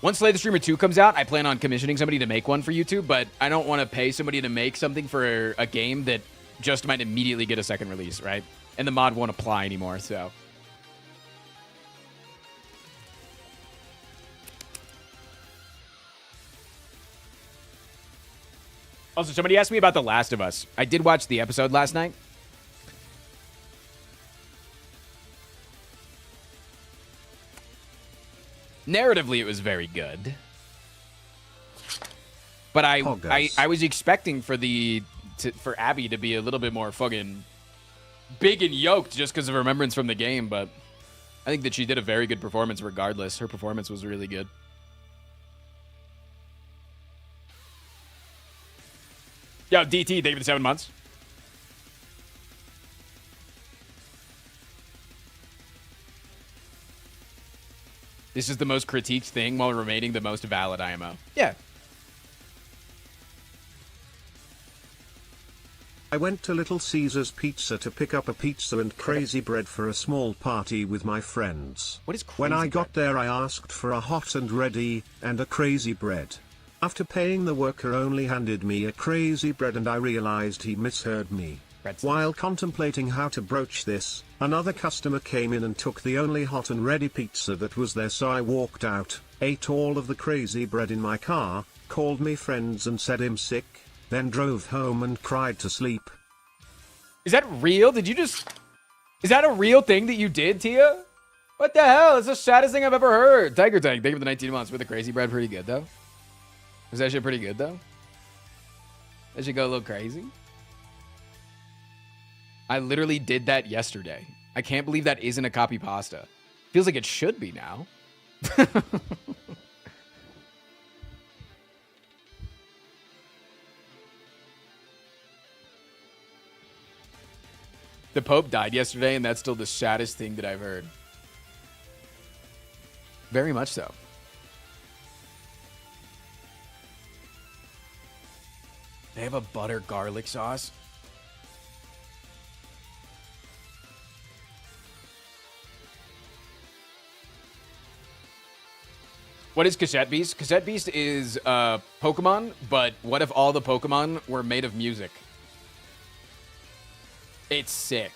Once Slay the Streamer 2 comes out, I plan on commissioning somebody to make one for YouTube, but I don't want to pay somebody to make something for a game that just might immediately get a second release, right? And the mod won't apply anymore, so... Also, somebody asked me about The Last of Us. I did watch the episode last night. Narratively, it was very good. But I was expecting for Abby to be a little bit more fucking big and yoked just because of remembrance from the game, but I think that she did a very good performance regardless. Her performance was really good. Yo, DT, thank you for the 7 months. This is the most critiqued thing while remaining the most valid IMO. Yeah. I went to Little Caesars Pizza to pick up a pizza and crazy bread for a small party with my friends. What is crazy When I bread? got there, I asked for a hot and ready and a crazy bread. After paying, the worker only handed me a crazy bread and I realized he misheard me. While contemplating how to broach this, another customer came in and took the only hot and ready pizza that was there, so I walked out, ate all of the crazy bread in my car, called me friends and said I'm sick, then drove home and cried to sleep. Is that real? Is that a real thing that you did, Tia? What the hell? It's the saddest thing I've ever heard. Tiger Tank, thank you for the 19 months. With the crazy bread, pretty good, though. Was that shit pretty good, though? That should go a little crazy. I literally did that yesterday. I can't believe that isn't a copy pasta. Feels like it should be now. The Pope died yesterday, and that's still the saddest thing that I've heard. Very much so. They have a butter garlic sauce. What is Cassette Beast? Cassette Beast is Pokemon, but what if all the Pokemon were made of music? It's sick.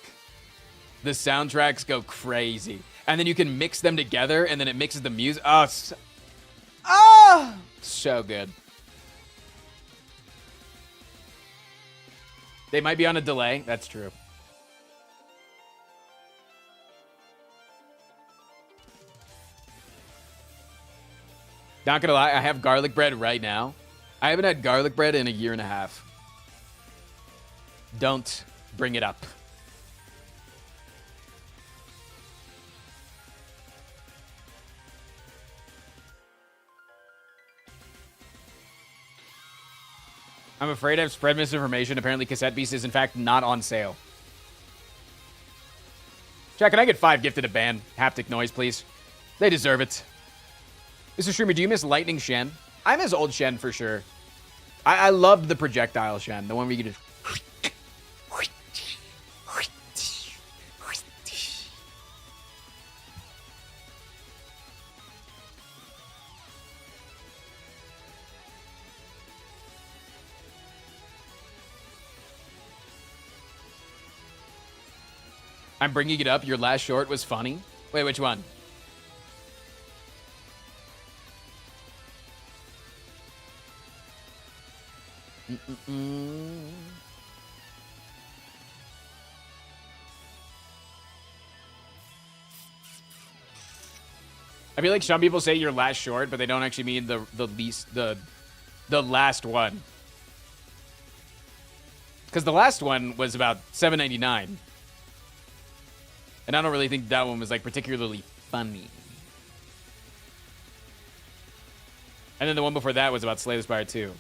The soundtracks go crazy. And then you can mix them together, and then it mixes the music. So good. They might be on a delay. That's true. Not gonna lie, I have garlic bread right now. I haven't had garlic bread in a year and a half. Don't bring it up. I'm afraid I've spread misinformation. Apparently, Cassette Beast is, in fact, not on sale. Jack, can I get 5 gifted a band? Haptic noise, please. They deserve it. Mr. Streamer, do you miss Lightning Shen? I miss old Shen for sure. I loved the projectile Shen, the one where you could just... I'm bringing it up. Your last short was funny. Wait, which one? I feel like some people say your last short, but they don't actually mean the last one. Because the last one was about $7.99. And I don't really think that one was like particularly funny. And then the one before that was about Slay the Spire 2.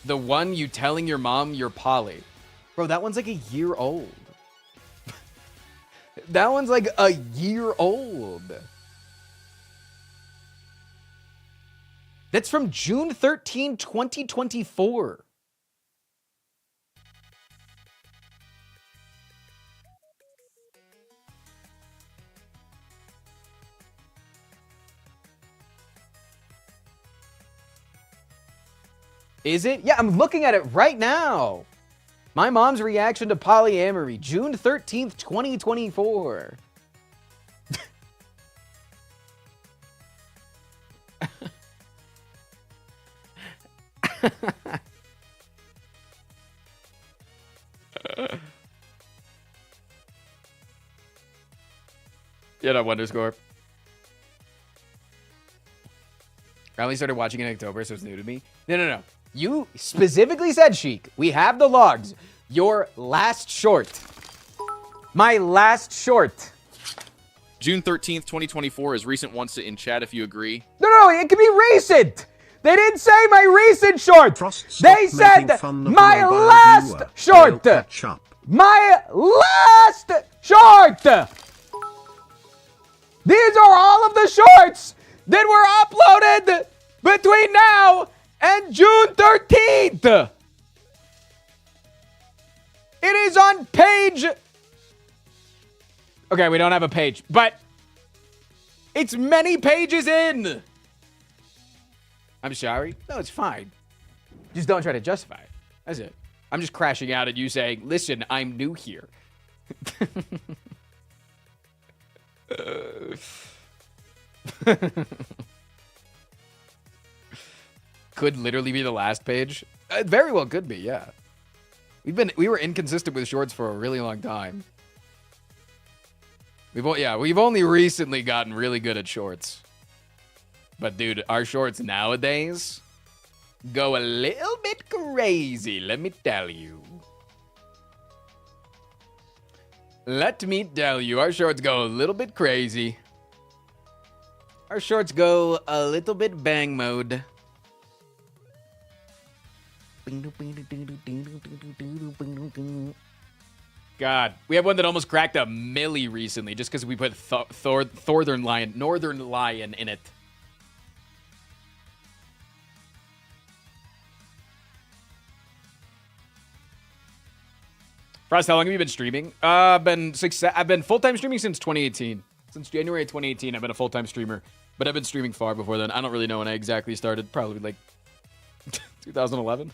The one you telling your mom you're poly. Bro, that one's like a year old. That one's like a year old. That's from June 13, 2024. Is it? Yeah, I'm looking at it right now. My mom's reaction to polyamory, June 13th, 2024. Yeah, no, Wonderscore. I only started watching in October, so it's new to me. No. You specifically said, Sheik, we have the logs. Your last short. My last short. June 13th, 2024 is recent wants to in chat if you agree. No, it can be recent. They didn't say my recent short. They said my last short. My last short. These are all of the shorts that were uploaded between now and June 13th. It is on page... Okay, we don't have a page, but it's many pages in. I'm sorry. No, it's fine. Just don't try to justify it. That's it. I'm just crashing out at you saying, listen, I'm new here. Could literally be the last page. It very well could be, yeah. We were inconsistent with shorts for a really long time. We've only recently gotten really good at shorts. But dude, our shorts nowadays go a little bit crazy, let me tell you. Let me tell you, our shorts go a little bit crazy. Our shorts go a little bit bang mode. God, we have one that almost cracked a milli recently just because we put Northern Lion in it. Frost, how long have you been streaming? I've been full-time streaming since 2018. Since January 2018, I've been a full-time streamer, but I've been streaming far before then. I don't really know when I exactly started. Probably like 2011.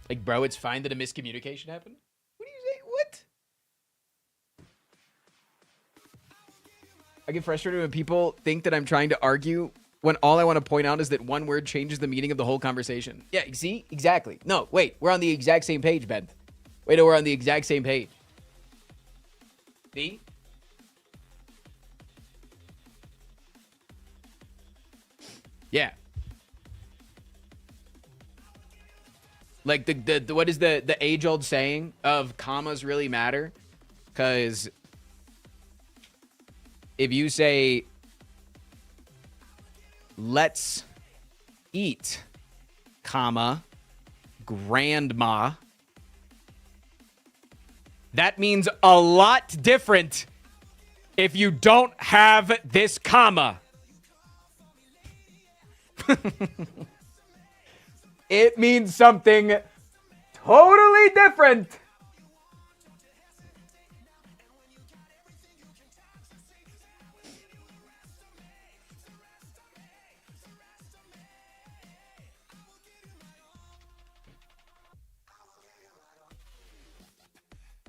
Like, bro, it's fine that a miscommunication happened? What do you say? What? I get frustrated when people think that I'm trying to argue when all I want to point out is that one word changes the meaning of the whole conversation. Yeah, see? Exactly. No, wait. We're on the exact same page, Ben. Wait, no, we're on the exact same page. See? Yeah. Like the what is the age-old saying of commas really matter? Because if you say, let's eat, comma, grandma, that means a lot different if you don't have this comma. It means something totally different.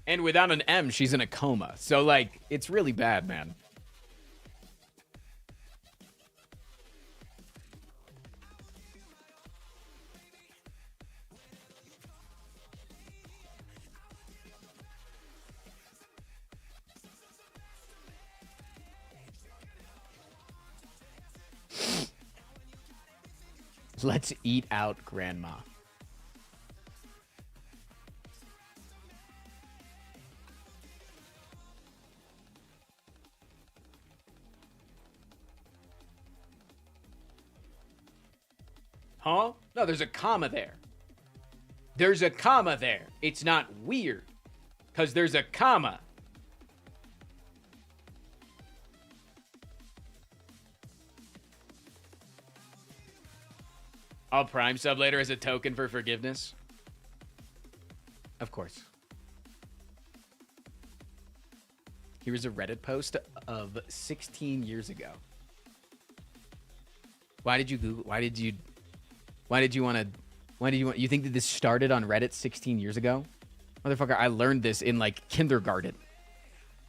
And without an M, she's in a coma. So, like, it's really bad, man. Let's eat out, grandma. Huh? No, there's a comma there. There's a comma there. It's not weird, because there's a comma. I'll Prime sub later as a token for forgiveness. Of course. Here's a Reddit post of 16 years ago. Why did you you think that this started on Reddit 16 years ago? Motherfucker, I learned this in like kindergarten.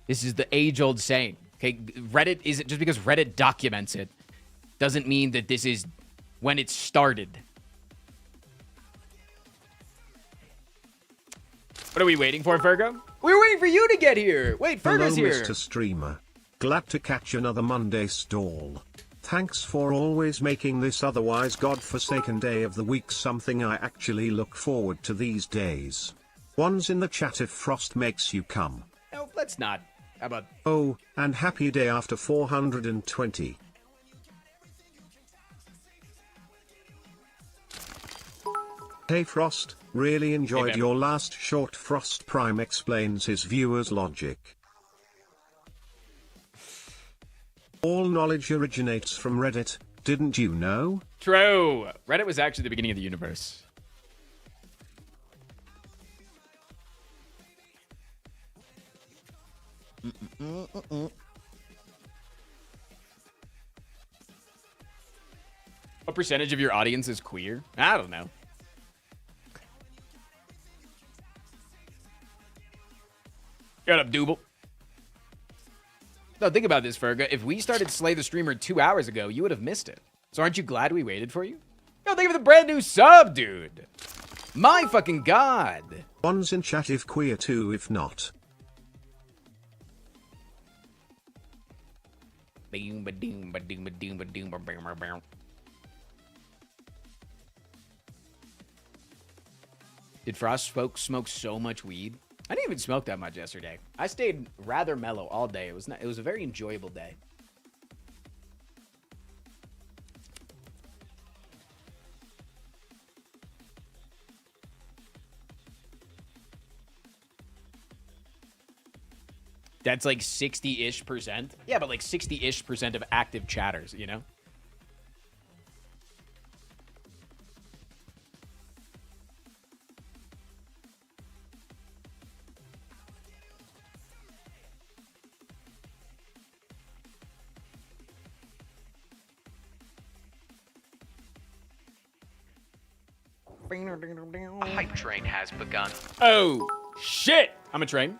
This is the age-old saying. Okay, Reddit isn't just because Reddit documents it doesn't mean that this is when it started. What are we waiting for, Fergo? We're waiting for you to get here. Wait, Fergo's Hello, here. Mr. Streamer. Glad to catch another Monday stall. Thanks for always making this otherwise godforsaken day of the week something I actually look forward to these days. One's in the chat if Frost makes you come. No, let's not. How about... Oh, and happy day after 420. Hey Frost, really enjoyed Hey, your last short. Frost Prime explains his viewers' logic. All knowledge originates from Reddit, didn't you know? True. Reddit was actually the beginning of the universe. What percentage of your audience is queer? I don't know. Shut up, Double. No, think about this, Ferga. If we started Slay the Streamer 2 hours ago, you would have missed it. So aren't you glad we waited for you? Yo, thank you for the brand new sub, dude. My fucking god. One's in chat if queer too if not. Did Frost smoke so much weed? I didn't even smoke that much yesterday. I stayed rather mellow all day. It was a very enjoyable day. That's like 60-ish%. Yeah, but like 60-ish% of active chatters, you know? A hype train has begun. Oh, shit! I'm a train.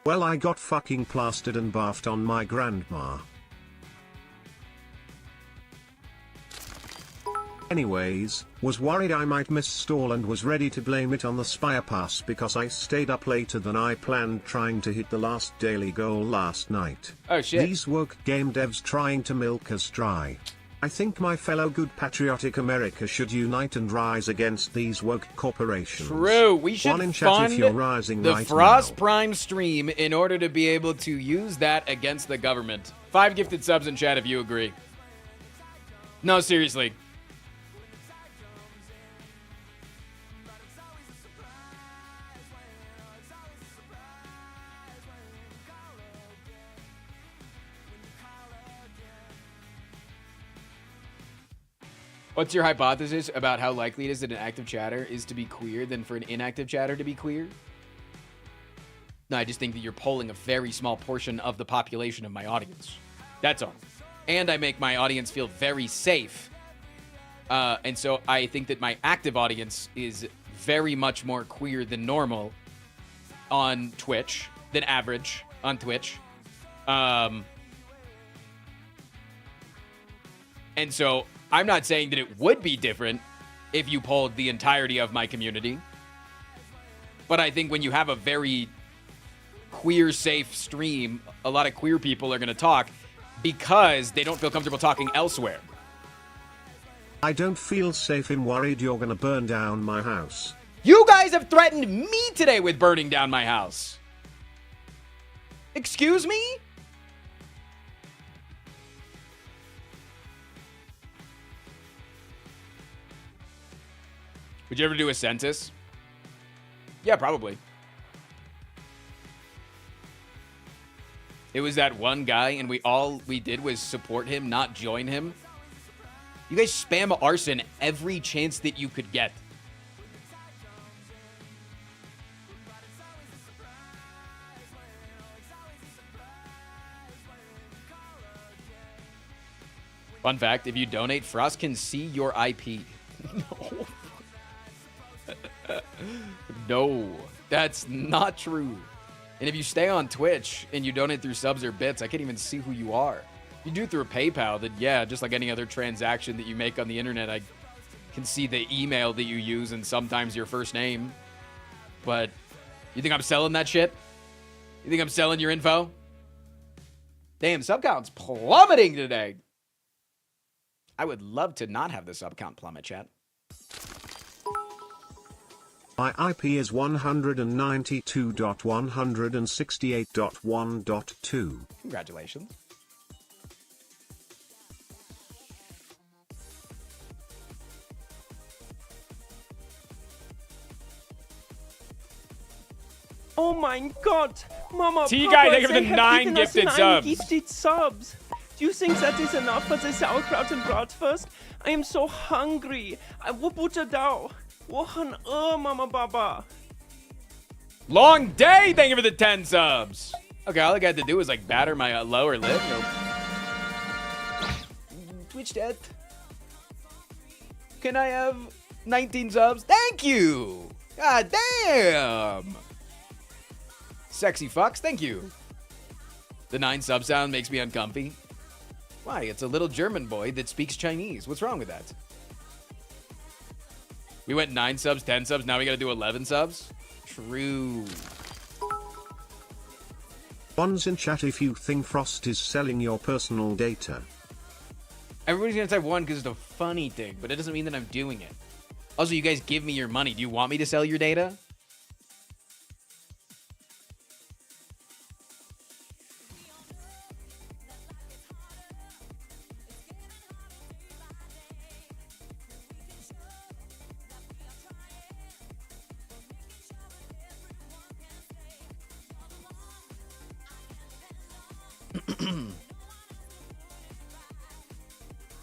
Well, I got fucking plastered and barfed on my grandma. Anyways, was worried I might miss stall and was ready to blame it on the Spire Pass because I stayed up later than I planned trying to hit the last daily goal last night. Oh shit. These woke game devs trying to milk us dry. I think my fellow good patriotic America should unite and rise against these woke corporations. True. We should One in chat if fund you're rising the right Frost now. Prime stream in order to be able to use that against the government. 5 gifted subs in chat if you agree. No, seriously. What's your hypothesis about how likely it is that an active chatter is to be queer than for an inactive chatter to be queer? No, I just think that you're polling a very small portion of the population of my audience. That's all. And I make my audience feel very safe. And so I think that my active audience is very much more queer than normal on Twitch, than average on Twitch. And so I'm not saying that it would be different if you polled the entirety of my community. But I think when you have a very queer safe stream, a lot of queer people are going to talk because they don't feel comfortable talking elsewhere. I don't feel safe. I'm worried you're gonna burn down my house. You guys have threatened me today with burning down my house. Excuse me? Would you ever do a census? Yeah, probably. It was that one guy, and all we did was support him, not join him. You guys spam arson every chance that you could get. Fun fact, if you donate, Frost can see your IP. No. No, that's not true. And if you stay on Twitch and you donate through subs or bits, I can't even see who you are. If you do it through PayPal, then yeah, just like any other transaction that you make on the internet, I can see the email that you use and sometimes your first name. But you think I'm selling that shit? You think I'm selling your info? Damn, sub count's plummeting today. I would love to not have the sub count plummet, chat. My IP is 192.168.1.2. Congratulations. Oh mein Gott! Mama, T-Guy, Papa, thank you for the they have 9 given us gifted 9 subs. gifted subs. Do you think that is enough for the sauerkraut and bratwurst? I am so hungry. I will put it down. Wochen Mama Baba. Long day, thank you for the 10 subs. Okay, all I got to do is like batter my lower lip. Nope. Twitch death. Can I have 19 subs? Thank you. God damn. Sexy fucks, thank you. The 9 sub sound makes me uncomfy. Why? It's a little German boy that speaks Chinese. What's wrong with that? We went 9 subs, 10 subs. Now we got to do 11 subs. True. One's in chat if you think Frost is selling your personal data. Everybody's gonna type 1 because it's a funny thing, but it doesn't mean that I'm doing it. Also, you guys give me your money. Do you want me to sell your data?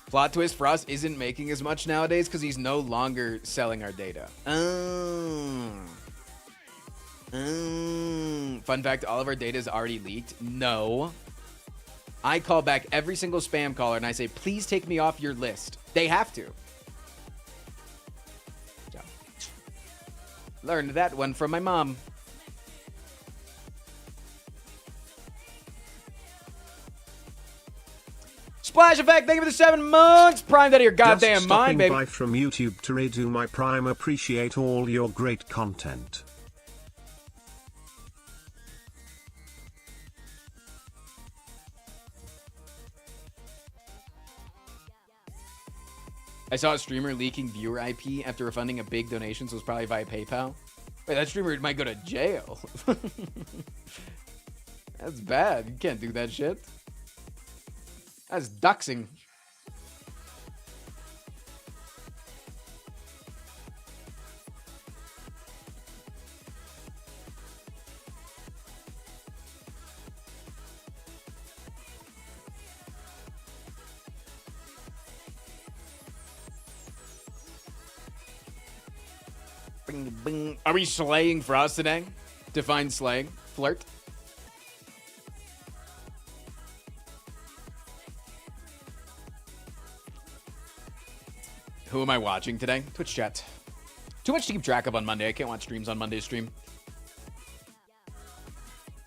Plot twist, Frost isn't making as much nowadays because he's no longer selling our data. Fun fact, all of our data is already leaked. No. I call back every single spam caller and I say, please take me off your list. They have to. So, learned that one from my mom. Splash Effect, thank you for the 7 months. Primed out of your goddamn Just mind, baby. by from YouTube to redo my Prime. Appreciate all your great content. I saw a streamer leaking viewer IP after refunding a big donation, so it was probably via PayPal. Wait, that streamer might go to jail. That's bad. You can't do that shit. That's doxing. Bing, bing. Are we slaying Frost today? Define slaying. Flirt. Who am I watching today? Twitch chat. Too much to keep track of on Monday. I can't watch streams on Monday's stream.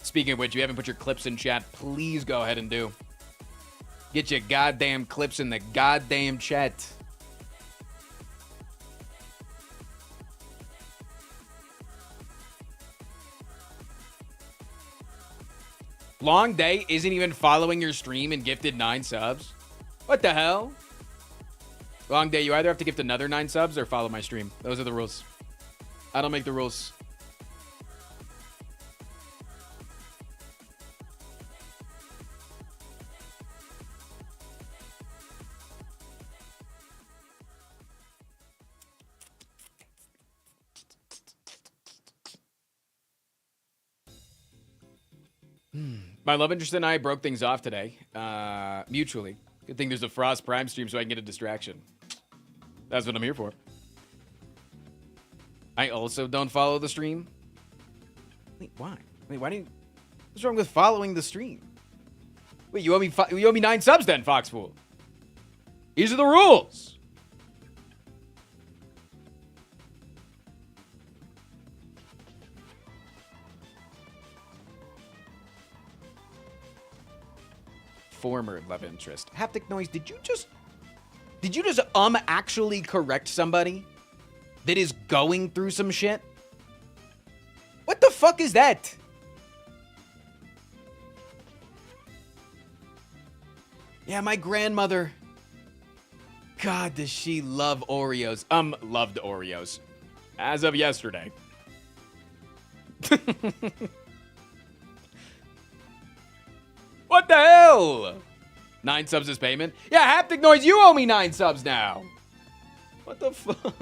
Speaking of which, if you haven't put your clips in chat, please go ahead and do. Get your goddamn clips in the goddamn chat. Long Day isn't even following your stream and gifted 9 subs. What the hell? Long Day, you either have to gift another 9 subs or follow my stream. Those are the rules. I don't make the rules. My love interest and I broke things off today, mutually. Good thing there's a Frost Prime stream so I can get a distraction. That's what I'm here for. I also don't follow the stream. Wait, why? Wait, why do you... What's wrong with following the stream? Wait, you owe me 9 subs then, Foxfool. These are the rules. Former love interest. Haptic noise, did you just actually correct somebody that is going through some shit? What the fuck is that? Yeah, my grandmother. God, does she love Oreos. Loved Oreos. As of yesterday. What the hell? 9 subs is payment? Yeah, Haptic Noise, you owe me 9 subs now. What the fuck?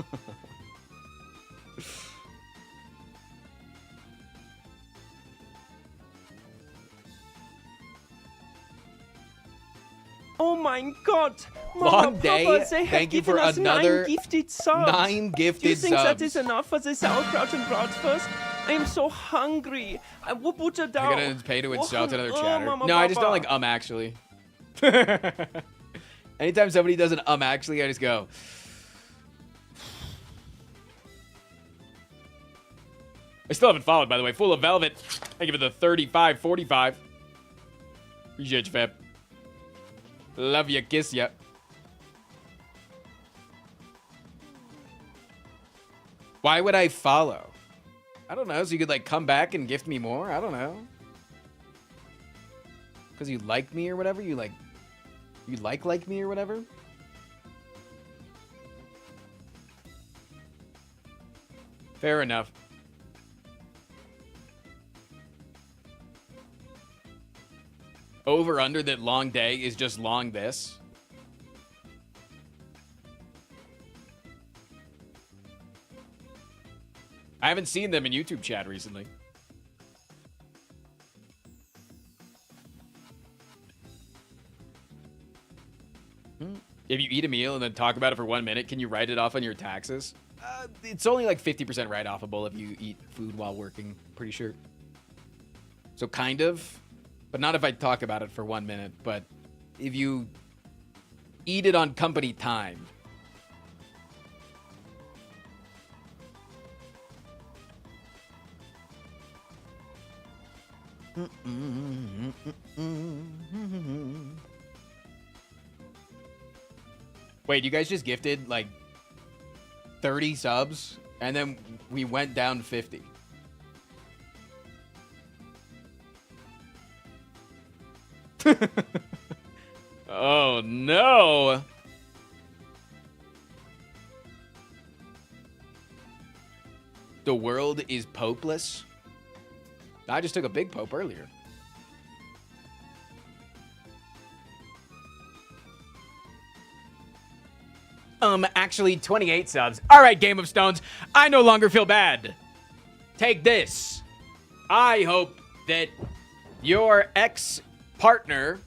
Oh my god! Long Day, Papa, they have thank you given for us another 9 gifted subs. 9 gifted Do you think subs. that is enough for the sauerkraut and bratwurst? I am so hungry. I will put it down. I'm gonna pay to insult another Oh, chatter. Mama, No, I just don't Papa. like actually. Anytime somebody does an actually, I just go. I still haven't followed, by the way. Full of Velvet. I give it the 35-45. Appreciate you, fam. Love ya, kiss ya. Why would I follow? I don't know, so you could like come back and gift me more? I don't know. Because you like me or whatever? You like me or whatever? Fair enough. Over under that Long Day is just long this. I haven't seen them in YouTube chat recently. If you eat a meal and then talk about it for 1 minute, can you write it off on your taxes? It's only like 50% write-offable if you eat food while working, pretty sure. So kind of, but not if I talk about it for 1 minute. But if you eat it on company time. Wait, you guys just gifted like 30 subs and then we went down 50. Oh no. The world is popeless. I just took a big pope earlier. Actually 28 subs. All right, Game of Stones. I no longer feel bad. Take this. I hope that your ex-partner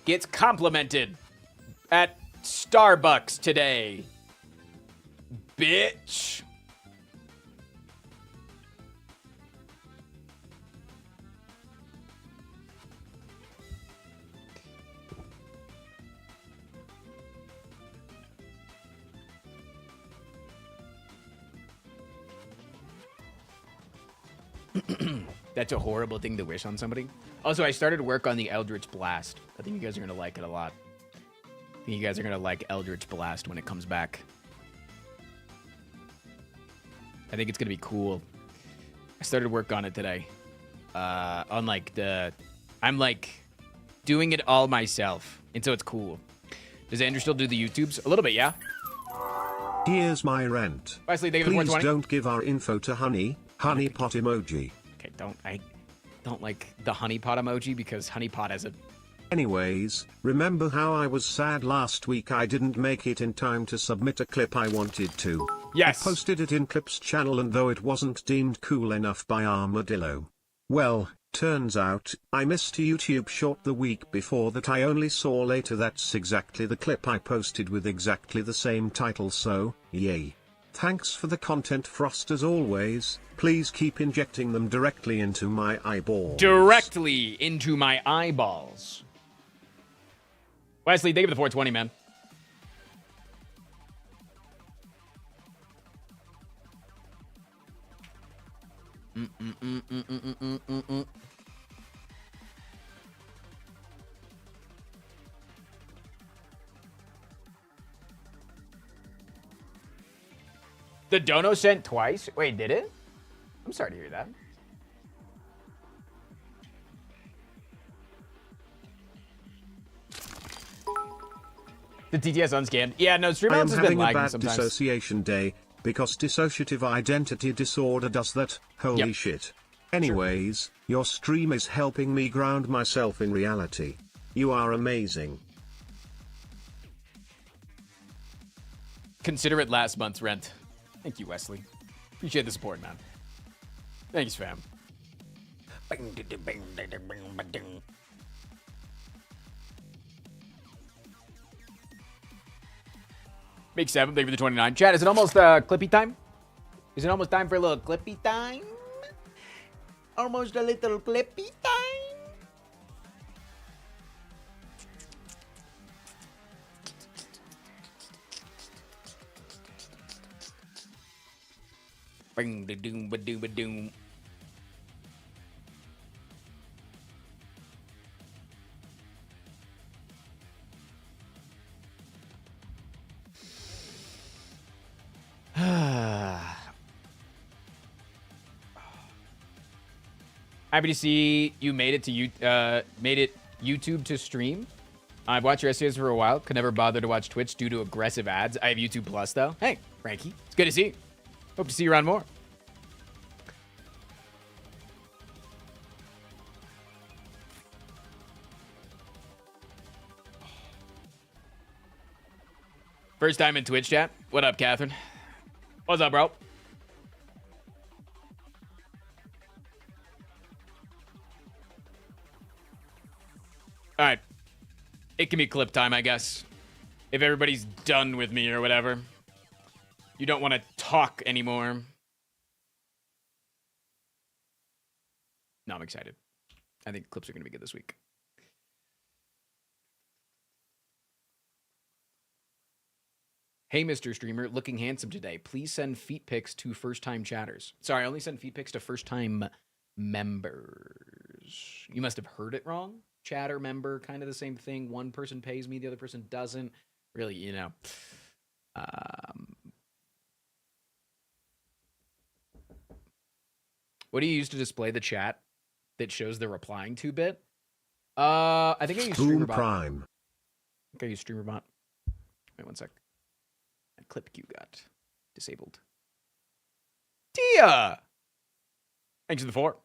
gets complimented at Starbucks today. Bitch. That's a horrible thing to wish on somebody. Also, I started work on the Eldritch Blast. I think you guys are going to like it a lot. I think you guys are going to like Eldritch Blast when it comes back. I think it's going to be cool. I started work on it today. On like I'm like doing it all myself. And so it's cool. Does Andrew still do the YouTubes? A little bit, yeah. Here's my rent. Wesley, thank you for the Please 420. don't give our info to honey pot emoji. Okay, I don't like the honey pot emoji because honey pot has a... Anyways, remember how I was sad last week I didn't make it in time to submit a clip I wanted to? Yes. I posted it in Clips channel and though it wasn't deemed cool enough by Armadillo. Well, turns out, I missed a YouTube short the week before that I only saw later. That's exactly the clip I posted with exactly the same title, so, yay. Thanks for the content, Frost, as always. Please keep injecting them directly into my eyeballs. Directly into my eyeballs. Wesley, thank you for the 420, man. The dono sent twice? Wait, did it? I'm sorry to hear that. The TTS unscanned. Yeah, no, stream I am has been having a lagging bad sometimes. dissociation day, because dissociative identity disorder does that. Holy shit. Anyways, your stream is helping me ground myself in reality. You are amazing. Consider it last month's rent. Thank you, Wesley. Appreciate the support, man. Thanks, fam. Make 7, thank you for the 29. Chat, is it almost clippy time? Is it almost time for a little clippy time? Almost a little clippy time? Bing da doom ba doom ba doom. Happy to see you made it to YouTube to stream. I've watched your SEOs for a while. Could never bother to watch Twitch due to aggressive ads. I have YouTube Plus though. Hey, Frankie, it's good to see you. Hope to see you around more. First time in Twitch chat. What up, Catherine? What's up, bro? All right. It can be clip time, I guess. If everybody's done with me or whatever. You don't want to talk anymore. No, I'm excited. I think clips are going to be good this week. Hey, Mr. Streamer, looking handsome today. Please send feet pics to first-time chatters. Sorry, I only send feet pics to first-time members. You must have heard it wrong. Chatter member, kind of the same thing. One person pays me, the other person doesn't. Really, you know. What do you use to display the chat that shows the replying to bit? I think I use StreamerBot. Prime. I think I use StreamerBot. Wait one sec. That clip queue got disabled. Tia! Thanks for the 4.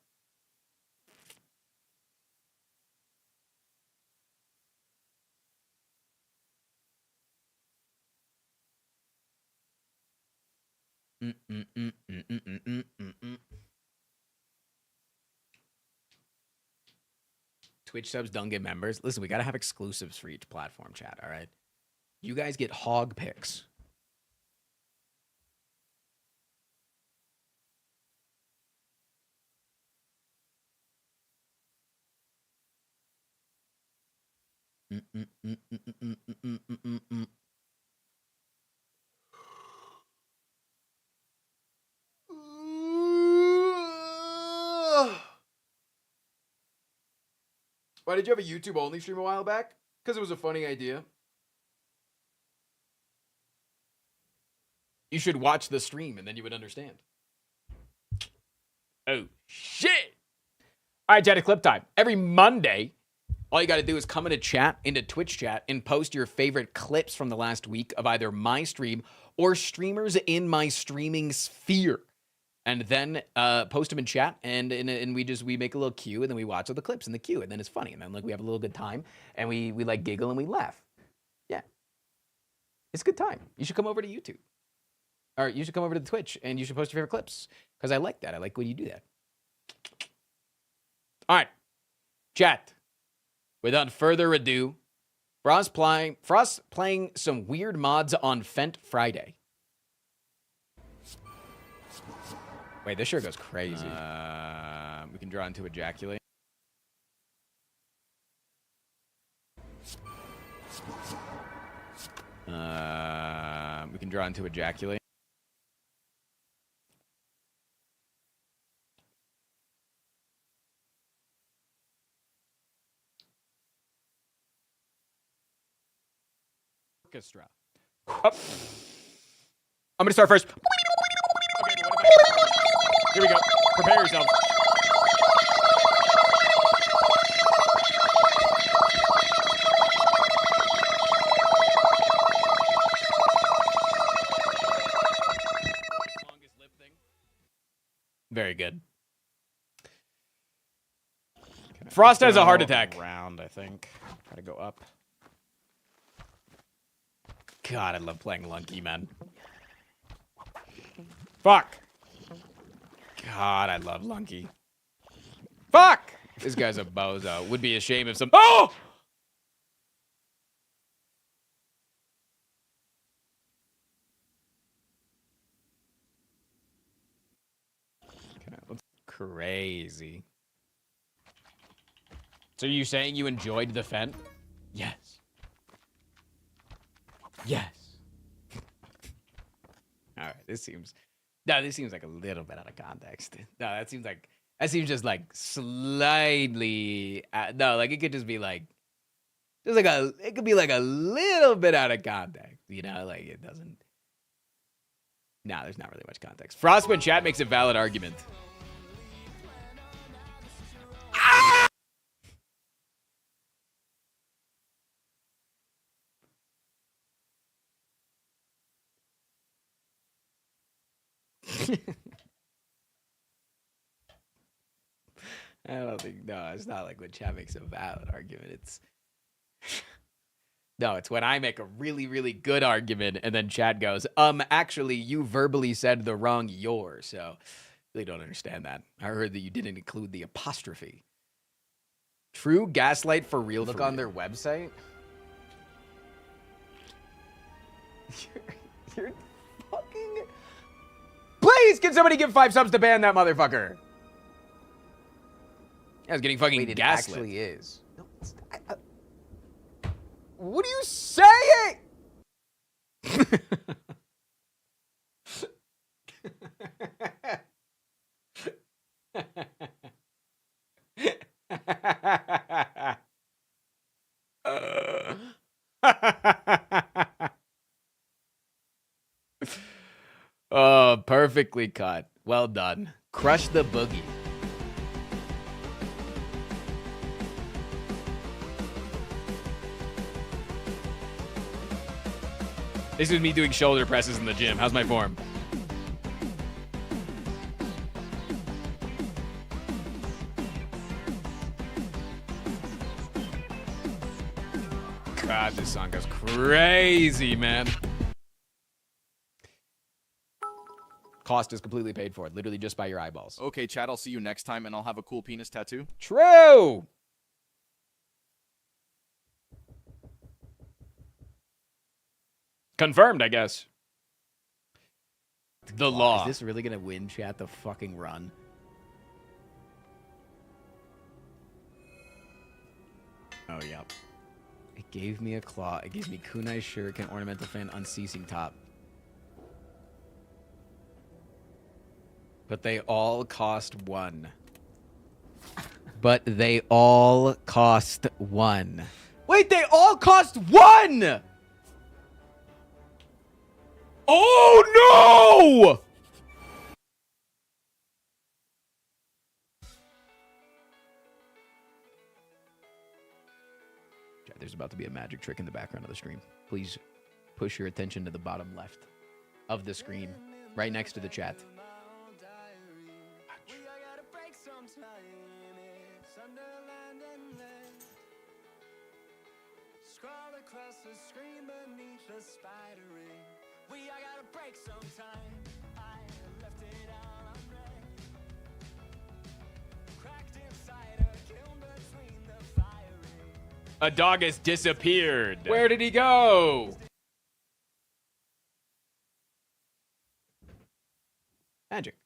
Twitch subs don't get members. Listen, we got to have exclusives for each platform, chat, all right? You guys get hog picks. Why did you have a YouTube only stream a while back? Because it was a funny idea. You should watch the stream and then you would understand. Oh, shit. All right, chat, it's clip time. Every Monday, all you got to do is come into chat, into Twitch chat, and post your favorite clips from the last week of either my stream or streamers in my streaming sphere. And then post them in chat, and we make a little queue, and then we watch all the clips in the queue, and then it's funny, and then like we have a little good time, and we like giggle and we laugh. Yeah, it's a good time. You should come over to YouTube, or you should come over to the Twitch, and you should post your favorite clips because I like that. I like when you do that. All right, chat. Without further ado, Frost playing some weird mods on Fent Friday. Wait, this sure goes crazy. We can draw into ejaculate. We can draw into ejaculate. Orchestra. Oh. I'm gonna start first. Here we go. Prepare yourself. Very good. Frost has a heart attack. Round, I think. Gotta go up. God, I love playing Lunky, man. Fuck. God, I love Lunky. Fuck! This guy's a bozo. Would be a shame if some... Oh! Okay, that's crazy. So are you saying you enjoyed the Fent? Yes. Yes. All right, this seems like a little bit out of context. No, that seems just like slightly. No, like it could just be like, it could be like a little bit out of context. You know, like it doesn't. No, there's not really much context. Frostman chat makes a valid argument. Ah! I don't think, no, it's not like when chat makes a valid argument. It's, no, it's when I make a really, really good argument and then chat goes, actually, you verbally said the wrong your, so really don't understand that. I heard that you didn't include the apostrophe. True gaslight for real. Look on their website. You're fucking... Please, can somebody give 5 subs to ban that motherfucker? I was getting fucking Wait, it gaslit. actually is. No, what are you saying? Oh, perfectly cut. Well done. Crush the boogie. This is me doing shoulder presses in the gym. How's my form? God, this song goes crazy, man. Cost is completely paid for. Literally just by your eyeballs. Okay, Chad, I'll see you next time, and I'll have a cool penis tattoo. True! Confirmed, I guess. The law. Is this really gonna win, chat, the fucking run? Oh, yeah. It gave me a claw. It gives me kunai shuriken, ornamental fan, unceasing top. But they all cost 1. But they all cost 1. Wait, they all cost 1! Oh, no! There's about to be a magic trick in the background of the stream. Please push your attention to the bottom left of the screen, right next to the chat. A dog has disappeared. Where did he go? Magic.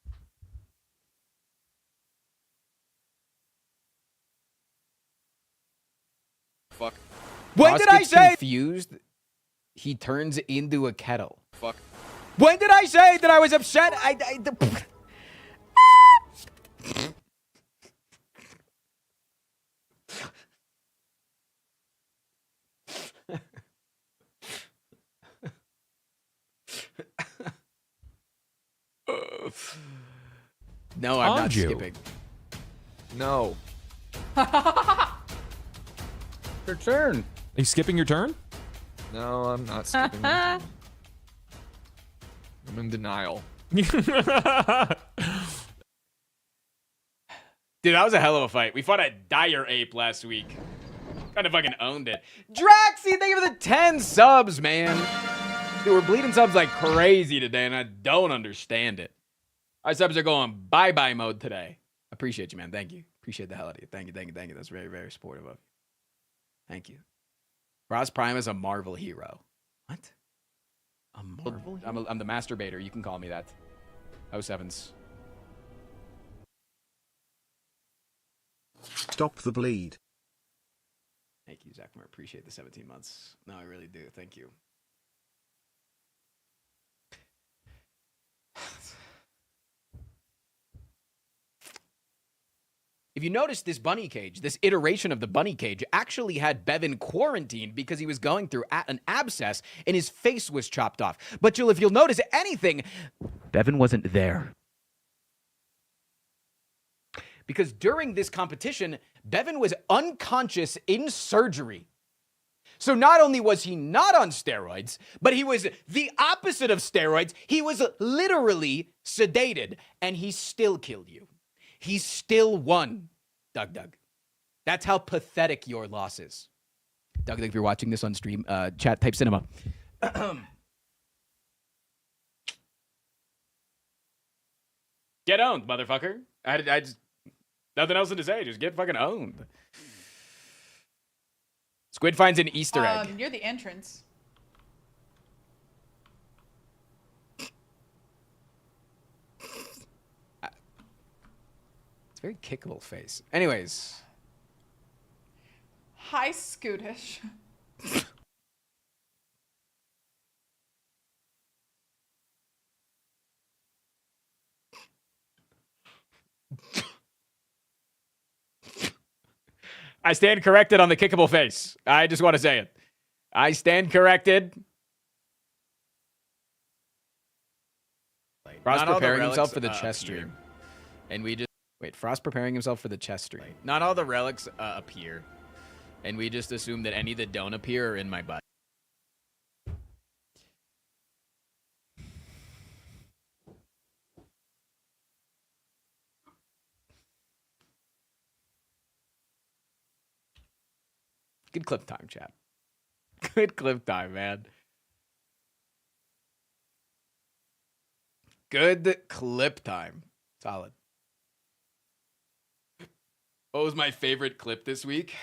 Fuck. When Ross did I gets say confused? He turns into a kettle. Fuck. When did I say that I was upset? No, I'm not skipping. No. Your turn. Are you skipping your turn? No, I'm not skipping my turn. I'm in denial. Dude, that was a hell of a fight. We fought a dire ape last week. Kind of fucking owned it. Draxy, thank you for the 10 subs, man. Dude, we're bleeding subs like crazy today, and I don't understand it. Our subs are going bye-bye mode today. Appreciate you, man. Thank you. Appreciate the hell out of you. Thank you, thank you, thank you. That's very, very supportive of you. Thank you. Ross Prime is a Marvel hero. What? A Marvel hero? I'm the masturbator. You can call me that. 07s. Stop the bleed. Thank you, Zachmar. Appreciate the 17 months. No, I really do. Thank you. If you notice, this bunny cage, this iteration of the bunny cage, actually had Bevan quarantined because he was going through an abscess and his face was chopped off. But if you'll notice anything, Bevan wasn't there. Because during this competition, Bevan was unconscious in surgery. So not only was he not on steroids, but he was the opposite of steroids. He was literally sedated, and he still killed you. He still won, Doug. That's how pathetic your loss is. Doug, if you're watching this on stream, chat, type cinema. Get owned, motherfucker. I just, nothing else to say. Just get fucking owned. Squid finds an Easter egg. Near the entrance. Very kickable face. Anyways. Hi, Scootish. I stand corrected on the kickable face. I just want to say it. I stand corrected. Frost preparing himself for the chess stream. And we just... Wait, Frost preparing himself for the chess stream. Not all the relics appear. And we just assume that any that don't appear are in my butt. Good clip time, chat. Good clip time, man. Good clip time. Solid. What was my favorite clip this week?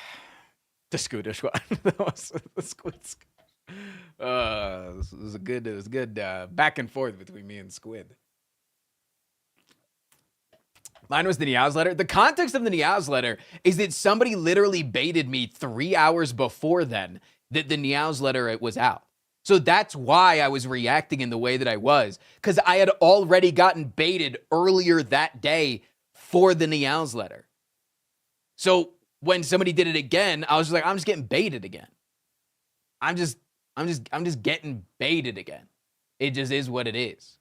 The Scootish one. That was the Squid. This was a good. It was good back and forth between me and Squid. Mine was the Niao's letter. The context of the Niao's letter is that somebody literally baited me 3 hours before then that the Niao's letter was out. So that's why I was reacting in the way that I was, because I had already gotten baited earlier that day for the Niao's letter. So when somebody did it again, I was just like, I'm just getting baited again. I'm just getting baited again. It just is what it is.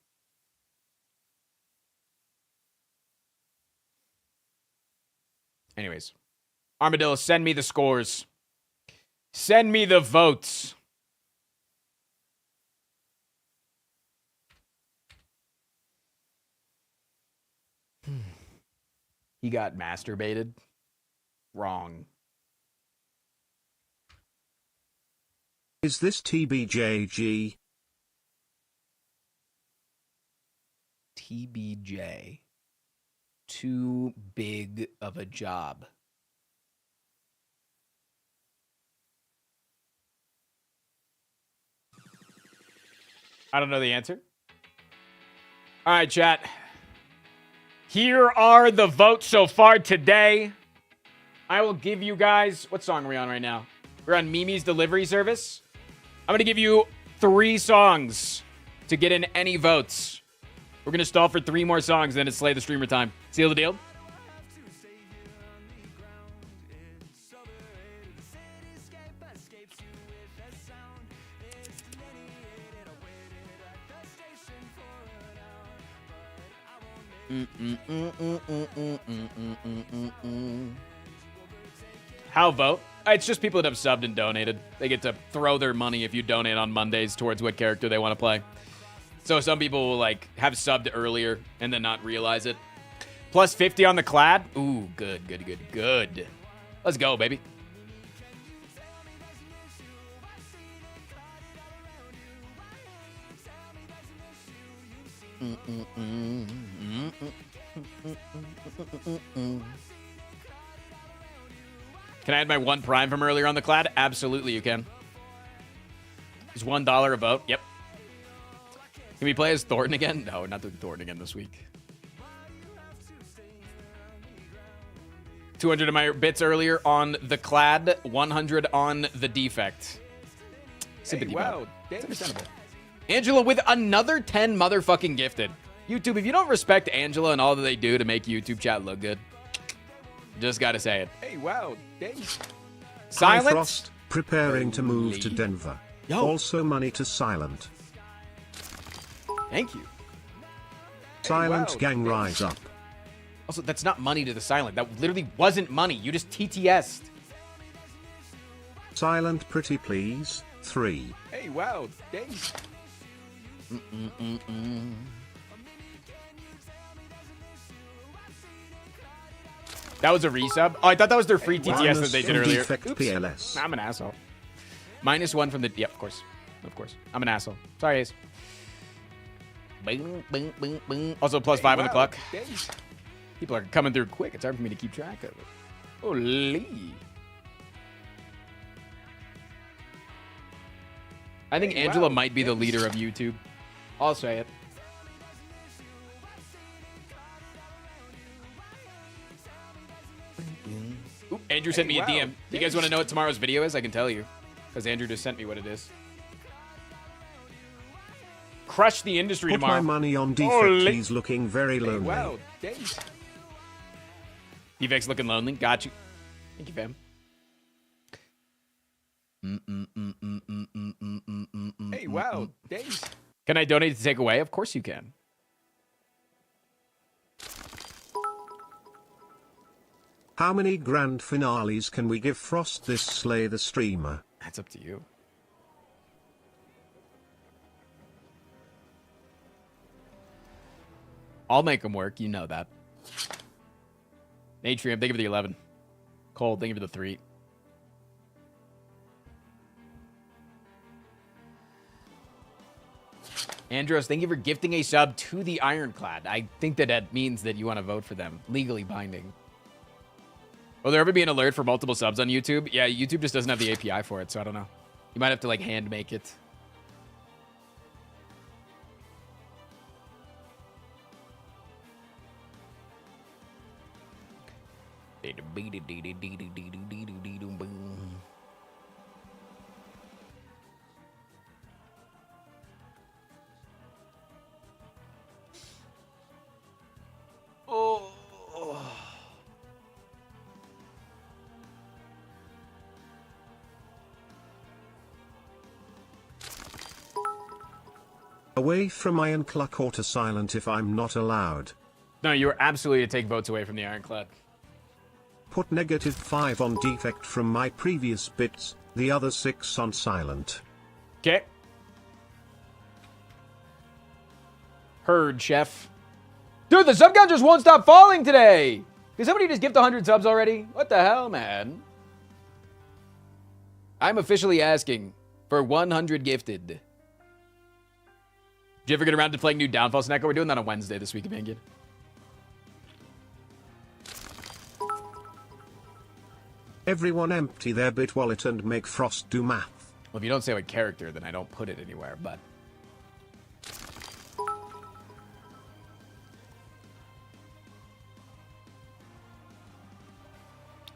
Anyways, Armadillo, send me the scores. Send me the votes. He got masturbated. Wrong. Is this TBJG? TBJ. Too big of a job. I don't know the answer. All right, chat. Here are the votes so far today. I will give you guys... What song are we on right now? We're on Mimi's Delivery Service. I'm going to give you 3 songs to get in any votes. We're going to stall for 3 more songs, then it's Slay the Streamer time. Seal the deal? How vote? It's just people that have subbed and donated. They get to throw their money if you donate on Mondays towards what character they want to play. So some people will like have subbed earlier and then not realize it. Plus 50 on the clad. Ooh, good. Let's go, baby. Can I add my 1 prime from earlier on the clad? Absolutely, you can. Is $1 a vote? Yep. Can we play as Thornton again? No, we're not doing Thornton again this week. 200 of my bits earlier on the clad, 100 on the defect. Sympathy. Hey, wow, it's understandable. Angela with another 10 motherfucking gifted. YouTube, if you don't respect Angela and all that they do to make YouTube chat look good, just gotta say it. Hey, wow, thanks. Silent. Hi, Frost, preparing to move to Denver. Yo. Also money to Silent. Thank you. Silent hey, wow, gang rise up. Also, that's not money to the Silent. That literally wasn't money. You just TTS'd. Silent pretty please. 3. Hey, wow, thanks. That was a resub? Oh, I thought that was their free TTS that they did earlier. Oops. PLS. I'm an asshole. -1 from the... Yep, of course. Of course. I'm an asshole. Sorry, Ace. Bing, bing, bing, bing. Also, +5 on the clock. Thanks. People are coming through quick. It's hard for me to keep track of it. Holy. I think Angela might be the leader of YouTube. I'll say it. Andrew sent me a DM. You guys want to know what tomorrow's video is? I can tell you. Because Andrew just sent me what it is. Crush the industry Put tomorrow. my money on Defect. He's looking very lonely. Wow, thanks. Defect's looking lonely. Got you. Thank you, fam. Hey, wow, thanks. Can I donate to take away? Of course you can. How many grand finales can we give Frost this Slay the Streamer? That's up to you. I'll make them work. You know that. Atrium, thank you for the 11. Cold, thank you for the 3. Andros, thank you for gifting a sub to the Ironclad. I think that means that you want to vote for them. Legally binding. Will there ever be an alert for multiple subs on YouTube? Yeah, YouTube just doesn't have the API for it, so I don't know. You might have to, like, hand make it. Oh. Away from Ironclad or to silent if I'm not allowed. No, you are absolutely to take votes away from the Ironclad. Put -5 on Defect from my previous bits, the other 6 on silent. Okay. Heard, chef. Dude, the sub count just won't stop falling today. Did somebody just gift 100 subs already? What the hell, man? I'm officially asking for 100 gifted. Did you ever get around to playing new Downfall Snacker? We're doing that on Wednesday this week, Evangian. Everyone empty their bit wallet and make Frost do math. Well, if you don't say what character, then I don't put it anywhere, but...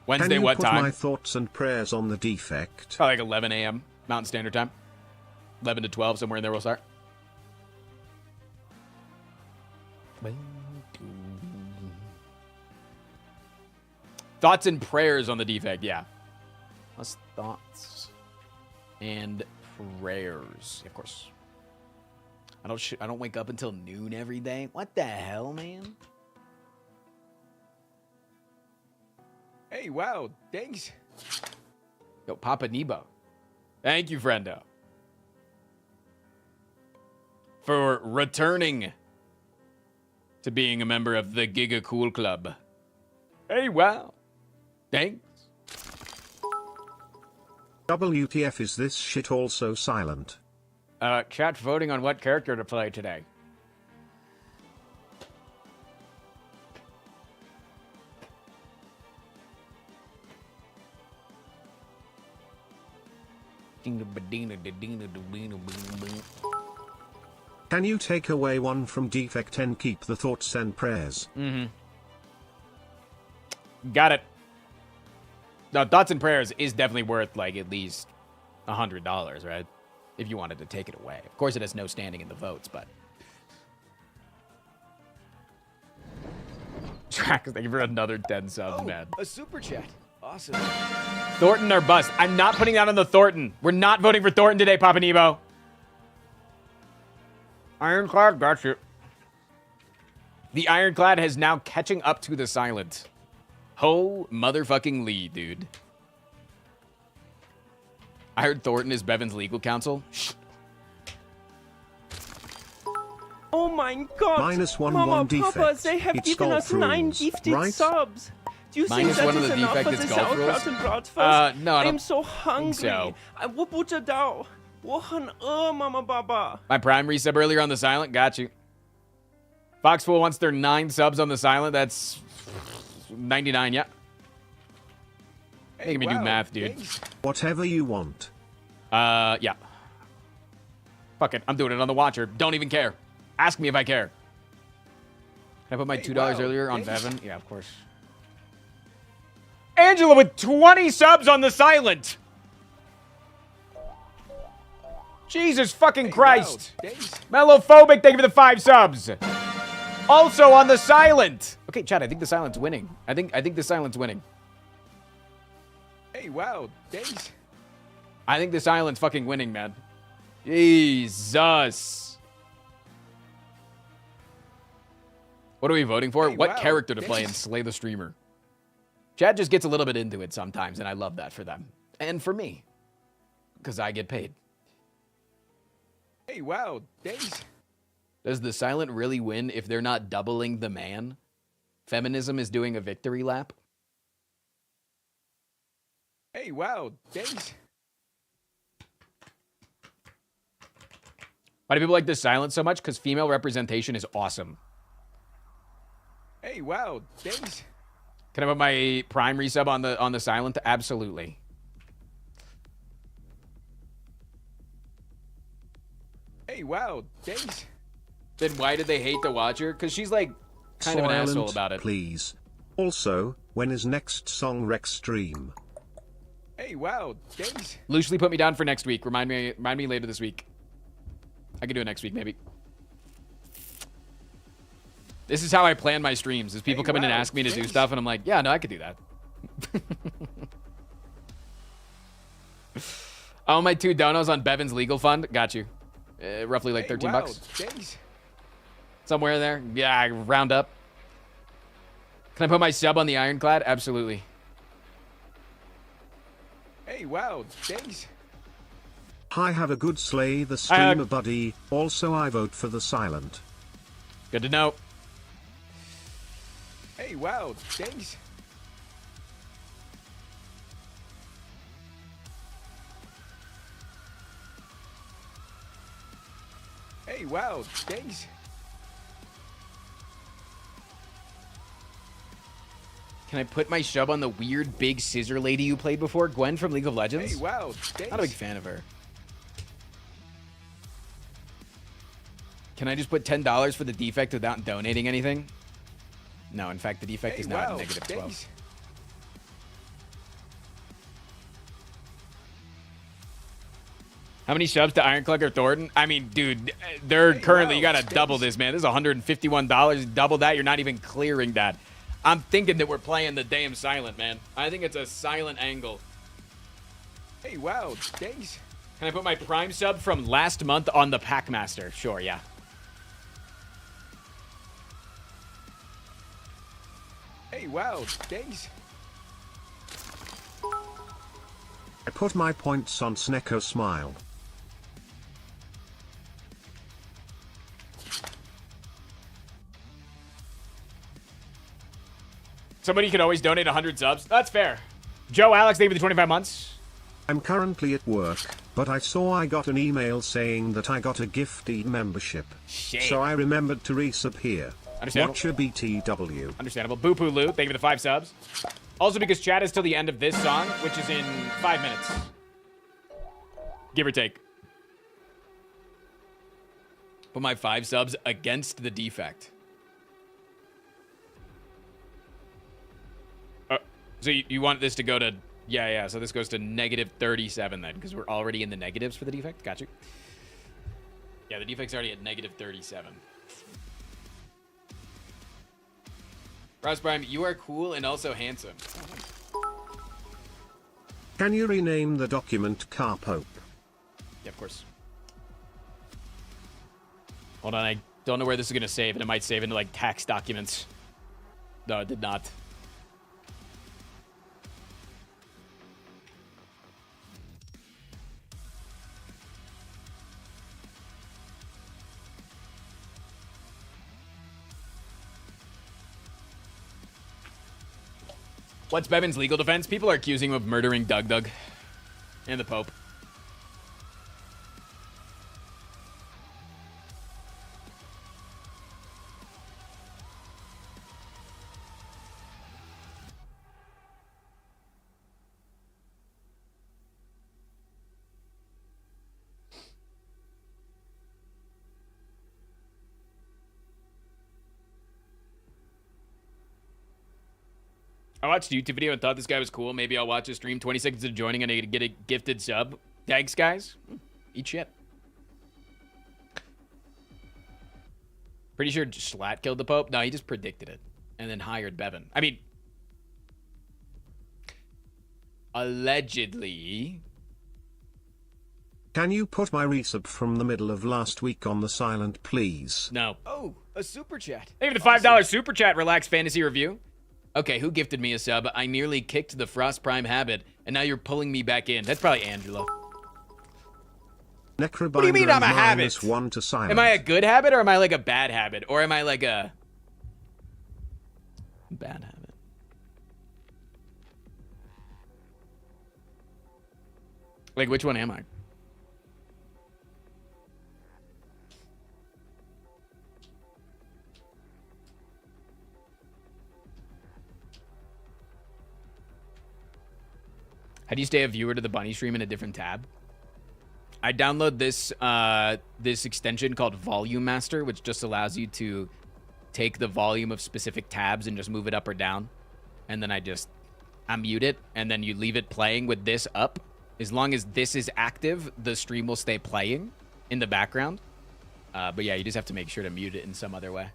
Wednesday, what time? Can you put my thoughts and prayers on the Defect? Probably like 11 a.m. Mountain Standard Time. 11 to 12, somewhere in there we'll start. Thoughts and prayers on the Defect, yeah. Plus thoughts and prayers, of course. I don't wake up until noon every day. What the hell, man? Hey, wow, thanks. Yo, Papa Nebo. Thank you, friendo. For returning to being a member of the Giga Cool Club. Hey, wow. Thanks. WTF, is this shit also silent? Chat voting on what character to play today. Can you take away one from Defect and keep the thoughts and prayers? Mm-hmm. Got it. No, thoughts and prayers is definitely worth like at least $100, right? If you wanted to take it away. Of course, it has no standing in the votes, but. Track, thank you for another 10 subs, man. A super chat. Awesome. Thornton or bust. I'm not putting that on the Thornton. We're not voting for Thornton today, Papa Nebo. Ironclad, got you. The Ironclad is now catching up to the Silent. Ho motherfucking Lee, dude. I heard Thornton is Bevan's legal counsel. Shh. Oh my god! -1 Mama, one Papa, defect. they have It's given us golf 9 rules, gifted right? subs. Do you think -1 that of is the enough for defect the is golf rules? sauerkraut and bratwurst? No, I I'm don't so hungry. so. Wo butter da? Wochen Mama Baba. My Prime resub earlier on the Silent. Got you. Foxfool wants their 9 subs on the Silent. That's 99, yeah. Making me do math, dude. Thanks. Whatever you want. Yeah. Fuck it. I'm doing it on the Watcher. Don't even care. Ask me if I care. Can I put my $2 wow, earlier on thanks. Bevan? Yeah, of course. Angela with 20 subs on the silent. Jesus fucking Christ. Mellophobic, thank you for the 5 subs. Also on the silent. Okay, Chad, I think the silent's winning. I think the silent's winning. Hey, wow. Thanks. I think the silent's fucking winning, man. Jesus. What are we voting for? Hey, what wow, character to play in thanks. Slay the Streamer? Chad just gets a little bit into it sometimes, and I love that for them. And for me. Because I get paid. Hey, wow. Thanks. Does the silent really win if they're not doubling the man? Feminism is doing a victory lap? Hey, wow. Thanks. Why do people like the silent so much? Because female representation is awesome. Hey, wow. Thanks. Can I put my prime resub on the silent? Absolutely. Hey, wow. Thanks. Then why did they hate the watcher? Because she's like kind of an Silent, asshole about it. Please. Also, when is next song rec stream? Hey, wow. Thanks. Loosely put me down for next week. Remind me later this week. I can do it next week, maybe. This is how I plan my streams. Is people come in and ask me to do stuff, and I'm like, yeah, no, I could do that. Oh, my 2 donos on Bevan's legal fund. Got you. Roughly like 13 wow. bucks. Thanks. Somewhere in there. Yeah, round up. Can I put my sub on the Ironclad? Absolutely. Hey, wow. Thanks. Hi, have a good Slay the streamer, buddy. Also, I vote for the silent. Good to know. Hey, wow. Thanks. Hey, wow. Thanks. Can I put my sub on the weird big scissor lady you played before? Gwen from League of Legends? Hey, wow. Thanks. Not a big fan of her. Can I just put $10 for the defect without donating anything? No, in fact, the defect is now at negative 12. Thanks. How many subs to Ironclad or Thornton? I mean, dude, they're currently, you gotta double this, man. This is $151. Double that, you're not even clearing that. I'm thinking that we're playing the damn silent, man. I think it's a silent angle. Hey, wow. Thanks. Can I put my Prime sub from last month on the Packmaster? Sure, yeah. Hey, wow. Thanks. I put my points on Snecko Smile. Somebody could always donate 100 subs. That's fair. Joe Alex, thank you for the 25 months. I'm currently at work, but I saw I got an email saying that I got a gifted membership. Shit. So I remembered to resub here. Understandable. Watch your BTW. Understandable. Boo Poo Lou, thank you for the 5 subs. Also because chat is till the end of this song, which is in 5 minutes. Give or take. Put my 5 subs against the defect. So you want this to go to... Yeah, so this goes to negative 37 then, because we're already in the negatives for the defect. Got you. Yeah, the defect's already at negative 37. Ross Prime, you are cool and also handsome. Can you rename the document Car Pope? Yeah, of course. Hold on, I don't know where this is going to save, and it might save into, like, tax documents. No, it did not. What's Bevan's legal defense? People are accusing him of murdering Doug and the Pope. I watched a YouTube video and thought this guy was cool. Maybe I'll watch his stream. 20 seconds of joining and I get a gifted sub. Thanks, guys. Eat shit. Pretty sure Schlatt killed the Pope. No, he just predicted it and then hired Bevan. I mean, allegedly. Can you put my resub from the middle of last week on the silent, please? No. Oh, a super chat. Thank you for the $5 super chat, Relax Fantasy Review. Okay, who gifted me a sub? I nearly kicked the Frost Prime habit, and now you're pulling me back in. That's probably Angela. What do you mean I'm a habit? One to silent. Am I a good habit, or am I like a bad habit? Or am I like a bad habit? Like, which one am I? How do you stay a viewer to the bunny stream in a different tab? I download this this extension called Volume Master, which just allows you to take the volume of specific tabs and just move it up or down. And then I mute it, and then you leave it playing with this up. As long as this is active, the stream will stay playing in the background. But yeah, you just have to make sure to mute it in some other way.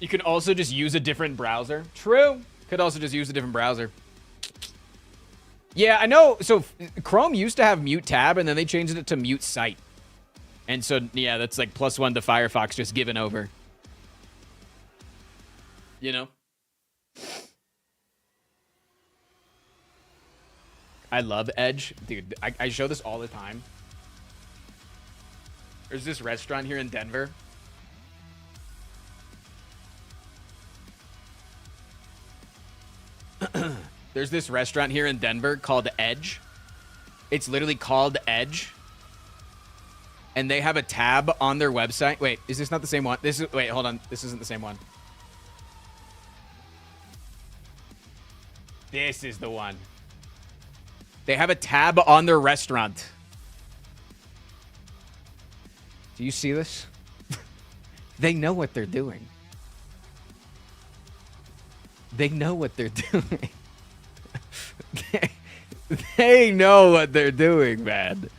You can also just use a different browser. True. Could also just use a different browser. Yeah, I know. So Chrome used to have mute tab, and then they changed it to mute site. And so, yeah, that's like +1 to Firefox just given over. You know? I love Edge. Dude, I show this all the time. There's this restaurant here in Denver. There's this restaurant here in Denver called Edge. It's literally called Edge. And they have a tab on their website. Wait, is this not the same one? Wait, hold on. This isn't the same one. This is the one. They have a tab on their restaurant. Do you see this? They know what they're doing. They know what they're doing. They know what they're doing, man.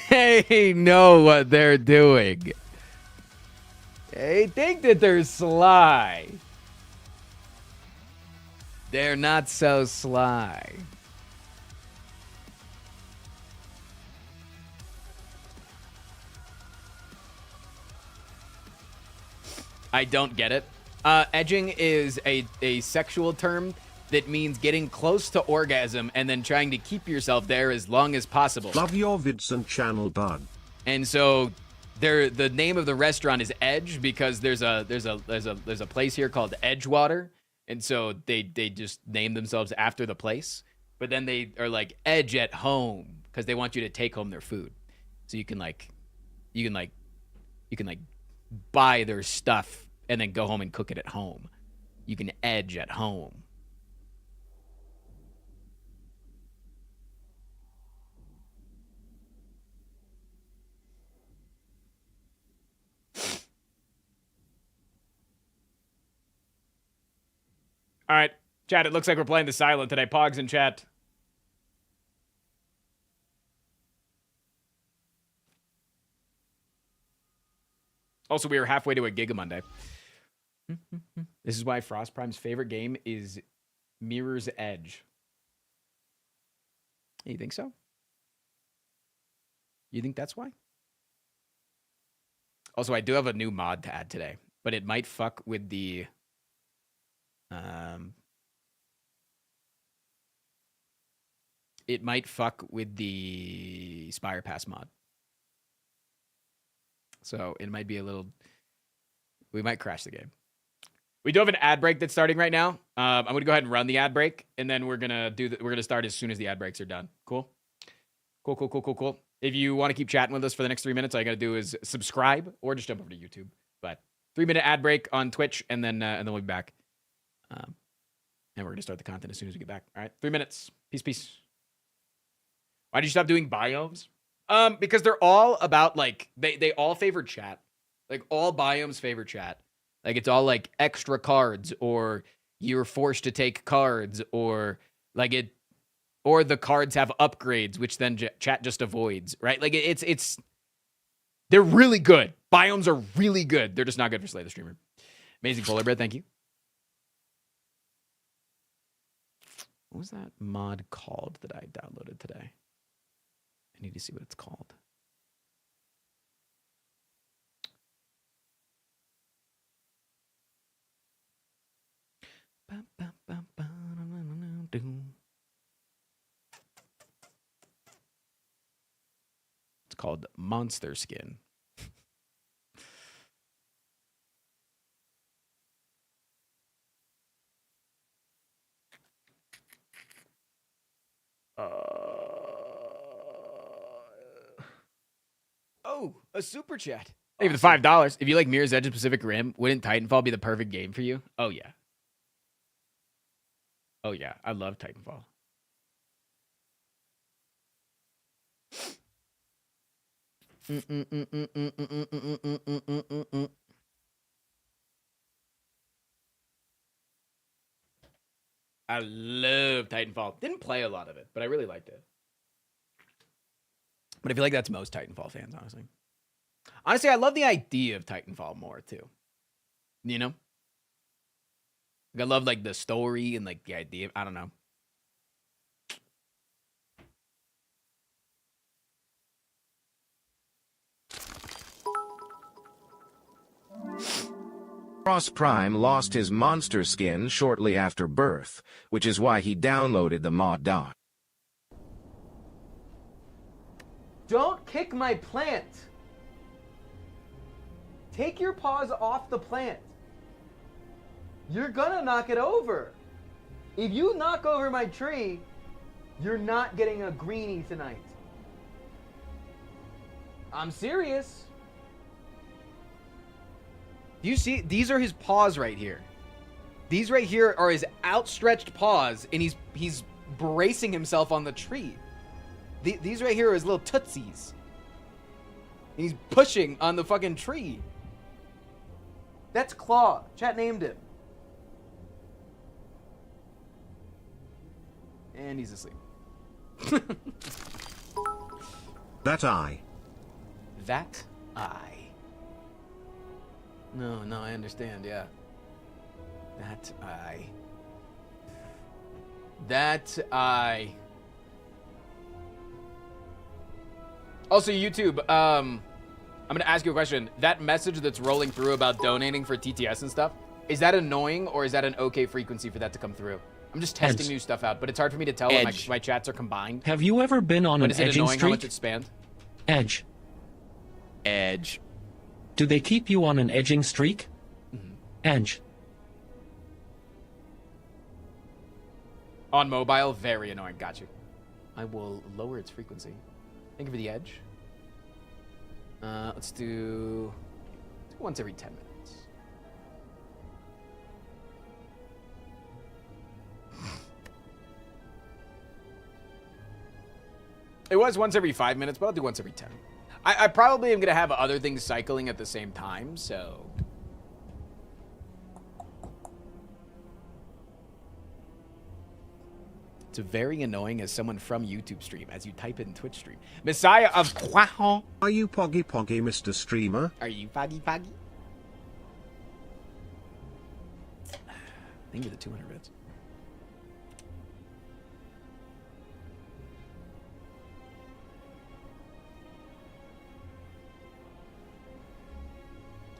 They know what they're doing. They think that they're sly. They're not so sly. I don't get it. Edging is a sexual term that means getting close to orgasm and then trying to keep yourself there as long as possible. Love your vids and channel, bud. And so the name of the restaurant is Edge because there's a place here called Edgewater, and so they just named themselves after the place. But then they are like Edge at home because they want you to take home their food, so you can buy their stuff and then go home and cook it at home. You can edge at home. All right, chat, it looks like we're playing the silent today. Pogs in chat. Also, we are halfway to a Giga Monday. This is why Frost Prime's favorite game is Mirror's Edge. You think so? You think that's why? Also, I do have a new mod to add today, but it might fuck with the... it might fuck with the Spire Pass mod. So it might be a little... We might crash the game. We do have an ad break that's starting right now. I'm going to go ahead and run the ad break, and then we're going to start as soon as the ad breaks are done. Cool? Cool. If you want to keep chatting with us for the next 3 minutes, all you got to do is subscribe or just jump over to YouTube. But 3-minute ad break on Twitch, and then we'll be back. And we're gonna start the content as soon as we get back. All right, 3 minutes. Peace. Why did you stop doing biomes? Because they're all about like they all favor chat. Like all biomes favor chat. Like it's all like extra cards, or you're forced to take cards, or like it, or the cards have upgrades, which then chat just avoids, right? Like it's they're really good. Biomes are really good. They're just not good for Slay the Streamer. Amazing Polar Bread, thank you. What was that mod called that I downloaded today? I need to see what it's called. It's called Monster Skin. Oh, a super chat. Hey, for the $5. If you like Mirror's Edge of Pacific Rim, wouldn't Titanfall be the perfect game for you? Oh, yeah. Oh, yeah. I love Titanfall. I love Titanfall. Didn't play a lot of it, but I really liked it. But I feel like that's most Titanfall fans, honestly. Honestly, I love the idea of Titanfall more, too. You know? Like, I love, like, the story and, like, the idea. I don't know. Frost Prime lost his monster skin shortly after birth, which is why he downloaded the mod. Don't kick my plant. Take your paws off the plant. You're gonna knock it over. If you knock over my tree, you're not getting a greenie tonight. I'm serious. You see, these are his paws right here. These right here are his outstretched paws, and he's bracing himself on the tree. These right here are his little tootsies. And he's pushing on the fucking tree. That's Claw. Chat named him. And he's asleep. That eye. That eye. No, I understand, yeah. That eye. That eye. Also, YouTube, I'm going to ask you a question. That message that's rolling through about donating for TTS and stuff, is that annoying or is that an okay frequency for that to come through? I'm just testing new stuff out, but it's hard for me to tell when my chats are combined. Have you ever been on an edging streak? Is it annoying how much it spanned? Edge. Do they keep you on an edging streak? Mm-hmm. Edge. On mobile, very annoying. Got you. I will lower its frequency. Thank you for the edge. Let's do once every 10 minutes. It was once every 5 minutes, but I'll do once every 10. I probably am going to have other things cycling at the same time, so... It's very annoying as someone from YouTube stream, as you type in Twitch stream. Messiah of Quahon. Are you Poggy, Mr. Streamer? Are you Poggy? Thank you for the 200 bits.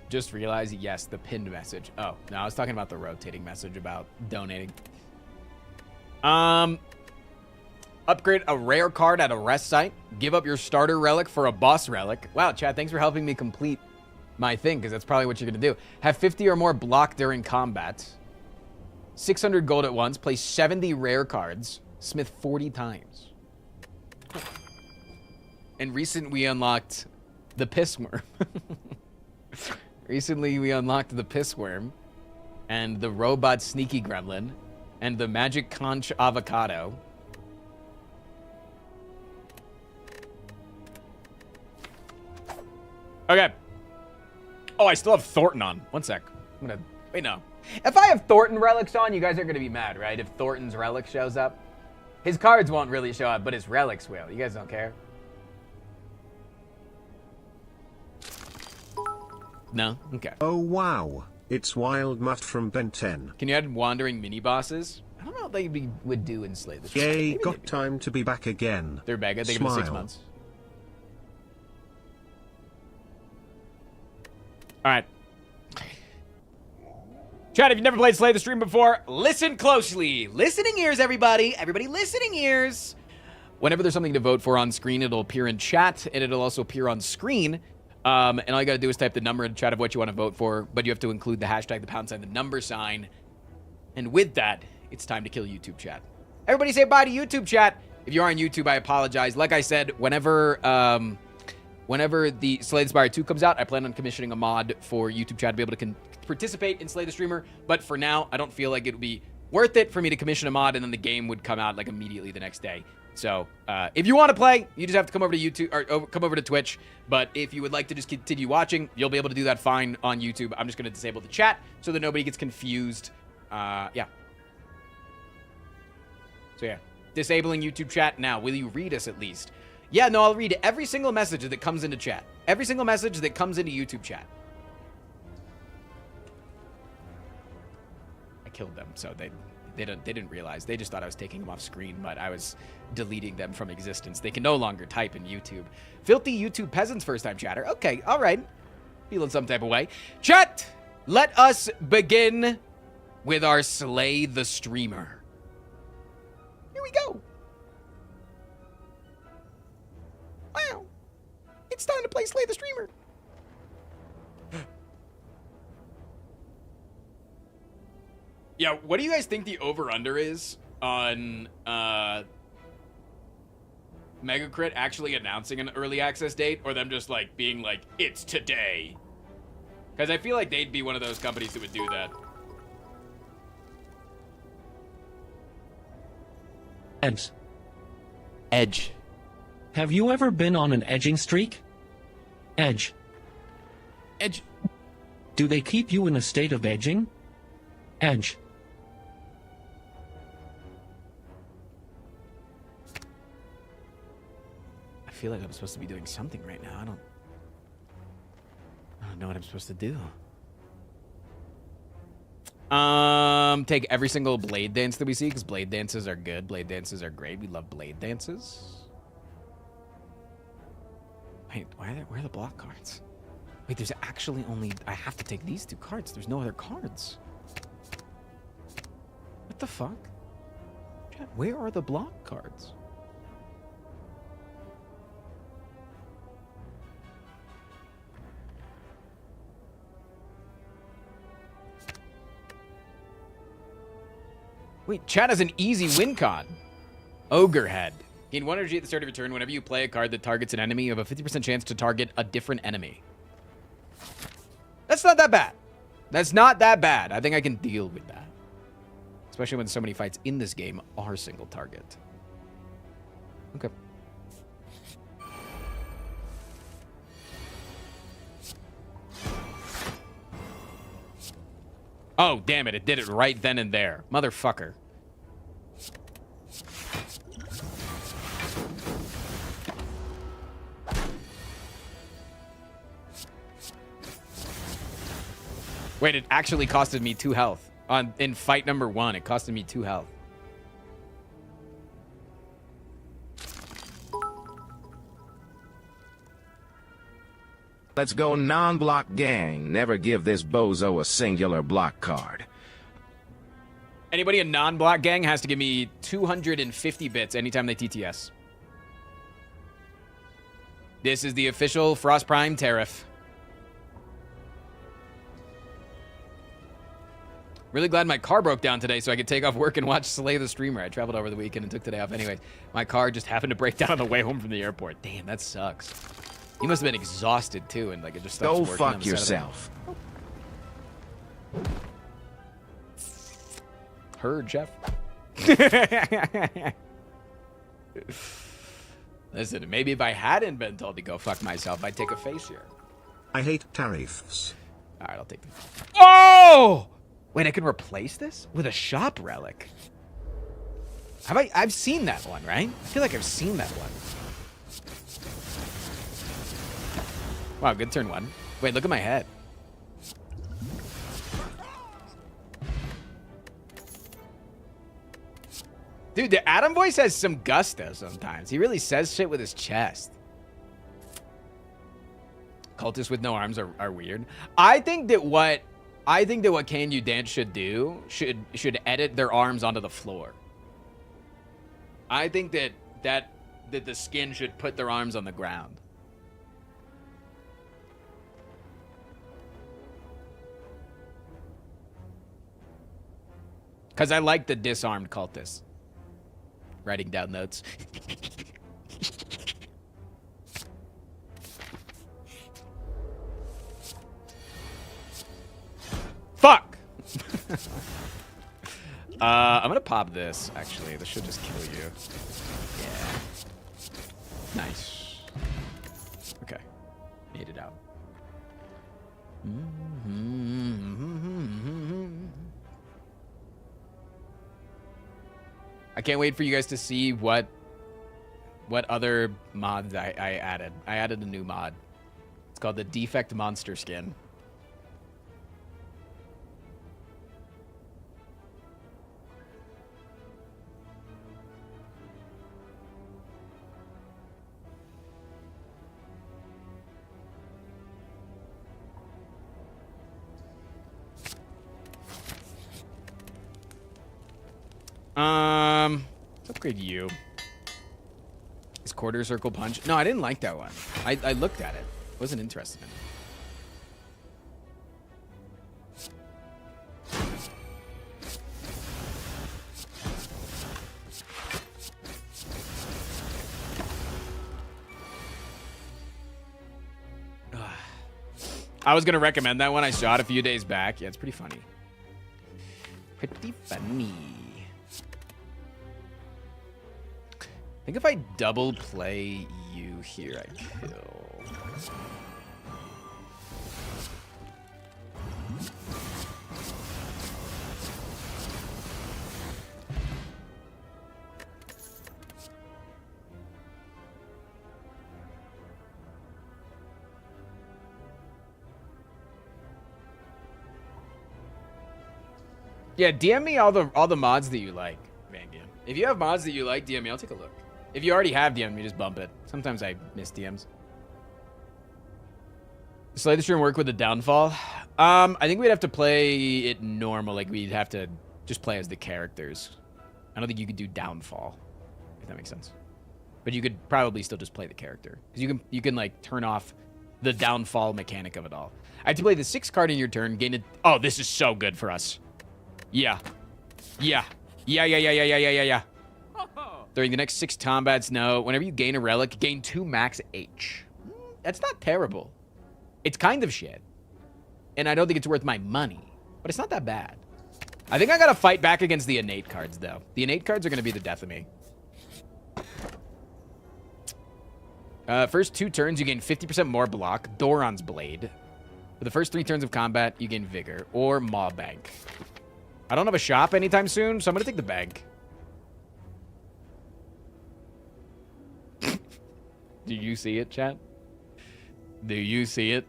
Just realized, yes, the pinned message. Oh, no, I was talking about the rotating message about donating. Upgrade a rare card at a rest site. Give up your starter relic for a boss relic. Wow, chat, thanks for helping me complete my thing, because that's probably what you're going to do. Have 50 or more block during combat. 600 gold at once. Play 70 rare cards. Smith 40 times. And recent, we unlocked the piss worm. Recently, we unlocked the Pissworm, and the Robot Sneaky Gremlin, and the Magic Conch Avocado. Okay. Oh, I still have Thornton on. One sec. I'm gonna... Wait, no. If I have Thornton relics on, you guys are gonna be mad, right? If Thornton's relic shows up. His cards won't really show up, but his relics will. You guys don't care? No? Okay. Oh wow, it's Wild Mutt from Ben 10. Can you add wandering mini-bosses? I don't know what they would do in Slay the Spire. Yay, got time to be back again. They're back. I think it's 6 months. All right. Chat, if you've never played Slay the Stream before, listen closely. Listening ears, everybody. Everybody listening ears. Whenever there's something to vote for on screen, it'll appear in chat, and it'll also appear on screen. And all you got to do is type the number in chat of what you want to vote for, but you have to include the hashtag, the pound sign, the number sign. And with that, it's time to kill YouTube chat. Everybody say bye to YouTube chat. If you are on YouTube, I apologize. Like I said, whenever the Slay the Spire 2 comes out, I plan on commissioning a mod for YouTube chat to be able to participate in Slay the Streamer. But for now, I don't feel like it would be worth it for me to commission a mod and then the game would come out like immediately the next day. So if you want to play, you just have to come over to YouTube or come over to Twitch. But if you would like to just continue watching, you'll be able to do that fine on YouTube. I'm just going to disable the chat so that nobody gets confused. Yeah. So yeah, disabling YouTube chat now. Will you read us at least? Yeah, no, I'll read every single message that comes into chat. Every single message that comes into YouTube chat. I killed them, so they didn't realize. They just thought I was taking them off screen, but I was deleting them from existence. They can no longer type in YouTube. Filthy YouTube peasants first time chatter. Okay, all right. Feeling some type of way. Chat, let us begin with our Slay the Streamer. Here we go. Wow. It's time to play Slay the Streamer. Yeah, what do you guys think the over-under is on Megacrit actually announcing an early access date, or them just like being like, it's today? Because I feel like they'd be one of those companies that would do that. Edge. Have you ever been on an edging streak? Edge. Do they keep you in a state of edging? Edge. I feel like I'm supposed to be doing something right now. I don't know what I'm supposed to do. Take every single blade dance that we see, because blade dances are good. Blade dances are great. We love blade dances. Wait, where are the block cards? Wait, there's actually only... I have to take these 2 cards. There's no other cards. What the fuck? Chat, where are the block cards? Wait, chat has an easy win con. Ogre Head. Gain 1 energy at the start of your turn. Whenever you play a card that targets an enemy, you have a 50% chance to target a different enemy. That's not that bad. That's not that bad. I think I can deal with that. Especially when so many fights in this game are single target. Okay. Oh, damn it. It did it right then and there. Motherfucker. Wait, it actually costed me 2 health. In fight number 1, it costed me 2 health. Let's go non-block gang. Never give this bozo a singular block card. Anybody in non-block gang has to give me 250 bits anytime they TTS. This is the official Frost Prime tariff. Really glad my car broke down today so I could take off work and watch Slay the Streamer. I traveled over the weekend and took today off anyway. My car just happened to break down on the way home from the airport. Damn, that sucks. He must have been exhausted too, and like it just stops Go working on fuck the side of yourself. Heard, Jeff. Listen, maybe if I hadn't been told to go fuck myself, I'd take a face here. I hate tariffs. All right, I'll take them. Oh! Wait, I can replace this with a shop relic. I've seen that one, right? I feel like I've seen that one. Wow, good turn one. Wait, look at my head. Dude, the Adam voice has some gusto sometimes. He really says shit with his chest. Cultists with no arms are weird. I think that what Can You Dance should do should edit their arms onto the floor. I think that the skin should put their arms on the ground. Because I like the disarmed cultists. Writing down notes. Fuck! I'm gonna pop this, actually. This should just kill you. Yeah. Nice. Okay. Made it out. I can't wait for you guys to see what other mods I added. I added a new mod. It's called the Defect Monster Skin. Let's upgrade you. Is quarter circle punch? No, I didn't like that one. I looked at it. Wasn't interested in it. I was gonna recommend that one. I saw it a few days back. Yeah, it's pretty funny. Pretty funny. I think if I double play you here, I kill. Yeah, DM me all the mods that you like, Vangian. If you have mods that you like, DM me. I'll take a look. If you already have DM me, just bump it. Sometimes I miss DMs. Slay the stream work with the downfall. I think we'd have to play it normal. Like we'd have to just play as the characters. I don't think you could do downfall, if that makes sense. But you could probably still just play the character because you can like turn off the downfall mechanic of it all. I have to play the 6th card in your turn. Gain it. Oh, this is so good for us. Yeah. During the next 6 combats, no. Whenever you gain a relic, gain 2 max H. That's not terrible. It's kind of shit. And I don't think it's worth my money. But it's not that bad. I think I gotta fight back against the innate cards, though. The innate cards are gonna be the death of me. First 2 turns, you gain 50% more block. Doran's Blade. For the first 3 turns of combat, you gain Vigor. Or Maw Bank. I don't have a shop anytime soon, so I'm gonna take the bank. Do you see it, chat? Do you see it?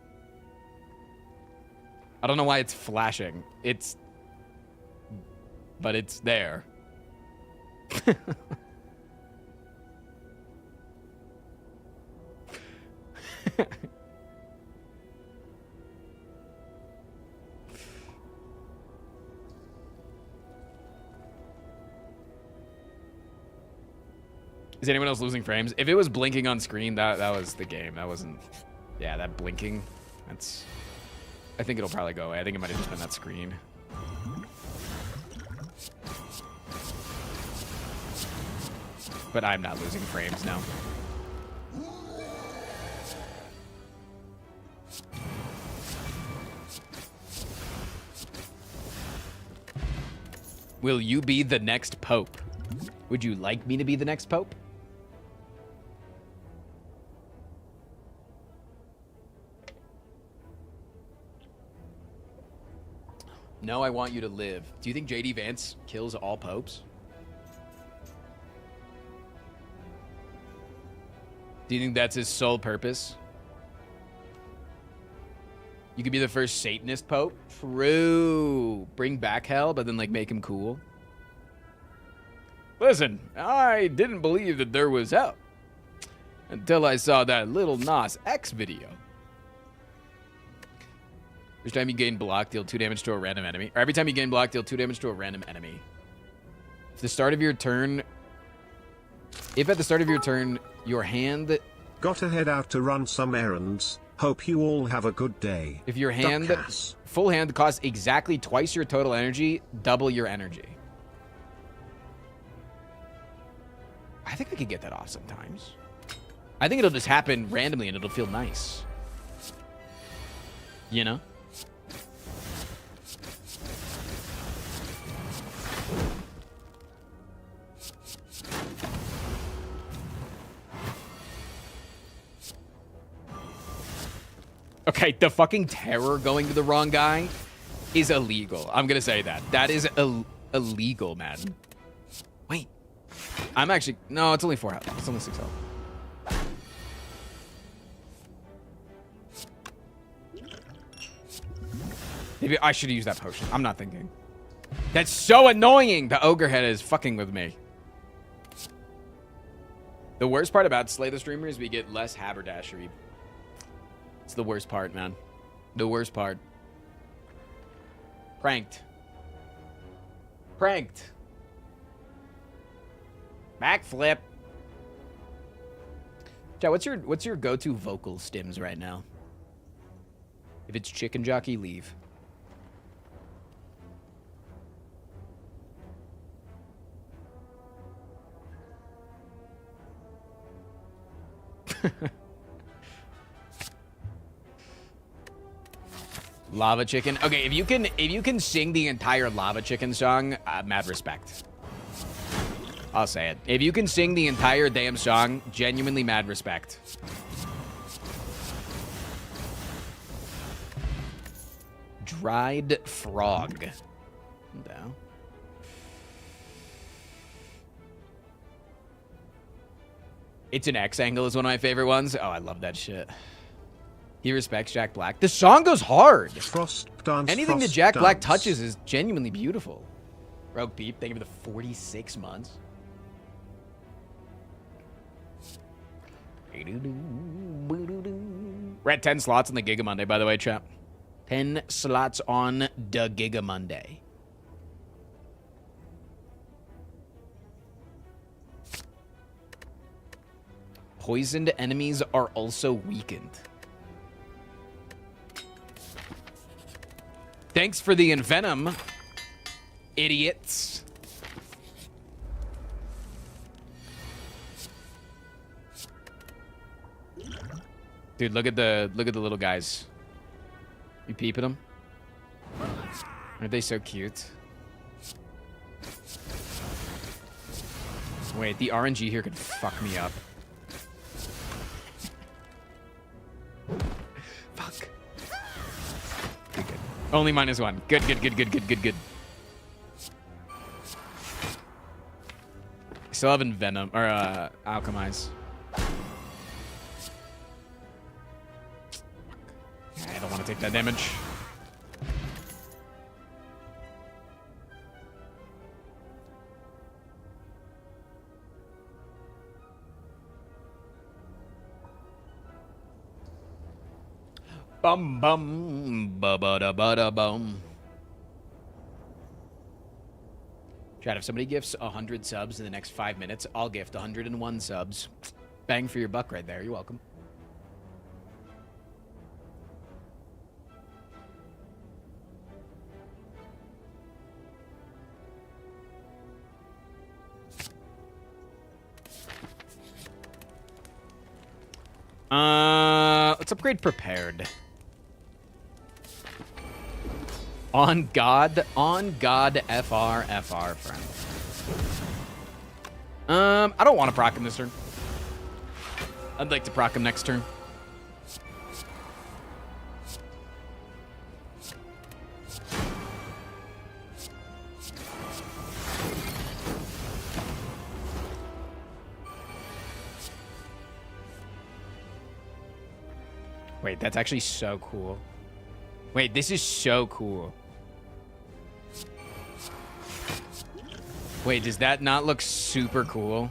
I don't know why it's flashing. But it's there. Is anyone else losing frames? If it was blinking on screen, that was the game. That wasn't... Yeah, that blinking. That's... I think it'll probably go away. I think it might have just been that screen. But I'm not losing frames now. Will you be the next pope? Would you like me to be the next pope? No, I want you to live. Do you think JD Vance kills all popes? Do you think that's his sole purpose? You could be the first Satanist pope? True. Bring back hell, but then, like, make him cool. Listen, I didn't believe that there was hell until I saw that little Nas X video. Every time you gain block, deal 2 damage to a random enemy. Or every time you gain block, deal 2 damage to a random enemy. At the start of your turn... If at the start of your turn, your hand... Gotta head out to run some errands. Hope you all have a good day. If your hand... Full hand costs exactly twice your total energy, double your energy. I think I could get that off sometimes. I think it'll just happen randomly and it'll feel nice. You know? Okay, the fucking terror going to the wrong guy is illegal. I'm gonna say that. That is illegal, man. Wait. I'm actually... No, it's only 4 health. It's only 6 health. Maybe I should use that potion. I'm not thinking. That's so annoying! The ogre head is fucking with me. The worst part about Slay the Streamer is we get less haberdashery. It's the worst part, man. The worst part. Pranked. Pranked. Backflip. Chat, what's your go-to vocal stims right now? If it's chicken jockey, leave. Lava Chicken. Okay, if you can sing the entire Lava Chicken song, mad respect. I'll say it. If you can sing the entire damn song, genuinely mad respect. Dried frog. No. It's an X angle is one of my favorite ones. Oh, I love that shit. He respects Jack Black. The song goes hard. Anything that Jack Black touches is genuinely beautiful. Rogue Peep, thank you for the 46 months. We're at 10 slots on the Giga Monday, by the way, chat. 10 slots on the Giga Monday. Poisoned enemies are also weakened. Thanks for the envenom, idiots. Dude, look at the little guys. You peeping them? Aren't they so cute? Wait, the RNG here could fuck me up. Fuck. Good, good. Only -1. Good, good, good, good, good, good, good. Still have Venom, or, Alchemize. I don't want to take that damage. Bum bum ba ba da ba da bum. Chat, if somebody gifts 100 subs in the next 5 minutes, I'll gift 101 subs. Bang for your buck right there. You're welcome. Let's upgrade prepared. On God, FR, friend. I don't want to proc him this turn. I'd like to proc him next turn. Wait, that's actually so cool. Wait, this is so cool. Wait, does that not look super cool?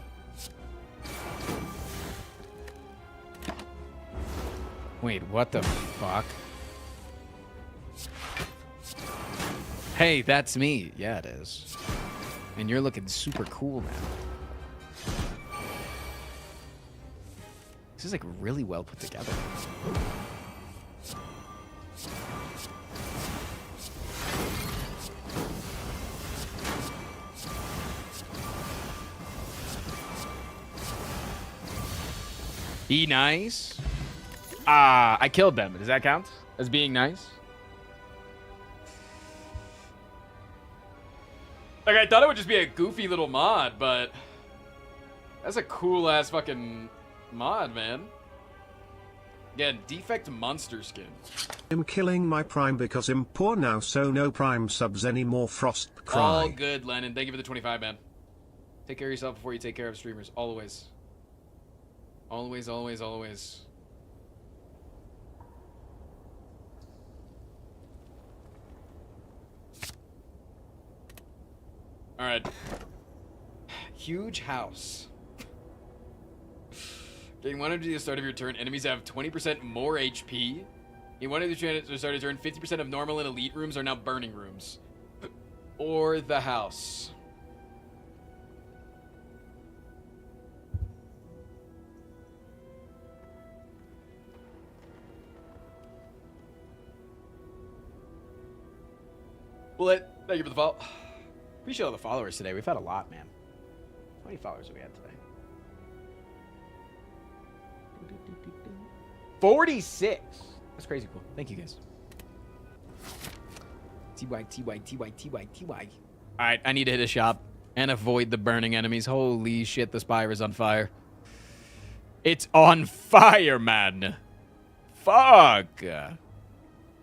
Wait, what the fuck? Hey, that's me. Yeah, it is. And you're looking super cool now. This is like really well put together. Be nice. I killed them. Does that count as being nice? Like, I thought it would just be a goofy little mod, but that's a cool ass fucking mod, man. Again, defect monster skin. I'm killing my prime because I'm poor now, so no prime subs anymore. Frost cry. All good, Lennon. Thank you for the 25, man. Take care of yourself before you take care of streamers. Always. Always, always, always. All right. Huge house. Getting 100 to the start of your turn. Enemies have 20% more HP. In one of the start of your turn, 50% of normal and elite rooms are now burning rooms. Or the house. Bullet, thank you for the follow. Appreciate all the followers today. We've had a lot, man. How many followers have we had today? 46. That's crazy cool. Thank you, guys. TY. All right, I need to hit a shop and avoid the burning enemies. Holy shit, the spire is on fire. It's on fire, man. Fuck.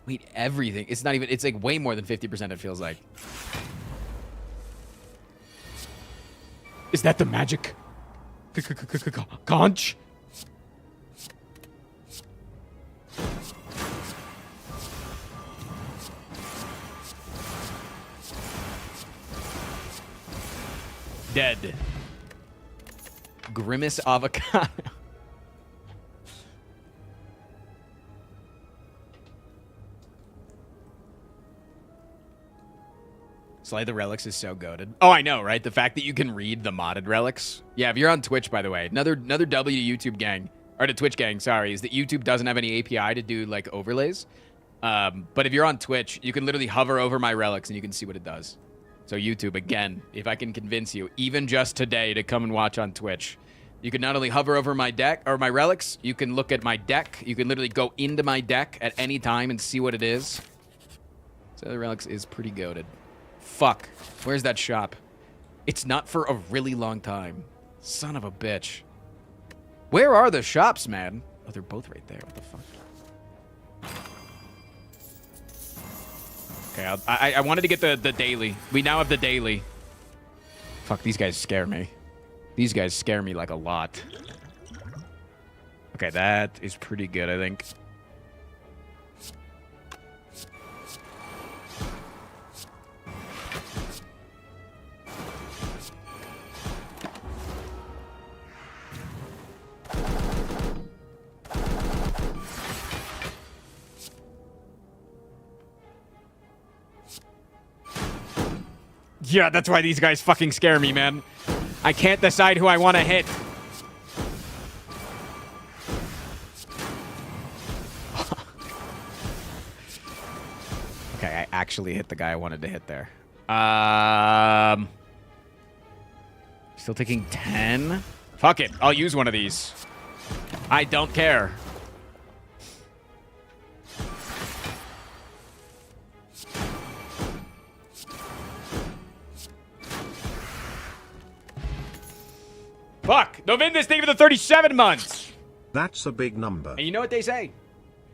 Wait, everything. It's not even, it's like way more than 50%, it feels like. Is that the magic? Conch? Dead. Grimace avocado. Slay the relics is so goated. Oh, I know, right? The fact that you can read the modded relics. Yeah, if you're on Twitch, by the way, another W YouTube gang, or to Twitch gang, sorry, is that YouTube doesn't have any API to do like overlays. But if you're on Twitch, you can literally hover over my relics and you can see what it does. So YouTube, again, if I can convince you, even just today, to come and watch on Twitch, you can not only hover over my deck or my relics, you can look at my deck. You can literally go into my deck at any time and see what it is. So the relics is pretty goated. Fuck. Where's that shop? It's not for a really long time. Son of a bitch. Where are the shops, man? Oh, they're both right there. What the fuck? Okay, I wanted to get the daily. We now have the daily. Fuck, these guys scare me. These guys scare me like a lot. Okay, that is pretty good, I think. Yeah, that's why these guys fucking scare me, man. I can't decide who I want to hit. Okay, I actually hit the guy I wanted to hit there. Still taking 10? Fuck it, I'll use one of these. I don't care. Fuck! They've been this thing for the 37 months! That's a big number. And you know what they say?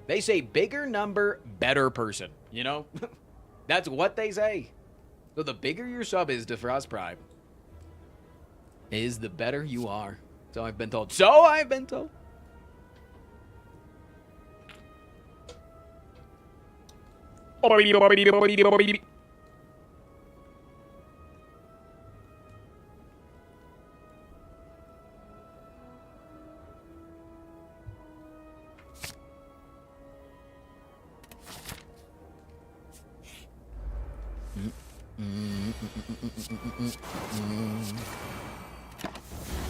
They say bigger number, better person. You know? That's what they say. So the bigger your sub is to Frost Prime, is the better you are. So I've been told. So I've been told.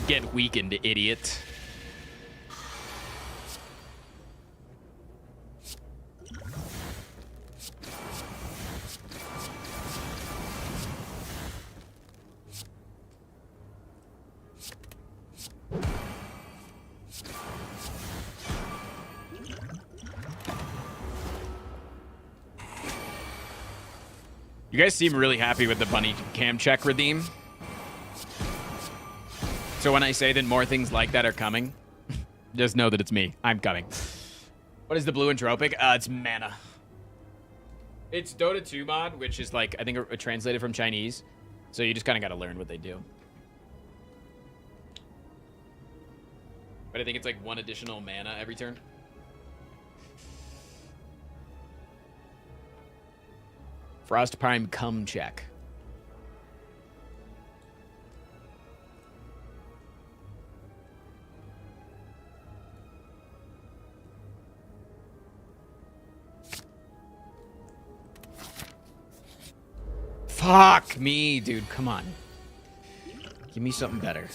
Get weakened, idiot. You guys seem really happy with the bunny cam check redeem. So when I say that more things like that are coming, just know that it's me. I'm coming. What is the blue entropic? It's mana. It's Dota 2 mod, which is like, I think translated from Chinese. So you just kind of got to learn what they do. But I think it's like 1 additional mana every turn. Frost Prime cum check. Fuck me, dude. Come on. Give me something better.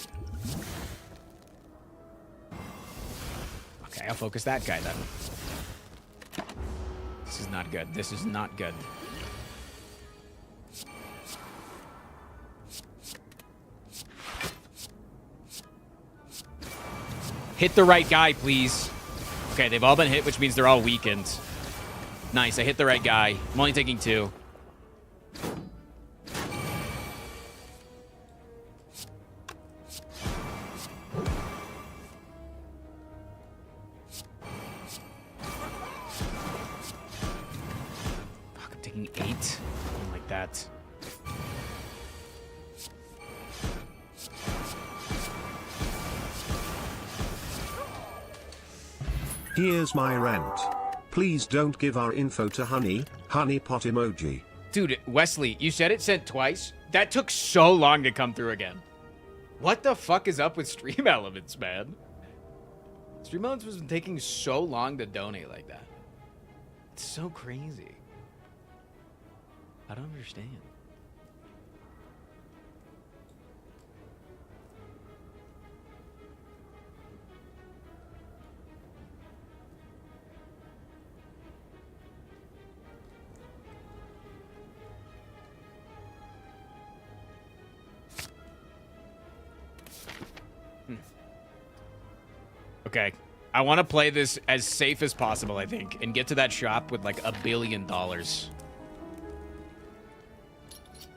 Okay, I'll focus that guy then. This is not good. This is not good. Hit the right guy, please. Okay, they've all been hit, which means they're all weakened. Nice, I hit the right guy. I'm only taking 2. Fuck, I'm taking 8. Something like that. Here's my rant. Please don't give our info to Honey pot emoji. Dude, Wesley, you said it sent twice? That took so long to come through again. What the fuck is up with Stream Elements, man? Stream Elements was taking so long to donate like that. It's so crazy. I don't understand. Okay, I want to play this as safe as possible, I think, and get to that shop with like $1 billion. Okay,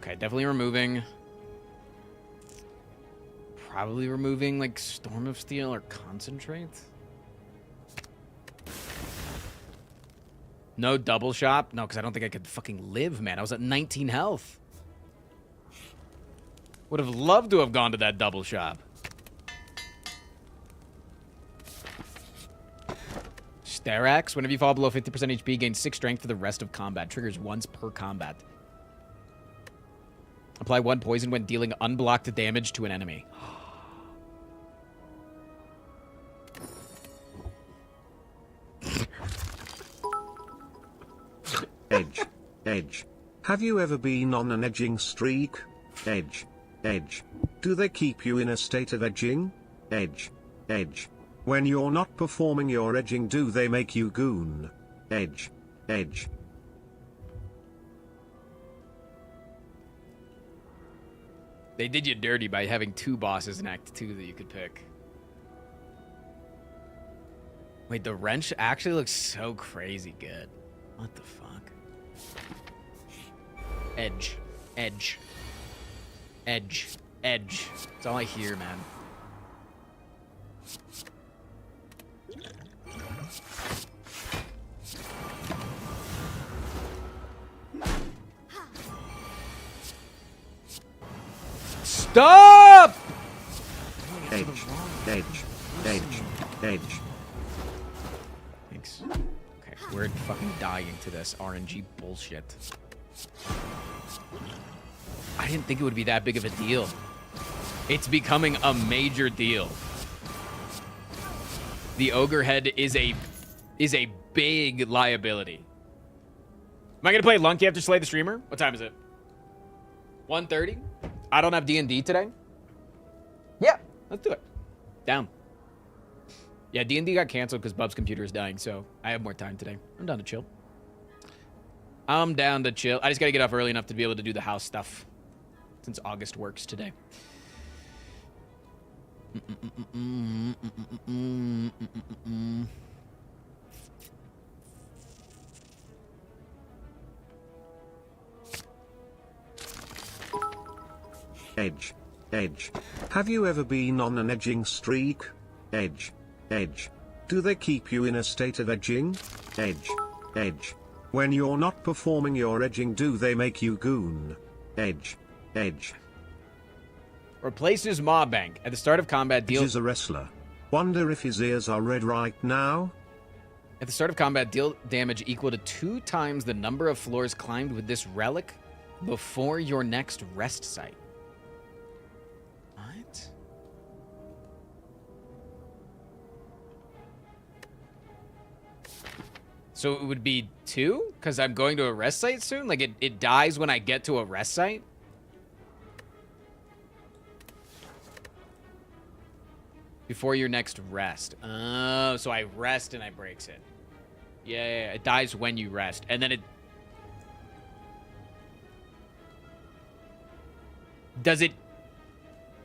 definitely removing. Probably removing like Storm of Steel or Concentrate. No double shop? No, because I don't think I could fucking live, man. I was at 19 health. Would have loved to have gone to that double shop. Starax, whenever you fall below 50% HP, gain 6 strength for the rest of combat. Triggers once per combat. Apply 1 poison when dealing unblocked damage to an enemy. Edge. Have you ever been on an edging streak? Edge. Do they keep you in a state of edging? Edge. When you're not performing your edging, do they make you goon? Edge. They did you dirty by having 2 bosses in Act 2 that you could pick. Wait, the wrench actually looks so crazy good. What the fuck? Edge. That's all I hear, man. Stop! Edge. Thanks. Okay, we're fucking dying to this RNG bullshit. I didn't think it would be that big of a deal. It's becoming a major deal. The ogre head is a big liability. Am I gonna play Lunky after Slay the Streamer? What time is it? 1:30? I don't have D&D today. Yeah, let's do it. Down. Yeah, D&D got canceled because Bub's computer is dying, so I have more time today. I'm down to chill. I just gotta get up early enough to be able to do the house stuff. Since August works today. Edge. Have you ever been on an edging streak? Edge. Do they keep you in a state of edging? Edge. When you're not performing your edging, do they make you goon? Edge. Replaces Mob Bank. At the start of combat, deal... Edge is a wrestler. Wonder if his ears are red right now? At the start of combat, deal damage equal to 2 times the number of floors climbed with this relic before your next rest site. What? So it would be 2? Because I'm going to a rest site soon? Like, it dies when I get to a rest site? Before your next rest. Oh, so I rest and I breaks it. Yeah, it dies when you rest. And then it... Does it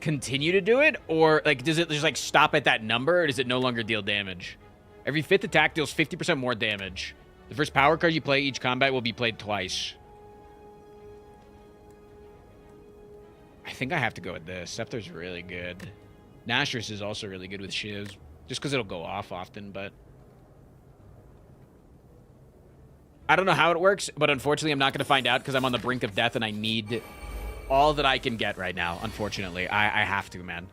continue to do it? Or, like, does it just, like, stop at that number? Or does it no longer deal damage? Every 5th attack deals 50% more damage. The first power card you play each combat will be played twice. I think I have to go with this. Scepter's really good. Nashor's is also really good with shivs. Just because it'll go off often, but... I don't know how it works, but unfortunately I'm not going to find out because I'm on the brink of death and I need all that I can get right now, unfortunately. I have to, man.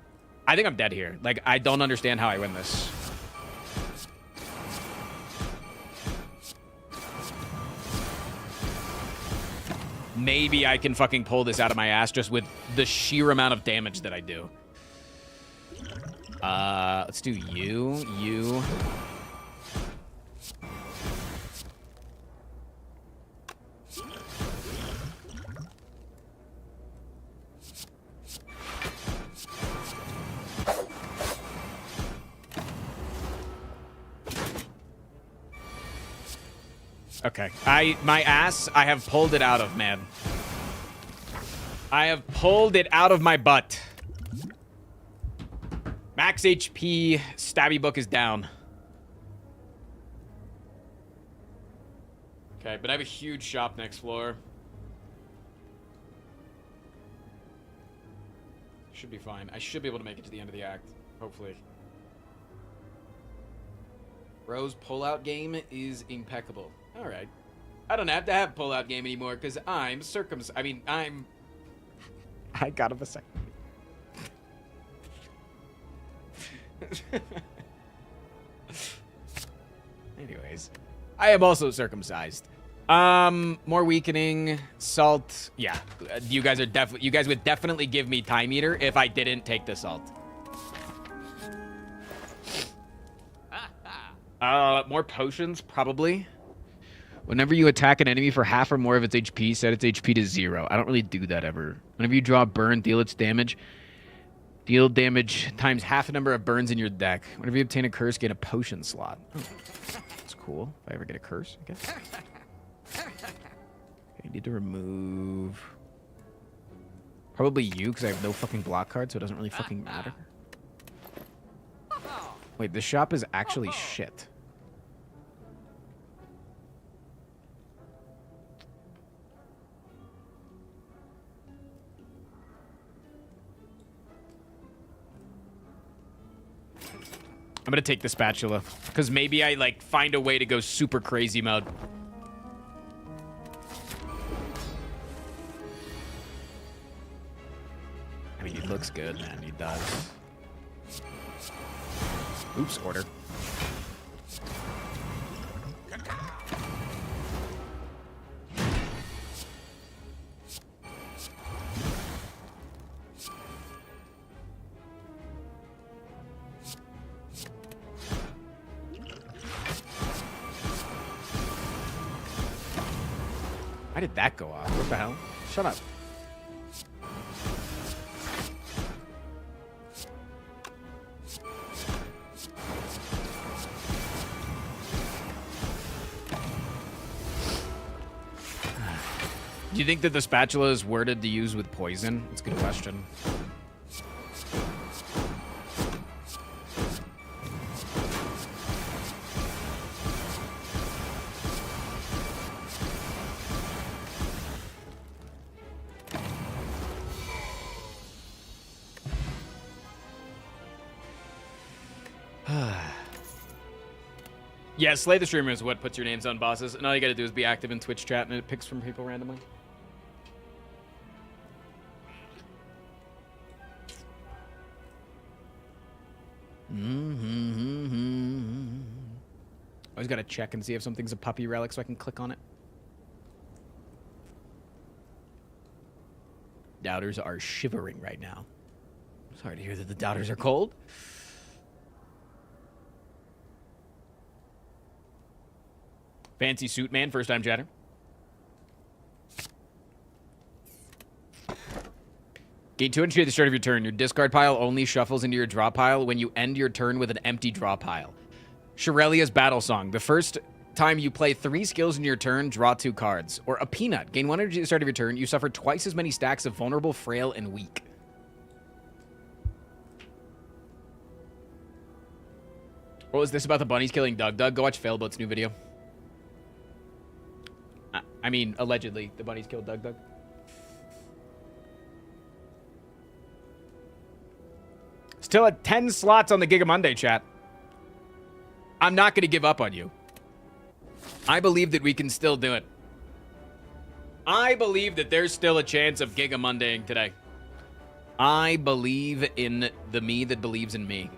I think I'm dead here. Like, I don't understand how I win this. Maybe I can fucking pull this out of my ass just with the sheer amount of damage that I do. Let's do you. Okay. My ass, I have pulled it out of, man. I have pulled it out of my butt. Max HP, Stabby Book is down. Okay, but I have a huge shop next floor. Should be fine. I should be able to make it to the end of the act, hopefully. Rose pullout game is impeccable. All right. I don't have to have pullout game anymore because I'm I got a vasectomy. Anyways, I am also circumcised. More weakening, salt. Yeah, you guys would definitely give me time eater if I didn't take the salt. More potions, probably. Whenever you attack an enemy for half or more of its HP, set its HP to 0. I don't really do that ever. Whenever you draw a burn, deal its damage. Deal damage times half the number of burns in your deck. Whenever you obtain a curse, get a potion slot. Oh, that's cool. If I ever get a curse, I guess. Okay, I need to remove... Probably you, because I have no fucking block card, so it doesn't really fucking matter. Wait, this shop is actually shit. I'm gonna take the spatula, because maybe I, like, find a way to go super crazy mode. I mean, he looks good, man. He does. Oops, order. Why did that go off? What the hell? Shut up. Do you think that the spatula is worded to use with poison? That's a good question. Yeah, Slay the Streamer is what puts your names on bosses, and all you gotta do is be active in Twitch chat, and it picks from people randomly. Always gotta check and see if something's a puppy relic so I can click on it. Doubters are shivering right now. Sorry to hear that the doubters are cold. Fancy suit man, first time chatter. Gain 200 at the start of your turn. Your discard pile only shuffles into your draw pile when you end your turn with an empty draw pile. Shirelia's Battle Song. The first time you play 3 skills in your turn, draw 2 cards. Or a peanut. Gain 1 energy at the start of your turn. You suffer twice as many stacks of vulnerable, frail, and weak. What was this about the bunnies killing Doug? Go watch Failboat's new video. I mean, allegedly, the bunnies killed Doug. Still at 10 slots on the Giga Monday, chat. I'm not going to give up on you. I believe that we can still do it. I believe that there's still a chance of Giga Mondaying today. I believe in the me that believes in me.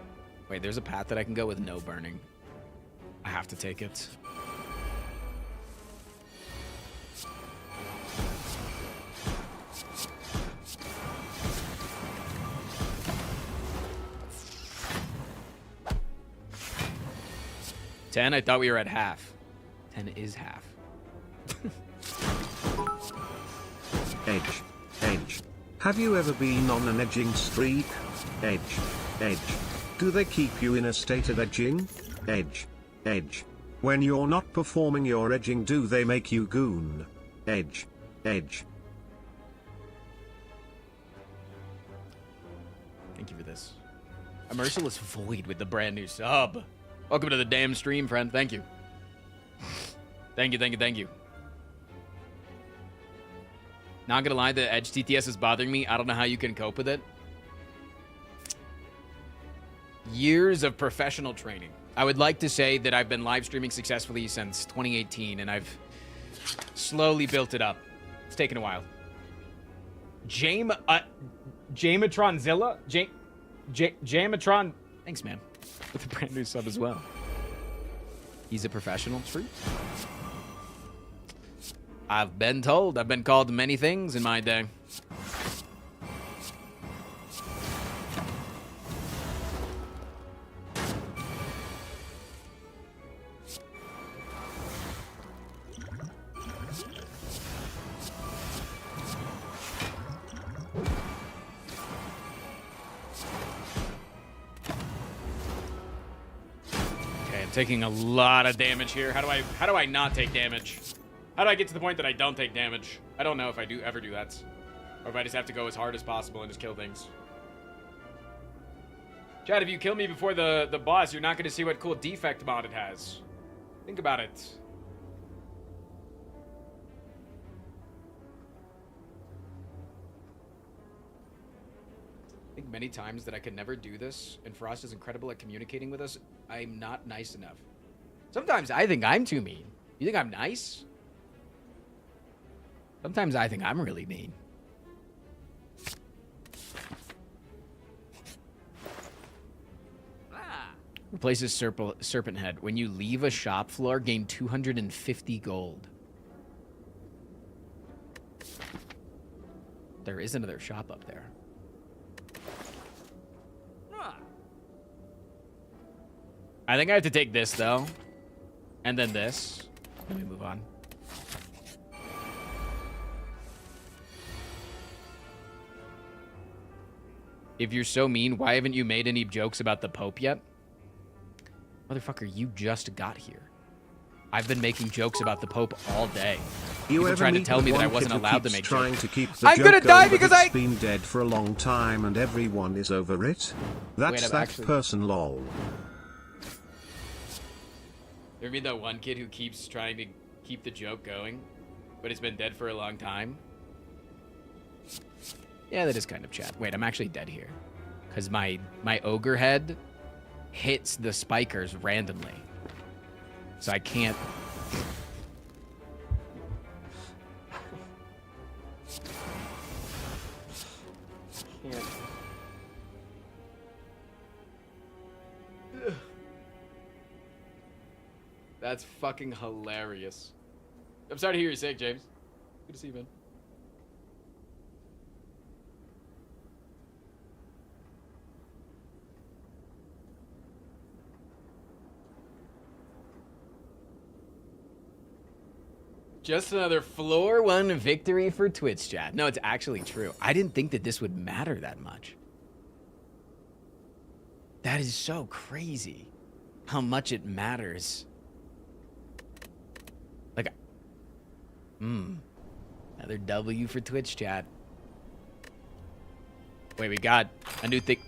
Wait, there's a path that I can go with no burning. I have to take it. $10? I thought we were at half. 10 is half. Edge. Have you ever been on an edging streak? Edge. Do they keep you in a state of edging? Edge. When you're not performing your edging, do they make you goon? Edge. Thank you for this. A merciless void with the brand new sub. Welcome to the damn stream, friend. Thank you. Thank you. Not gonna lie, the Edge TTS is bothering me. I don't know how you can cope with it. Years of professional training. I would like to say that I've been live streaming successfully since 2018, and I've slowly built it up. It's taken a while. Jamatronzilla? Jamatron. Thanks, man. With a brand new sub as well. He's a professional. True. I've been told. I've been called many things in my day. Taking a lot of damage here. How do I not take damage? How do I get to the point that I don't take damage? I don't know if I do ever do that. Or if I just have to go as hard as possible and just kill things. Chad, if you kill me before the boss, you're not going to see what cool defect mod it has. Think about it. I think many times that I could never do this, and Frost is incredible at communicating with us. I'm not nice enough. Sometimes I think I'm too mean. You think I'm nice? Sometimes I think I'm really mean. Replaces serpent head. When you leave a shop floor, gain 250 gold. There is another shop up there. I think I have to take this, though. And then this. Let me move on. If you're so mean, why haven't you made any jokes about the Pope yet? Motherfucker, you just got here. I've been making jokes about the Pope all day. People trying to tell me that I wasn't allowed to make jokes. I'm gonna die because it's been dead for a long time and everyone is over it. That's Wait, that person, lol. You ever meet that one kid who keeps trying to keep the joke going, but it's been dead for a long time? Yeah, that is kind of chat. Wait, I'm actually dead here. Because my ogre head hits the spikers randomly. So I can't... That's fucking hilarious. I'm sorry to hear you're sick, James. Good to see you, man. Just another floor 1 victory for Twitch chat. No, it's actually true. I didn't think that this would matter that much. That is so crazy. How much it matters. Like, another W for Twitch chat. Wait, we got a new thing.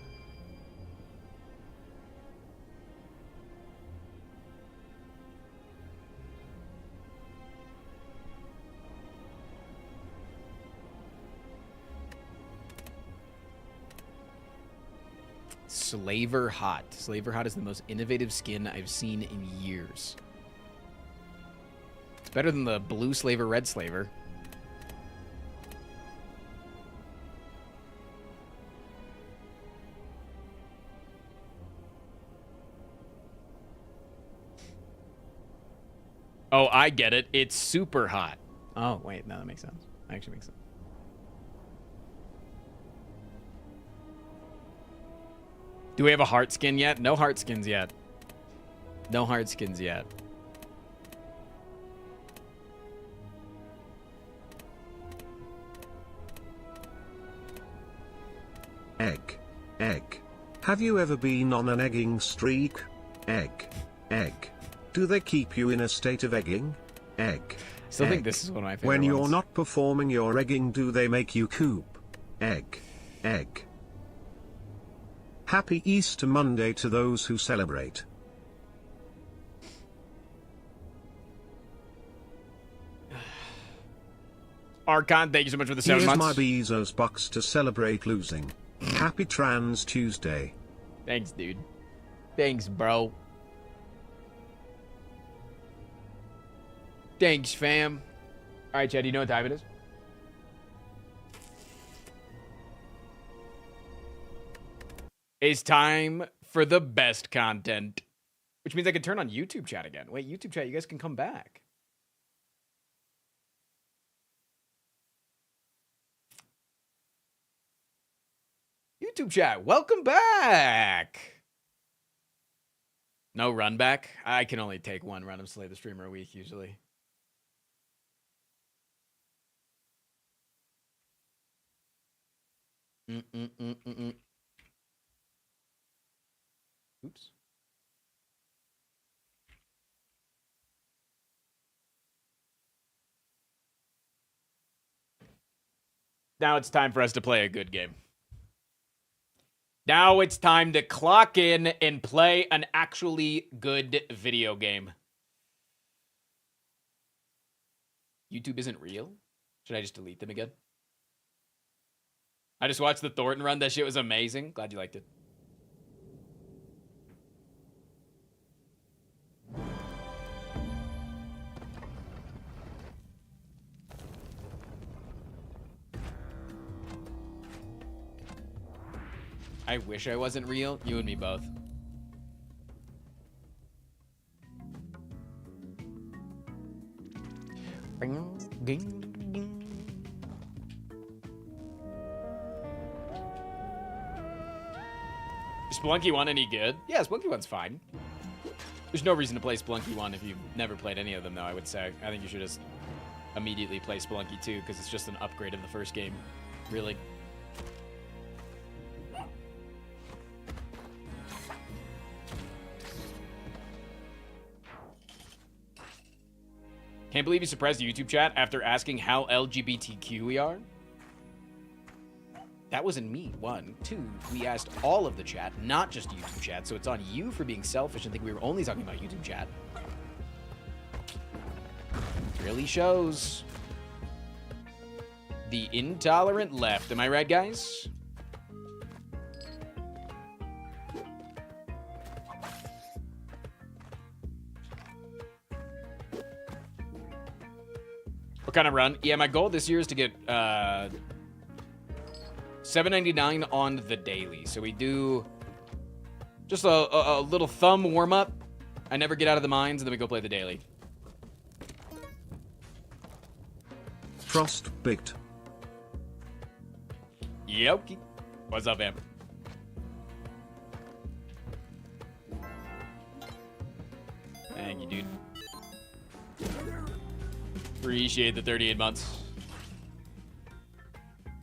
Slaver Hot. Slaver Hot is the most innovative skin I've seen in years. It's better than the blue Slaver, red Slaver. Oh, I get it. It's super hot. Oh, wait. No, that makes sense. That actually makes sense. Do we have a heart skin yet? No heart skins yet. No heart skins yet. Egg. Have you ever been on an egging streak? Egg. Do they keep you in a state of egging? Egg. Still think this is one of my favorite When you're ones. not performing your egging, do they make you coop? Egg. Happy Easter Monday to those who celebrate. Archon, thank you so much for the 7 Here's months. my Bezos bucks to celebrate losing. Happy Trans Tuesday. Thanks, dude. Thanks, bro. Thanks, fam. All right, Chad, you know what time it is? It's time for the best content. Which means I can turn on YouTube chat again. Wait, YouTube chat, you guys can come back. YouTube chat, welcome back. No run back? I can only take one run of Slay the Streamer a week usually. Oops. Now it's time for us to play a good game. Now it's time to clock in and play an actually good video game. YouTube isn't real? Should I just delete them again? I just watched the Thornton run. That shit was amazing. Glad you liked it. I wish I wasn't real. You and me both. Is Spelunky 1 any good? Yeah, Spelunky 1's fine. There's no reason to play Spelunky 1 if you've never played any of them, though, I would say. I think you should just immediately play Spelunky 2, because it's just an upgrade of the first game, really. Can't believe you suppressed YouTube chat after asking how LGBTQ we are. That wasn't me, 1. 2, we asked all of the chat, not just YouTube chat, so it's on you for being selfish and think we were only talking about YouTube chat. Really shows the intolerant left. Am I right, guys? What kind of run? Yeah, my goal this year is to get $7.99 on the daily. So we do just a little thumb warm-up. I never get out of the mines, and then we go play the daily. Frost baked. Yoki. What's up, man? Thank you, dude. Appreciate the 38 months.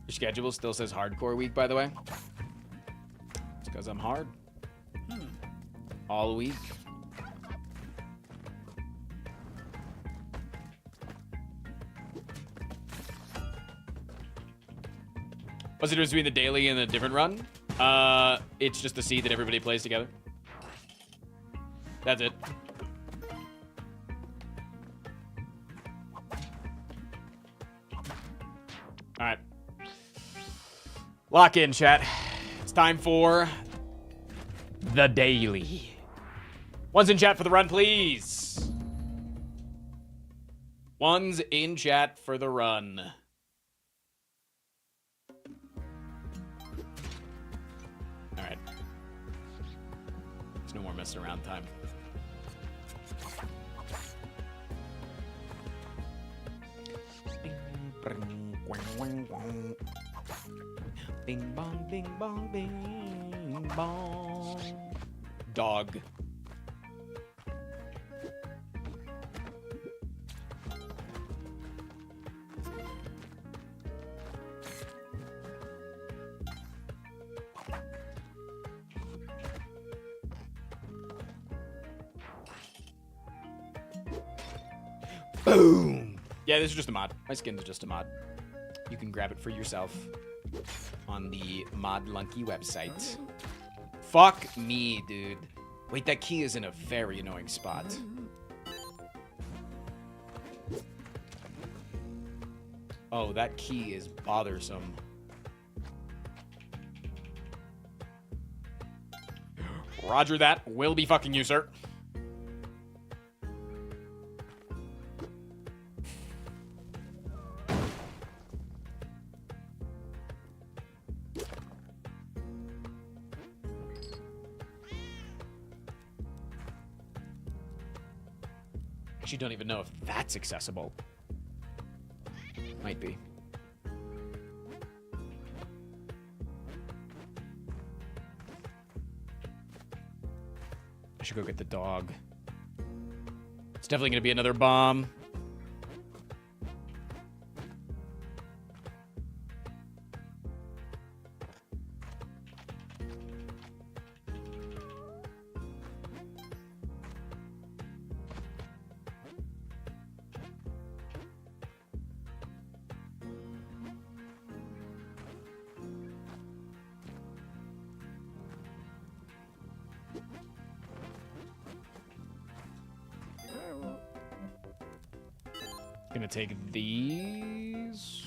Your schedule still says hardcore week, by the way. It's because I'm hard. All week. What's the difference between the daily and the different run? It's just to see that everybody plays together. That's it. All right. Lock in, chat. It's time for the daily. One's in chat for the run, please. One's in chat for the run. All right. There's no more messing around time. Bing bong, bing bong, bing bong. Dog. Boom. Yeah, this is just a mod. My skin is just a mod. You can grab it for yourself on the ModLunky website. Fuck me, dude. Wait, that key is in a very annoying spot. Oh, that key is bothersome. Roger that. Will be fucking you, sir. Actually, don't even know if that's accessible. Might be. I should go get the dog. It's definitely gonna be another bomb. Gonna take these.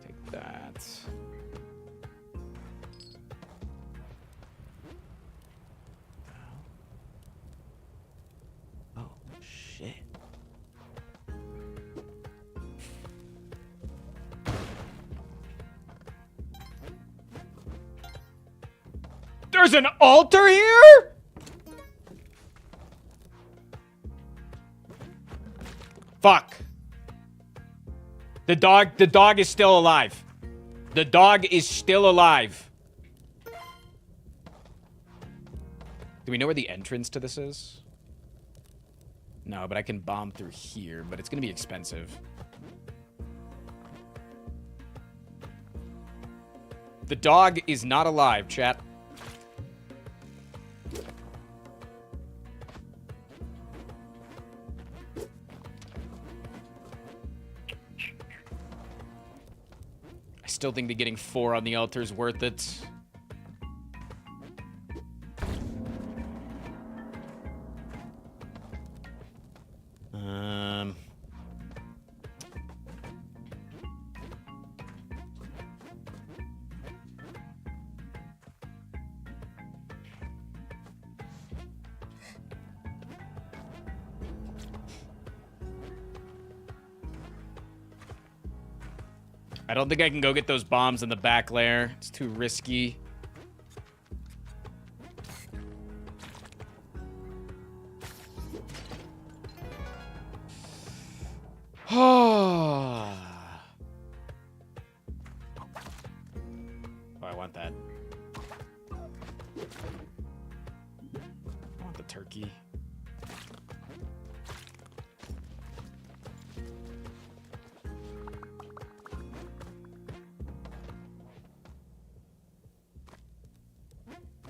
Take that. Oh, shit. There's an altar here? Fuck. The dog is still alive. The dog is still alive. Do we know where the entrance to this is? No, but I can bomb through here, but it's gonna be expensive. The dog is not alive, chat. I still think that getting 4 on the altar is worth it. I don't think I can go get those bombs in the back layer. It's too risky. Oh, I want that. I want the turkey.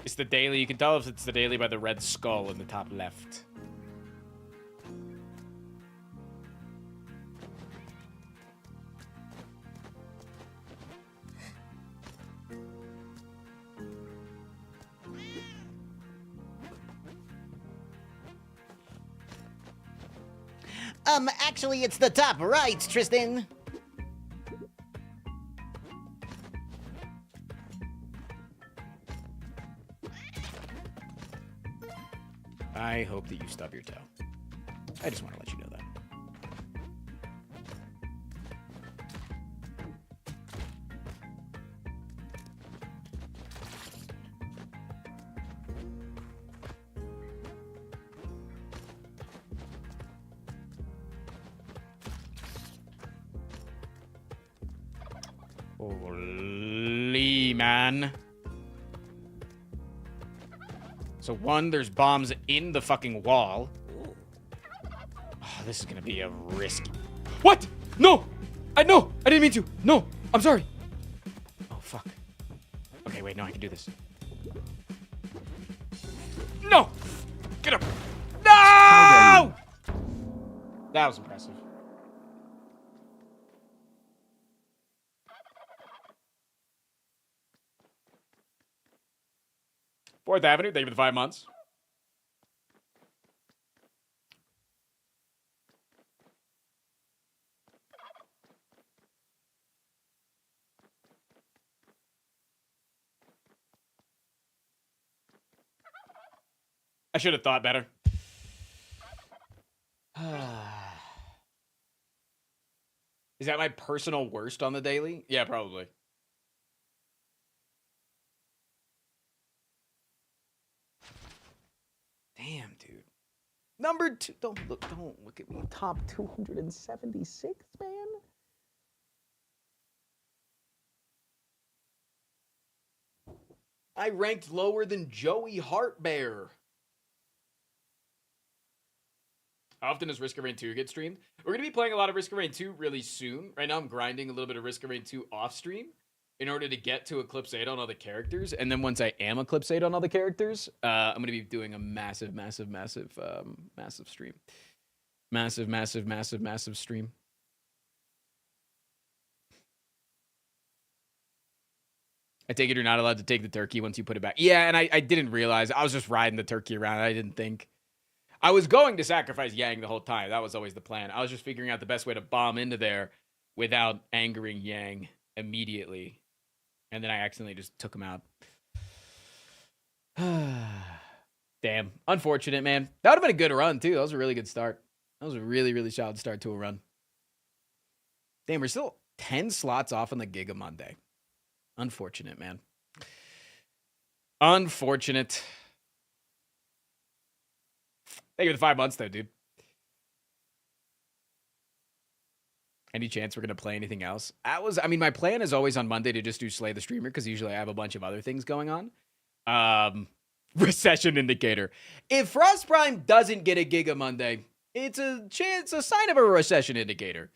It's the daily. You can tell if it's the daily by the red skull in the top left. Actually, it's the top right, Tristan. I hope that you stub your toe. I just want to let you know that. Holy man. So one, there's bombs in the fucking wall. Oh, this is gonna be a risky. What? No! I didn't mean to. No, I'm sorry. Oh fuck. Okay, wait, no, I can do this. No! Get up! No! That was impressive. Fourth Avenue, thank you for the 5 months. I should have thought better. Is that my personal worst on the daily? Yeah, probably. Damn, dude. Number 2. Don't look at me. Top 276, man. I ranked lower than Joey Heartbear. How often does Risk of Rain 2 get streamed? We're going to be playing a lot of Risk of Rain 2 really soon. Right now I'm grinding a little bit of Risk of Rain 2 off stream in order to get to Eclipse 8 on all the characters. And then once I am Eclipse 8 on all the characters, I'm going to be doing a massive stream. Massive stream. I take it you're not allowed to take the turkey once you put it back. Yeah, and I didn't realize. I was just riding the turkey around. I didn't think. I was going to sacrifice Yang the whole time. That was always the plan. I was just figuring out the best way to bomb into there without angering Yang immediately. And then I accidentally just took him out. Damn. Unfortunate, man. That would have been a good run, too. That was a really good start. That was a really, really solid start to a run. Damn, we're still 10 slots off on the Giga Monday. Unfortunate, man. Unfortunate. Thank you for the 5 months, though, dude. any chance we're gonna play anything else? I mean, my plan is always on Monday to just do Slay the Streamer because usually I have a bunch of other things going on. Recession indicator. If Frost Prime doesn't get a Giga Monday, it's a sign of a recession indicator.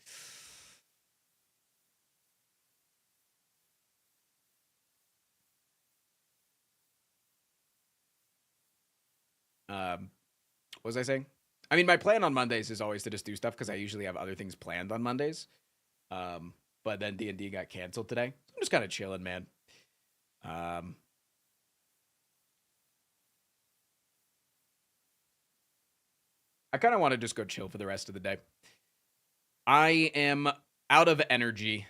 What was I saying? I mean, my plan on Mondays is always to just do stuff because I usually have other things planned on Mondays. But then D&D got canceled today. I'm just kind of chilling, man. I kind of want to just go chill for the rest of the day. I am out of energy.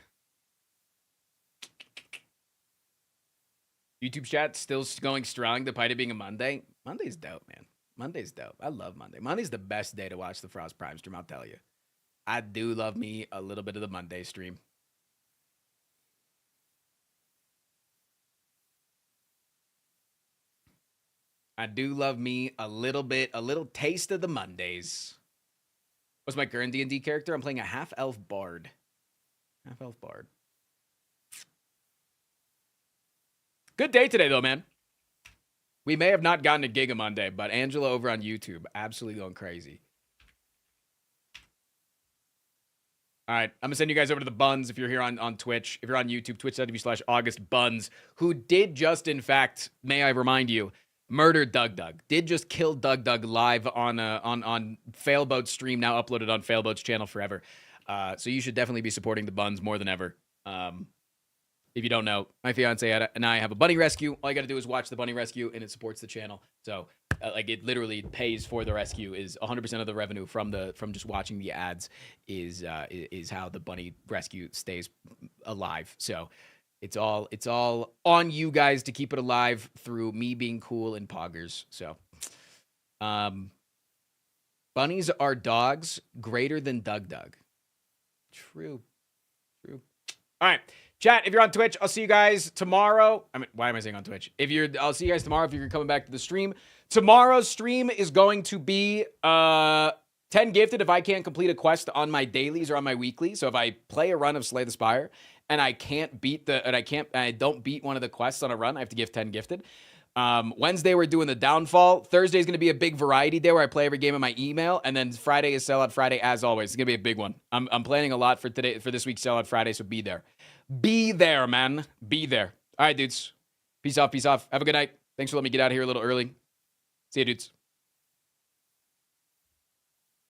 YouTube chat still going strong despite it being a Monday. Monday's dope, man. Monday's dope. I love Monday. Monday's the best day to watch the Frost Prime stream, I'll tell you. I do love me a little bit of the Monday stream. I do love me a little taste of the Mondays. What's my current D&D character? I'm playing a half-elf bard. Half-elf bard. Good day today, though, man. We may have not gotten a Giga Monday, but Angela over on YouTube, absolutely going crazy. All right, I'm going to send you guys over to the Buns if you're here on Twitch. If you're on YouTube, twitch.tv/AugustBuns, who did just, in fact, may I remind you, murder Doug. Did just kill Doug live on Failboat's stream, now uploaded on Failboat's channel forever. So you should definitely be supporting the Buns more than ever. If you don't know, my fiance and I have a bunny rescue. All you got to do is watch the bunny rescue, and it supports the channel. So, like, it literally pays for the rescue. Is 100% of the revenue from just watching the ads is how the bunny rescue stays alive. So, it's all on you guys to keep it alive through me being cool and poggers. So, bunnies are dogs greater than Doug. True. All right. Chat, if you're on Twitch, I'll see you guys tomorrow. I mean, why am I saying on Twitch? I'll see you guys tomorrow if you're coming back to the stream. Tomorrow's stream is going to be 10 gifted if I can't complete a quest on my dailies or on my weekly. So if I play a run of Slay the Spire and I don't beat one of the quests on a run, I have to give 10 gifted. Wednesday, we're doing the Downfall. Thursday is going to be a big variety day where I play every game in my email. And then Friday is Sellout Friday, as always. It's going to be a big one. I'm planning a lot for this week's Sellout Friday, so be there. Be there, man. Be there. All right, dudes. Peace off. Have a good night. Thanks for letting me get out of here a little early. See you, dudes.